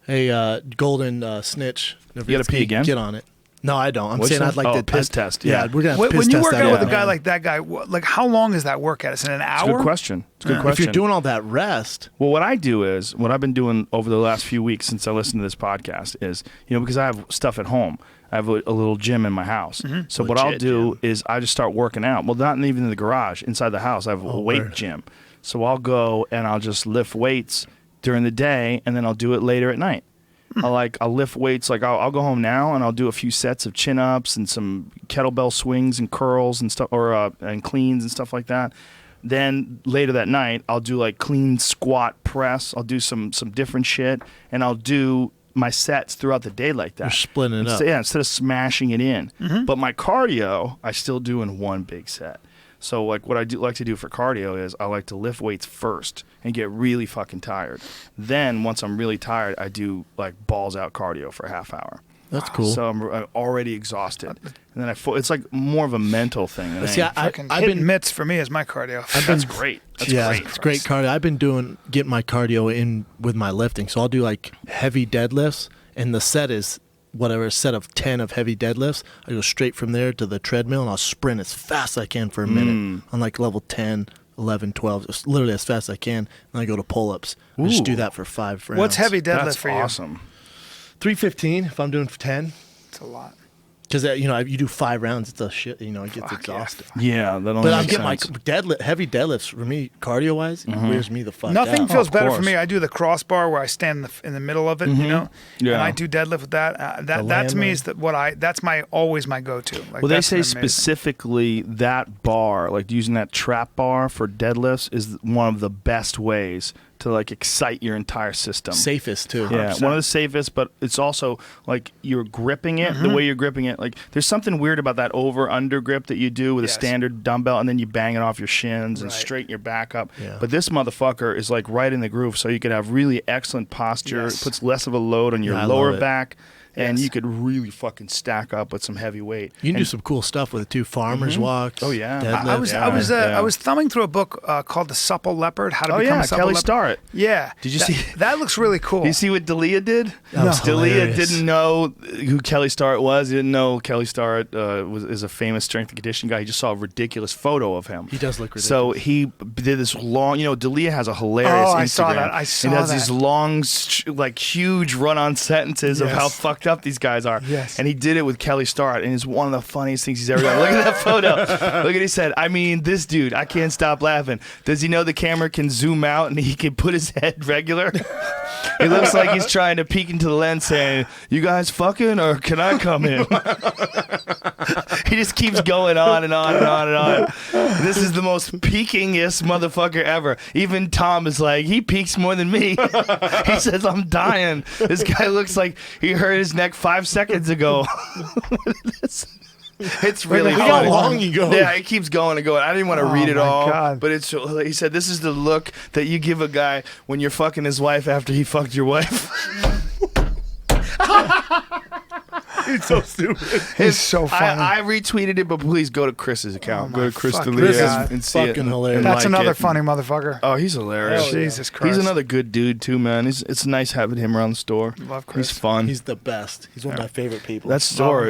Hey, Golden Snitch. You gotta pee Nowitzki, again? Get on it. No, I don't. I'm What's saying that? I'd like Oh, to piss test, Yeah, yeah. we're gonna have to When piss you test work that out with a out. guy like that guy, like how long is that workout? Is it an It's hour? a good question. It's a good If question. you're doing all that rest, Well, what I do is, what I've been doing over the last few weeks since I listened to this podcast is, because I have stuff at home. I have a little gym in my house. So what I'll Legit do is I just start working out. Well, not even in the garage. Inside the house, I have a weight word. gym. So I'll go and I'll just lift weights during the day, and then I'll do it later at night. I'll lift weights. Like I'll go home now and I'll do a few sets of chin ups and some kettlebell swings and curls and stuff, or and cleans and stuff like that. Then later that night, I'll do like clean squat press. I'll do some different shit, and I'll do my sets throughout the day like that. You're splitting it up. Yeah, instead of smashing it in. But my cardio, I still do in one big set. So like what I do like to do for cardio is I like to lift weights first and get really fucking tired. Then once I'm really tired, I do like balls out cardio for a half hour. that's cool. So I'm already exhausted, and then it's like more of a mental thing. Than See, anything. Fucking I've hitting been mitts for me is my cardio. That's great. That's great. It's great cardio. I've been getting my cardio in with my lifting. So I'll do like heavy deadlifts, and the set is whatever, a set of 10 of heavy deadlifts. I go straight from there to the treadmill, and I'll sprint as fast as I can for a minute on like level 10, 11, 12, just literally as fast as I can. And I go to pull-ups. I just do Ooh. that for 5 rounds. What's heavy deadlift That's for you? awesome. 315 if I'm doing 10. It's a lot. Because, you do 5 rounds, it's a shit, it gets Fuck yeah. exhausting. Yeah, that only But I'm makes getting my sense. heavy deadlifts for me, cardio-wise, it wears me the fuck Nothing out. feels of better for course. me. I do the crossbar where I stand in the middle of it, and Yeah. I do deadlift with that. That to me is that's always my go-to. Like, Well, they that's say amazing. specifically that bar, like using that trap bar for deadlifts, is one of the best ways to like excite your entire system. Safest too. Yeah, one of the safest, but it's also like you're gripping it, the way you're gripping it. Like there's something weird about that over-under grip that you do with a standard dumbbell, and then you bang it off your shins and straighten your back up. Yeah. But this motherfucker is like right in the groove, so you could have really excellent posture. It puts less of a load on your lower back. And you could really fucking stack up with some heavy weight. You can do some cool stuff with it too. Farmers walks. Oh, yeah. deadlifts. I was thumbing through a book called The Supple Leopard. How to become a supple Kelly leopard. Starrett. Yeah. Did you see? That looks really cool. You see what D'Elia did? That was D'Elia hilarious. didn't know who Kelly Starrett was. He didn't know Kelly Starrett is a famous strength and conditioning guy. He just saw a ridiculous photo of him. He does look ridiculous. So he did this long, D'Elia has a hilarious Instagram. I saw that. I saw He does that. these long, like huge run-on sentences of how fucked up these guys are. Yes. And he did it with Kelly Starrett, and it's one of the funniest things he's ever done. Look at that photo. Look at what he said. I mean, this dude, I can't stop laughing. Does he know the camera can zoom out and he can put his head regular? It looks like he's trying to peek into the lens saying, you guys fucking or can I come in? He just keeps going on and on and on and on. This is the most peakingest motherfucker ever. Even Tom is like, he peaks more than me. He says, I'm dying. This guy looks like he hurt his neck 5 seconds ago. It's really Look funny. how long he goes. Yeah, it keeps going and going. I didn't want to read it my all, God. but it's. He said, "This is the look that you give a guy when you're fucking his wife after he fucked your wife." It's so stupid. It's so funny. I retweeted it, but please go to Chris's account. Oh, go my to Chris fucking D'Elia God. and see it. Fucking and hilarious. That's like another it. funny motherfucker. Oh, he's hilarious. Jesus Christ. He's another good dude too, man. It's nice having him around the store. Love Chris. He's fun. He's the best. He's one of my favorite people. That store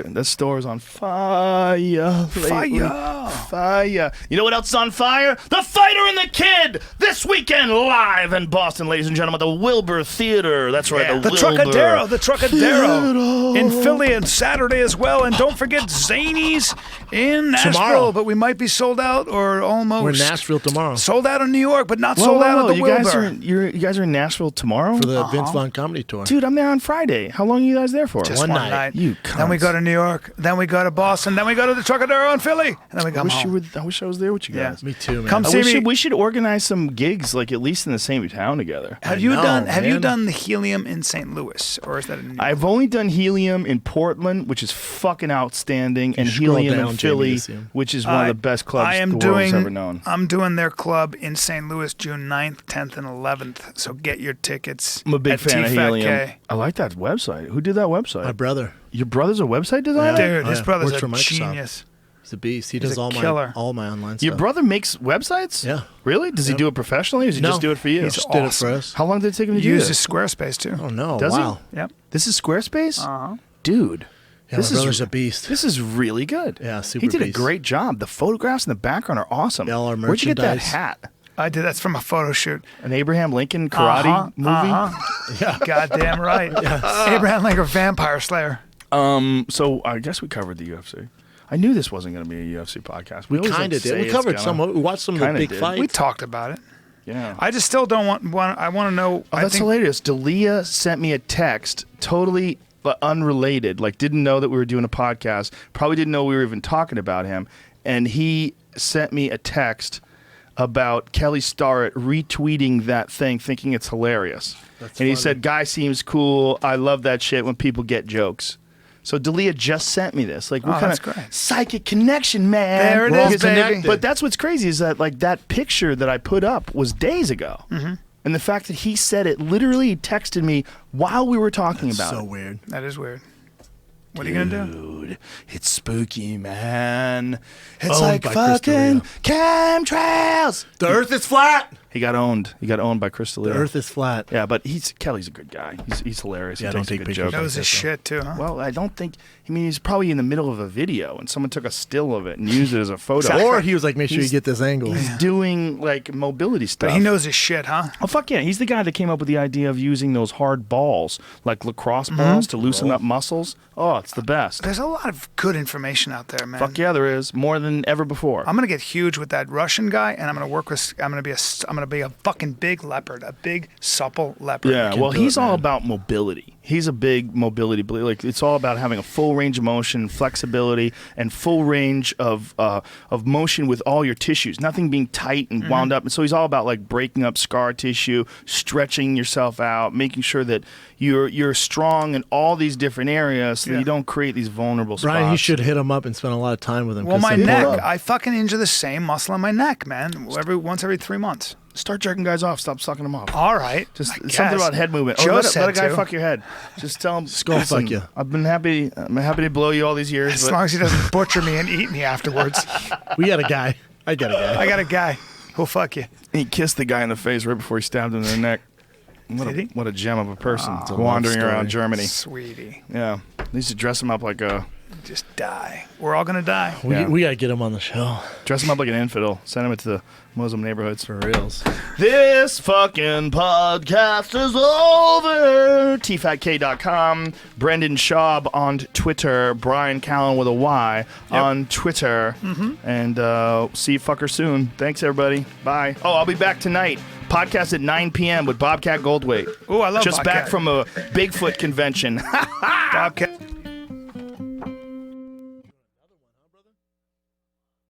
is on fire. lately. Fire. You know what else is on fire? The Fighter and the Kid this weekend live in Boston, ladies and gentlemen, at the Wilbur Theater. That's right, The Wilbur. Trocadero in Philly on Saturday as well. And don't forget Zany's in Nashville, Tomorrow. but we might be sold out or almost. We're in Nashville tomorrow Sold out in New York, but not Whoa, sold whoa, out whoa. at the You Wilbur. guys are in Nashville tomorrow? for the Vince Vaughn Comedy Tour. Dude, I'm there on Friday. How long are you guys there for? Just One one night. night. You Then we cunts. go to New York. Then we go to Boston. Then we go to the Trocadero in Philly. And then we come home. I wish I was there with you Yeah. guys. Me too, man. Come see me. We should organize some gigs, like at least in the same town together. Have you know, done man. the Helium in St. Louis, or is that in New York? I've only done Helium in Portland, which is fucking outstanding, and scroll Helium down, in Jamie, Philly, to see 'em. which is one of the best clubs I am the doing, world's ever known. I'm doing their club in St. Louis June 9th, 10th, and 11th. So get your tickets. I'm a big at fan of TFATK. Helium. I like that website. Who did that website? My brother. Your brother's a website designer? Dude, Oh, his yeah. brother's Works a for Microsoft. genius. He's a beast. He He's does a all killer. my online Your stuff. brother makes websites? Yeah. Really? Does he Yep. do it professionally, or does he No. just do it for you? He's Just did it awesome. for us. How long did it take him to He do uses this? Squarespace too. Oh no! Does he? wow. Yep. This is Squarespace? Uh-huh. Dude. Yeah, This my is- brother's a beast. This is really good. Yeah, super He did a beast. great job. The photographs in the background are awesome. Yeah, all our Where'd you get that merchandise. hat? I did. That's from a photo shoot. An Abraham Lincoln karate movie? Yeah. Goddamn right. Abraham Lincoln Vampire Slayer. So I guess we covered the UFC. I knew this wasn't going to be a UFC podcast. We always like Kind to of did. say We it's covered gonna- some. We watched some of the Kinda big did. fights. We talked about it. Yeah. I just still don't want. I want to know. Oh, I that's think hilarious. D'Elia sent me a text, totally unrelated. Like, didn't know that we were doing a podcast. Probably didn't know we were even talking about him. And he sent me a text about Kelly Starrett retweeting that thing, thinking it's hilarious. And he funny. said, "Guy seems cool. I love that shit when people get jokes." So D'Elia just sent me this. Like, what kind that's of great. psychic connection, man? There it We're all is, baby. connected. But that's what's crazy is that like that picture that I put up was days ago. Mm-hmm. And the fact that he said it, literally he texted me while we were talking about so it. weird. That is weird. What are you gonna do? Dude, it's spooky, man. It's Owned like by fucking chemtrails. The Earth is flat. He got owned. He got owned by Chris D'Elia. The Earth is flat. Yeah, but Kelly's a good guy. He's hilarious. Yeah, he don't takes a take good pictures joke. of Knows his shit too, huh? Well, I don't think. I mean, he's probably in the middle of a video, and someone took a still of it and used it as a photo. Or he was like, make sure you He's- get this angle. He's doing like mobility stuff. But he knows his shit, huh? Oh fuck yeah! He's the guy that came up with the idea of using those hard balls, like lacrosse balls, to loosen up muscles. Oh, it's the best. There's a lot of good information out there, man. Fuck yeah, there is more than ever before. I'm gonna get huge with that Russian guy, and I'm gonna work with. I'm gonna to be a fucking big leopard, a big supple leopard. Yeah, well, he's all man. about mobility. He's a big mobility believer. Like, it's all about having a full range of motion, flexibility, and full range of motion with all your tissues. Nothing being tight and wound up. And so he's all about like breaking up scar tissue, stretching yourself out, making sure that you're strong in all these different areas, so that you don't create these vulnerable spots. Brian, you should hit him up and spend a lot of time with him. Well, 'cause my they pull neck, up. I fucking injure the same muscle in my neck, man. Once every 3 months. Start jerking guys off. Stop sucking them off. All right. Just I something guess. about head movement. Joe Or let said a guy to. fuck your head. Just tell him. Skull "Listen, fuck you." I'm happy to blow you all these years. As but long as he doesn't butcher me and eat me afterwards. We got a guy. I got a guy. I got a guy who'll fuck you. he kissed the guy in the face right before he stabbed him in the neck. Did he? What a gem of a person. a Wandering love around story. Germany. Sweetie. Yeah. They used to dress him up like a Just die. We're all going to die. Yeah. We got to get him on the show. dress him up like an infidel. Send him into the Muslim neighborhoods. For reals. This fucking podcast is over. tfatk.com. Brendan Schaub on Twitter. Bryan Callen with a Y on Twitter. And see you fucker soon. Thanks, everybody. Bye. Oh, I'll be back tonight. Podcast at 9 p.m. with Bobcat Goldthwait. Ooh, I love Just Bobcat. back from a Bigfoot convention. Bobcat.